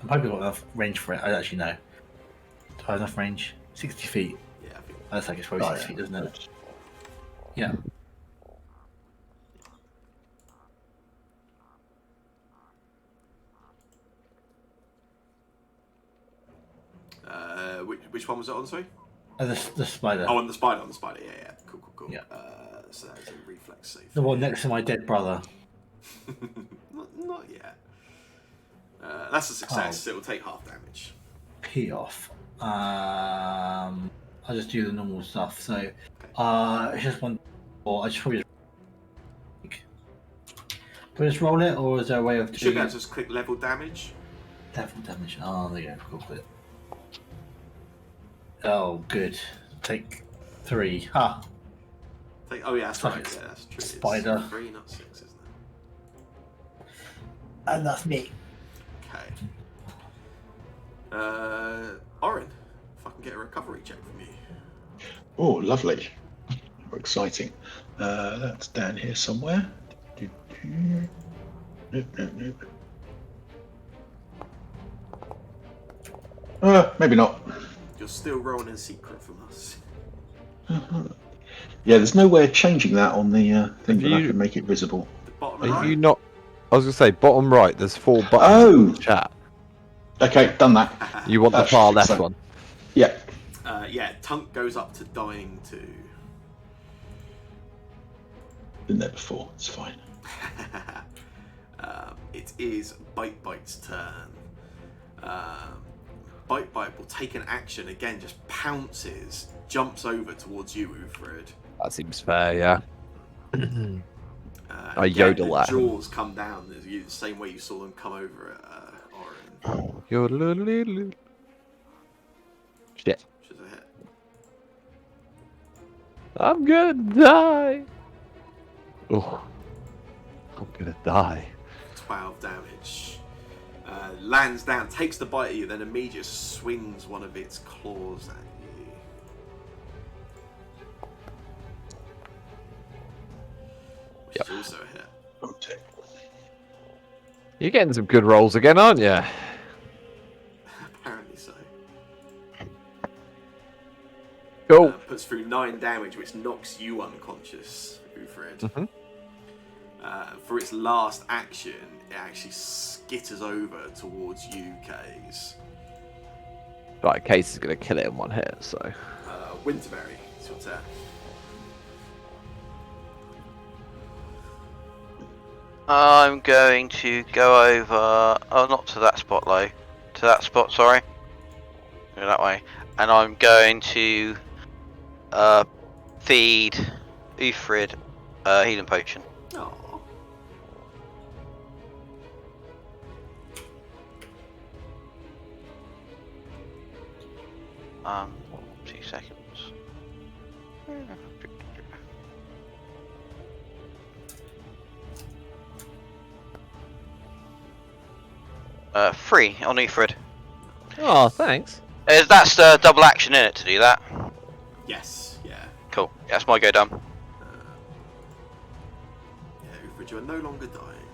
I'm hoping I've got enough range for it. I don't actually know. Do I have enough range? 60 feet. Yeah, I think. That's like it's probably 60 feet, doesn't it? Yeah. Which one was it on, sorry? The spider. Oh, on the spider, yeah. Cool. Yeah. So that was a reflex save. The one next to my dead brother. not yet. That's a success. It will take half damage. Pee off. I'll just do the normal stuff. So, it's just one. Or I should probably just. Do I just roll it, or is there a way of You should be doing able to just click level damage. level damage? Oh, there you go. Cool. Quit. Oh, good. Take 3. Ha! Oh yeah, that's Fuck right. it. Yeah, that's true. Spider. It's 3, not 6, isn't it? And that's me. Okay. Orin, if I can get a recovery check from you. Oh, lovely. How exciting. That's down here somewhere. Nope. Maybe not. You're still rolling in secret from us. Yeah, there's no way of changing that on the thing, Have but I you- can make it visible. The bottom Are right. you not? I was gonna say bottom right. There's 4 buttons Oh! in the chat. Okay, done that. You want the That's far left excellent. one? Yeah. Yeah, Tunk goes up to dying too. Been there before. It's fine. It is Bite's turn. Bite will take an action again, just pounces, jumps over towards you, Uthrid. That seems fair. Yeah. I Again, yodel the at him. jaws come down the same way you saw them come over at Orin. Yodeloo. Shit. Which is a hit. I'm gonna die. Oh, I'm gonna die. 12 damage. lands down, takes the bite of you, then immediately swings one of its claws at you. Which is also a hit. Okay. You're getting some good rolls again, aren't you? Apparently so. Cool. Puts through 9 damage, which knocks you unconscious, Ufrid. Mhm. For its last action, it actually skitters over towards you, Kays. Right, Case is going to kill it in one hit, so. Winterberry, it's your turn. I'm going to go over. Oh, not to that spot, though. To that spot, sorry. Go that way. And I'm going to feed Ufrid healing potion. Aww. Um, 2 seconds. 3 on Ufrid. Oh, thanks. That's double action in it to do that. Yes, yeah. Cool. That's my go done. Yeah, Ufrid, you are no longer dying.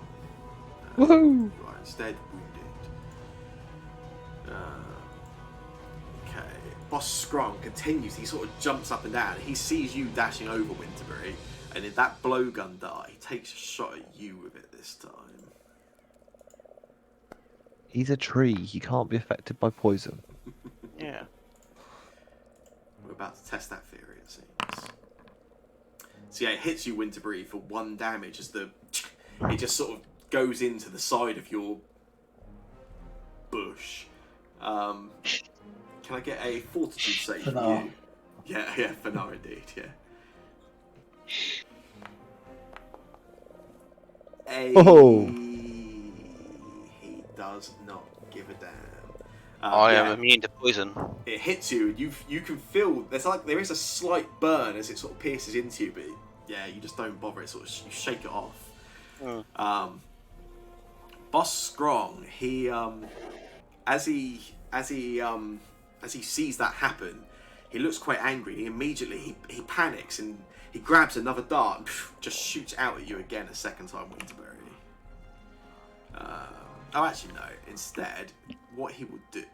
Woohoo! You are instead wounded. Okay. Boss Scrum continues. He sort of jumps up and down. He sees you dashing over Winterberry, and in that blowgun dart, he takes a shot at you with it this time. He's a tree. He can't be affected by poison. Yeah. We're about to test that theory, it seems. So yeah, it hits you, Winterberry, for 1 damage as it just sort of goes into the side of your bush. Can I get a fortitude save For for now. you? Yeah, for now indeed, yeah. Oh. He does not give a damn. I yeah, am immune to poison. it hits you, and you can feel there is a slight burn as it sort of pierces into you, but yeah, you just don't bother. It sort of you shake it off. Boss Strong, he as he sees that happen, he looks quite angry. He immediately he panics and he grabs another dart and just shoots out at you again a second time, Winterberry. Oh, actually no. Instead, what he will do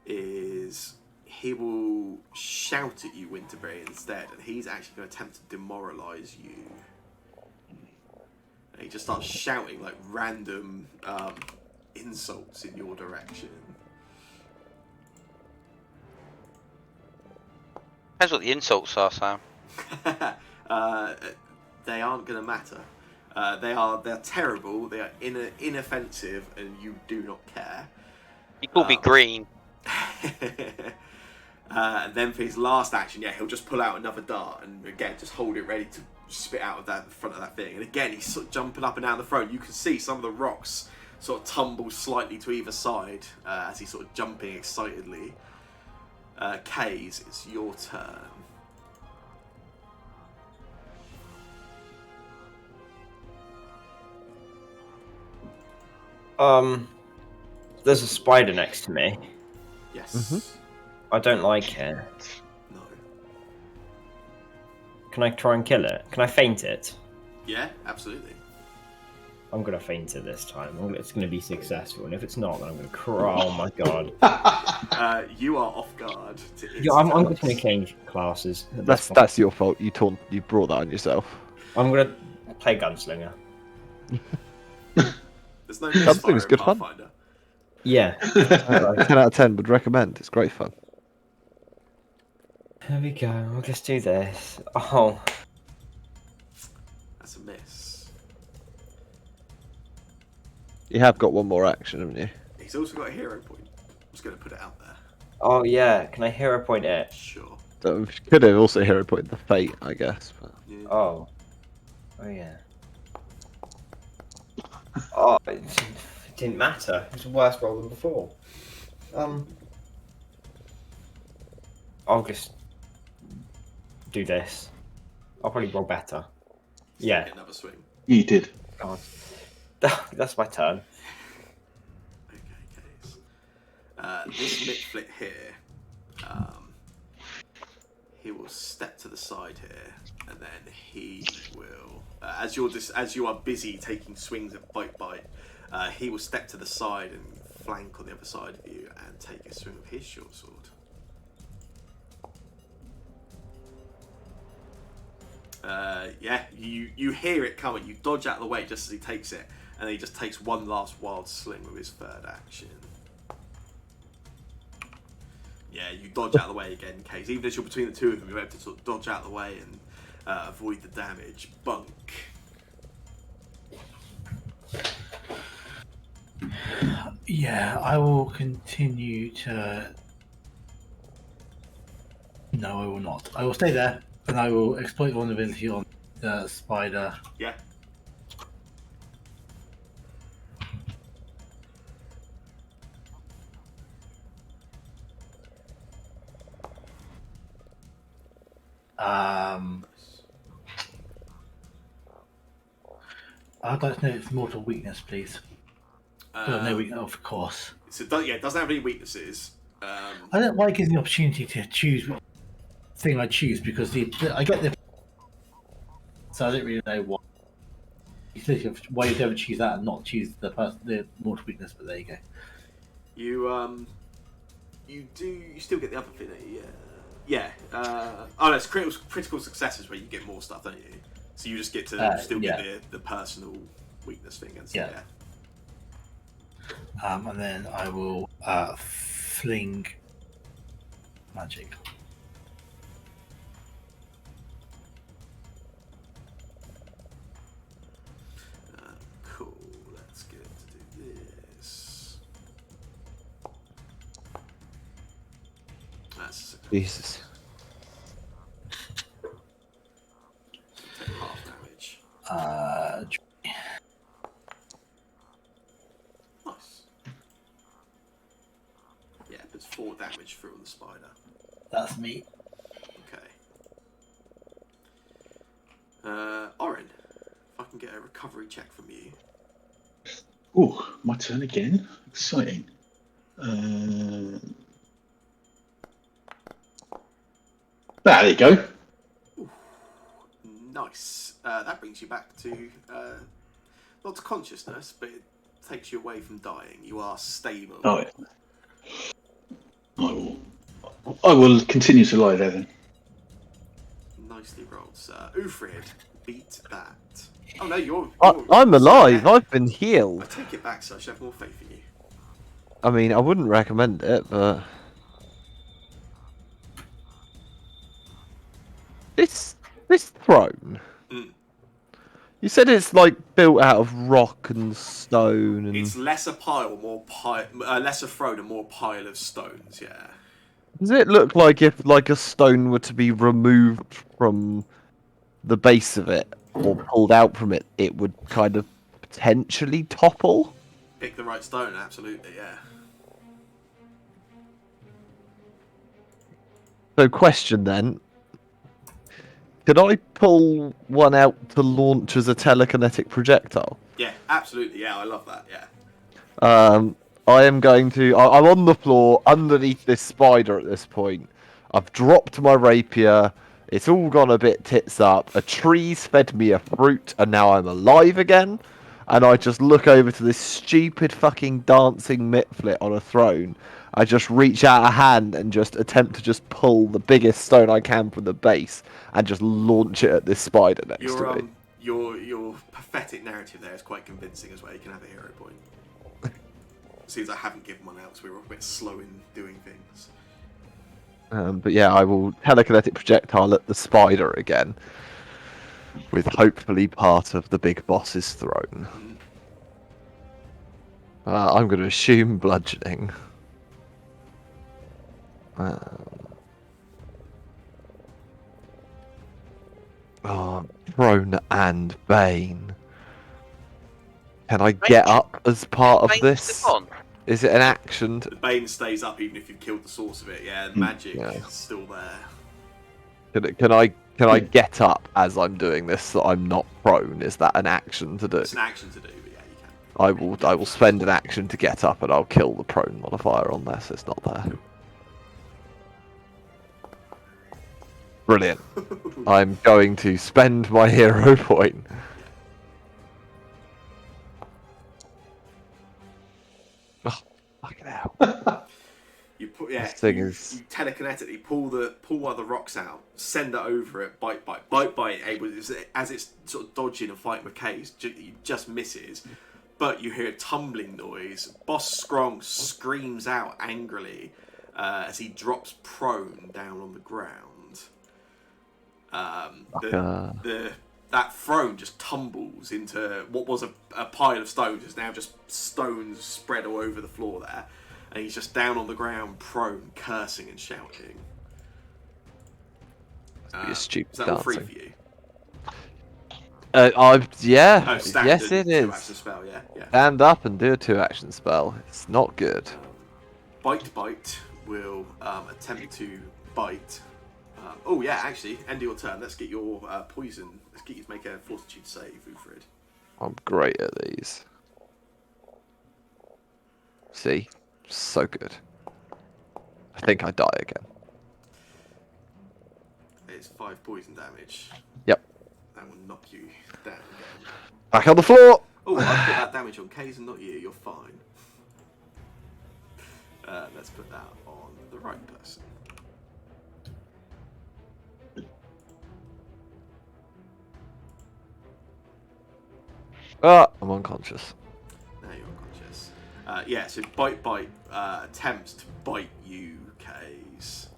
is he will shout at you, Winterberry, instead, and he's actually going to attempt to demoralise you. And he just starts shouting like random insults in your direction. Depends what the insults are, Sam. They aren't going to matter. They're terrible. They are inoffensive, and you do not care. He called me green. And then for his last action, yeah, he'll just pull out another dart and again just hold it ready to spit out of that front of that thing. And again, he's sort of jumping up and down the throne. You can see some of the rocks sort of tumble slightly to either side as he's sort of jumping excitedly. Kays, it's your turn. There's a spider next to me. Yes. I don't like it. No. Can I try and kill it? Can I feint it? Yeah, absolutely. I'm gonna feint it this time. It's gonna be successful, and if it's not, then I'm gonna cry. Oh my god! You are off guard. Yeah, I'm gonna change classes. That's your fault. You brought that on yourself. I'm gonna play gunslinger. There's no Gunslinger's good fun. Pathfinder. Yeah. 10 out of 10 would recommend. It's great fun. There we go. I'll just do this. Oh, That's a miss. You have got one more action, haven't you? He's also got a hero point. I'm just going to put it out there. oh yeah. Can I hero point it? Sure. Could have also hero point the fate, I guess. But... Yeah. Oh. Oh yeah. Oh, it didn't matter. It was a worse roll than before. I'll just do this. I'll probably roll better. Yeah. Take another swing. You did. God. That's my turn. This Mitflit here, he will step to the side here, and then he will, as you are busy taking swings at Bite, he will step to the side and flank on the other side of you and take a swing of his short sword. Yeah, you hear it coming. You dodge out of the way just as he takes it, and then he just takes one last wild sling with his third action. Yeah, you dodge out of the way again, Case. Even as you're between the two of them, you're able to sort of dodge out of the way and avoid the damage. Bunk. Yeah, I will continue to. No, I will not. I will stay there, and I will exploit vulnerability on the spider. Yeah. I'd like to know its mortal weakness, please. No weakness, of course. So it doesn't have any weaknesses. I don't know why it gives me the opportunity to choose which thing I choose, because I get the. So I don't really know why you'd ever choose that and not choose the mortal weakness, but there you go. You still get the other thing, yeah. Oh no, it's critical successes where you get more stuff, don't you? So you just get to still get the personal weakness thing, and yeah. And then I will fling magic. Cool. Let's get to do this. That's Jesus. take half damage. Nice. Yeah, puts 4 damage through on the spider. That's me. Okay. Orin, if I can get a recovery check from you. Oh, my turn again. Exciting. There you go. Ooh, nice. That brings you back to not to consciousness, but it takes you away from dying. You are stable. Oh, yeah. I will continue to lie there then. Nicely rolled, sir. Ufrid, beat that. Oh no, you're I'm alive. I I've been healed. take it back, sir. I should have more faith in you. I mean, I wouldn't recommend it, but this throne. Mm. You said it's like built out of rock and stone, and It's less a pile, less a throne, and more pile of stones. Yeah. does it look like if like a stone were to be removed from the base of it or pulled out from it, it would kind of potentially topple? Pick the right stone, absolutely. Yeah. So, question then. Could I pull one out to launch as a telekinetic projectile? Yeah, absolutely. Yeah, I love that. Yeah. I am going to... I'm on the floor underneath this spider at this point. I've dropped my rapier. It's all gone a bit tits up. A tree's fed me a fruit, and now I'm alive again. And I just look over to this stupid fucking dancing Mitflit on a throne. I just reach out a hand and just attempt to just pull the biggest stone I can from the base and just launch it at this spider next to me. Your pathetic narrative there is quite convincing as well. You can have a hero point. Seems I haven't given one out, so we were a bit slow in doing things. But yeah, I will telekinetic projectile at the spider again, with hopefully part of the big boss's throne. I'm going to assume bludgeoning. Throne and Bane. Can I get up as part of this? Is it an action? The Bane stays up even if you've killed the source of it. Yeah, the magic is still there. Can I get up as I'm doing this so I'm not prone? Is that an action to do? It's an action to do, but yeah, you can. I will spend an action to get up, and I'll kill the prone modifier on this. It's not there. Brilliant. I'm going to spend my hero point. Oh, fucking hell. You put This thing you is- telekinetically pull one of the rocks out, send it over it, bite, as it's sort of dodging and fighting with Case, he just misses. But you hear a tumbling noise. Boss Strong screams out angrily as he drops prone down on the ground. That throne just tumbles into what was a pile of stones. Is now just stones spread all over the floor there. And he's just down on the ground, prone, cursing and shouting. Be a stupid Is that all free dancing. for you? Yeah. Oh, standard Yes, it two-action is. spell, yeah. Stand up and do a 2-action spell. It's not good. Bite will attempt to bite. Actually, end of your turn. Let's get your poison. Let's get you to make a fortitude save, Ufrid. I'm great at these. See? So good. I think I die again. It's 5 poison damage. Yep. That will knock you down again. Back on the floor! Oh, I put that damage on Kays and not you. You're fine. Let's put that on the right person. Ah, I'm unconscious. Now you're unconscious. So bite attempts to bite you, Kays.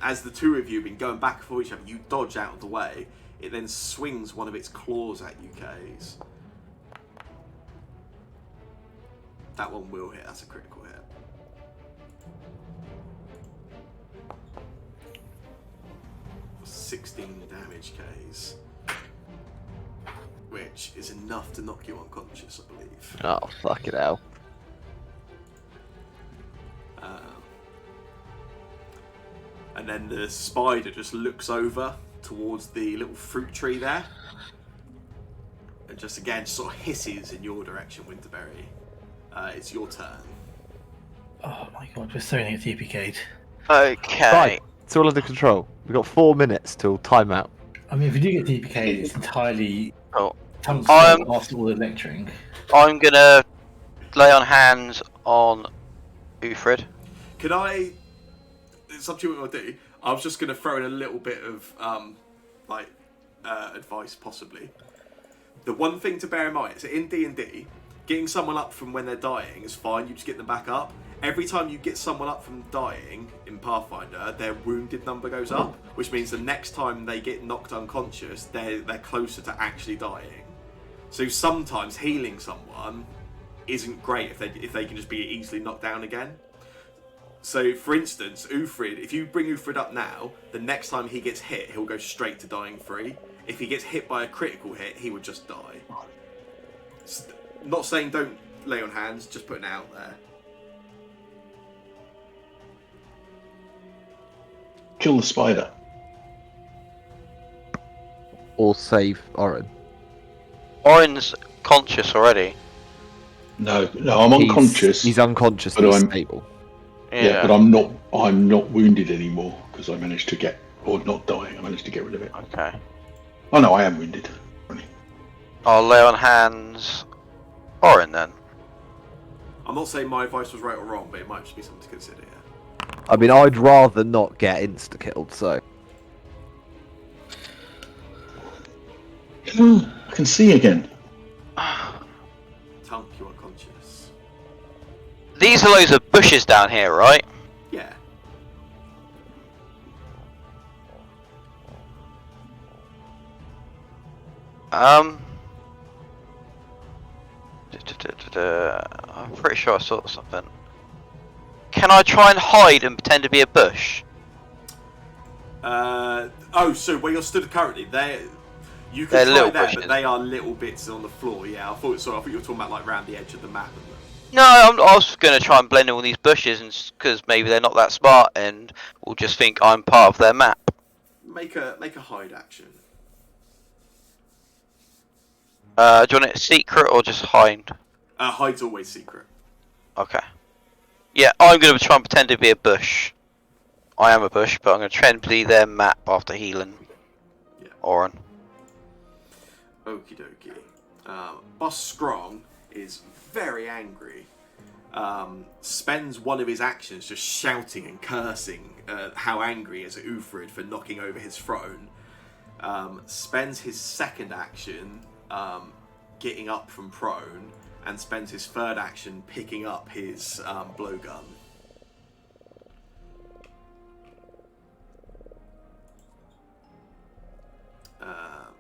As the two of you have been going back and forth each other, you dodge out of the way. It then swings one of its claws at you, Kays. That one will hit. That's a critical hit. For 16 damage, Kays. Which is enough to knock you unconscious, I believe. Oh, fuck it hell. And then the spider just looks over towards the little fruit tree there. And just again sort of hisses in your direction, Winterberry. It's your turn. Oh my god, we're so near TPK'd. Okay. Right, it's all under control. We've got 4 minutes till timeout. I mean, if we do get TPK'd, it's entirely Oh. tungsten after all the lecturing. I'm gonna lay on hands on Ufrid. Can I? It's up to you what I do. I was just going to throw in a little bit of advice, possibly. The one thing to bear in mind is that in D&D, getting someone up from when they're dying is fine. You just get them back up. Every time you get someone up from dying in Pathfinder, their wounded number goes up, which means the next time they get knocked unconscious, they're closer to actually dying. So sometimes healing someone isn't great if they can just be easily knocked down again. So, for instance, Ufrid, if you bring Ufrid up now, the next time he gets hit, he'll go straight to dying 3. If he gets hit by a critical hit, he would just die. Not saying don't lay on hands, just putting it out there. Kill the spider. Or save Oren. Orin's conscious already. No, I'm unconscious. He's unconscious, but he's I'm- stable. Yeah, but I'm not wounded anymore because I managed to get, or not dying. I managed to get rid of it. Okay. Oh no, I am wounded. I'll lay on hands Orin then. I'm not saying my advice was right or wrong, but it might just be something to consider, yeah. I mean, I'd rather not get insta-killed, so... I can see again. Tunk, you unconscious. These are loads of bushes down here, right? Yeah. I'm pretty sure I saw something. Can I try and hide and pretend to be a bush? So where you're stood currently, you They're can try little there, bushes. but they are little bits on the floor. Yeah, I thought you were talking about like around the edge of the map. No, I was going to try and blend in all these bushes, and because maybe they're not that smart, and will just think I'm part of their map. Make a hide action. Do you want it secret or just hide? Hide's always secret. Okay. Yeah, I'm going to try and pretend to be a bush. I am a bush, but I'm going to try and be their map after healing. Yeah. Oren. Okie dokie. Boss Strong is very angry. Spends one of his actions just shouting and cursing how angry he is at Uthrid for knocking over his throne. Spends his second action getting up from prone, and spends his third action picking up his blowgun.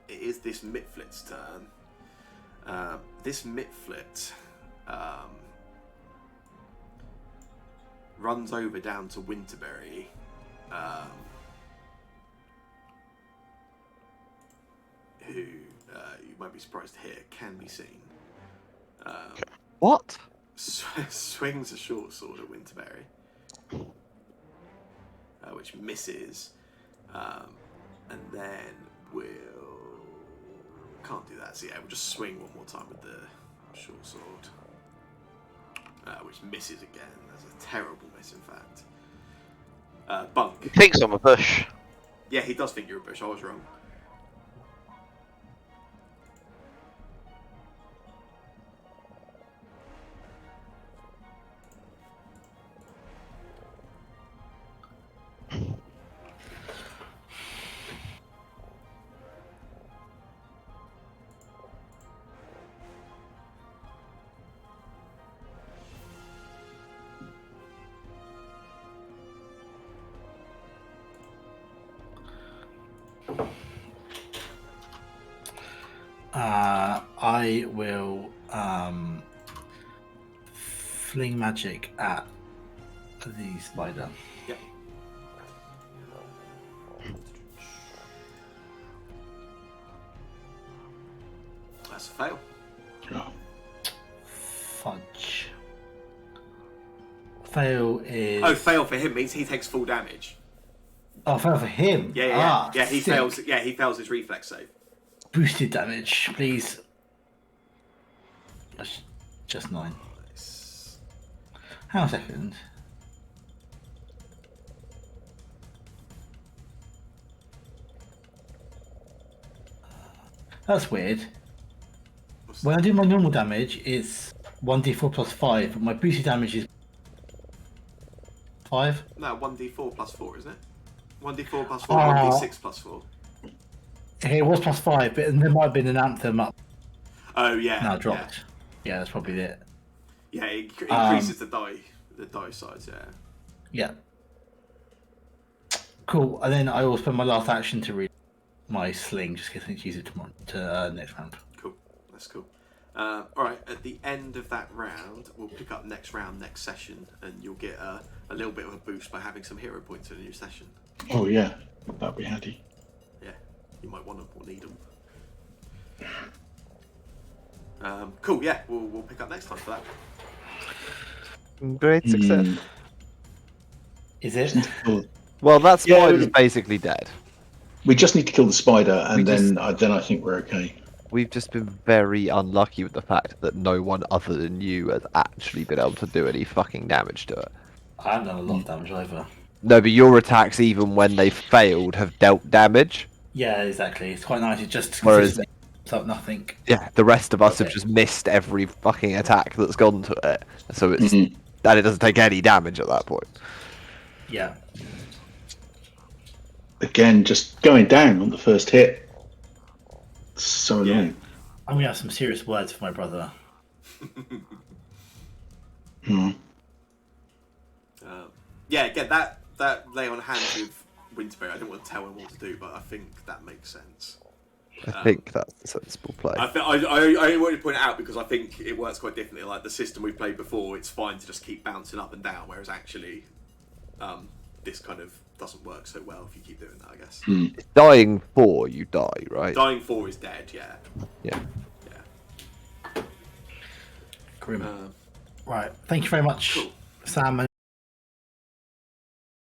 It is this Mitflit's turn. This Mitflit runs over down to Winterberry. Who, you might be surprised to hear, can be seen. What? Swings a short sword at Winterberry, which misses, and then will... Can't do that, so yeah, we'll just swing one more time with the short sword, which misses again. That's a terrible miss, in fact. Bunk. He thinks I'm a bush. Yeah, he does think you're a bush, I was wrong. I will fling magic at the spider. Yep. That's a fail. Oh. Fudge. Fail is... Oh, fail for him means he takes full damage. Oh, fail for him? Yeah. He sick. fails. Yeah, he fails his reflex save. Boosted damage, please. That's just 9. Nice. Hang on a second. That's weird. When I do my normal damage, it's 1d4 plus 5, but my boosted damage is 5. No, 1d4 plus 4, isn't it? 1d4 plus 4, Oh. 1d6 plus 4. Okay, it was plus 5, but there might have been an anthem up. Oh yeah. Now dropped. Yeah, that's probably it. Yeah, it increases the die size. Yeah. Yeah. Cool. And then I will spend my last action to read my sling, just in case I need to use it to next round. Cool. That's cool. All right. At the end of that round, we'll pick up next round, next session, and you'll get a little bit of a boost by having some hero points in a new session. Oh yeah, that'd be handy. Yeah, you might want them or need them. Cool. Yeah, we'll pick up next time for that. Great success. Is it? Well, that Yeah. spider's basically dead. We just need to kill the spider, and We then I think we're okay. We've just been very unlucky with the fact that no one other than you has actually been able to do any fucking damage to it. I haven't done a lot of damage either. No, but your attacks, even when they failed, have dealt damage. Yeah, exactly. It's quite nice. It just Whereas- up nothing. Yeah, the rest of us have Okay. just missed every fucking attack that's gone to it. So it's Mhm. and it doesn't take any damage at that point. Yeah. Again, just going down on the first hit. So Yeah. annoying. I'm gonna have some serious words for my brother. Hmm. Yeah, get that lay on hands with Winterberry. I don't want to tell him what to do, but I think that makes sense. I think that's a sensible play. I only wanted to point it out because I think it works quite differently. Like the system we played before, it's fine to just keep bouncing up and down, whereas actually, this kind of doesn't work so well if you keep doing that, I guess. Dying 4, you die, right? Dying 4 is dead, yeah. Yeah. Yeah. Grim. Right. Thank you very much, Cool. Sam.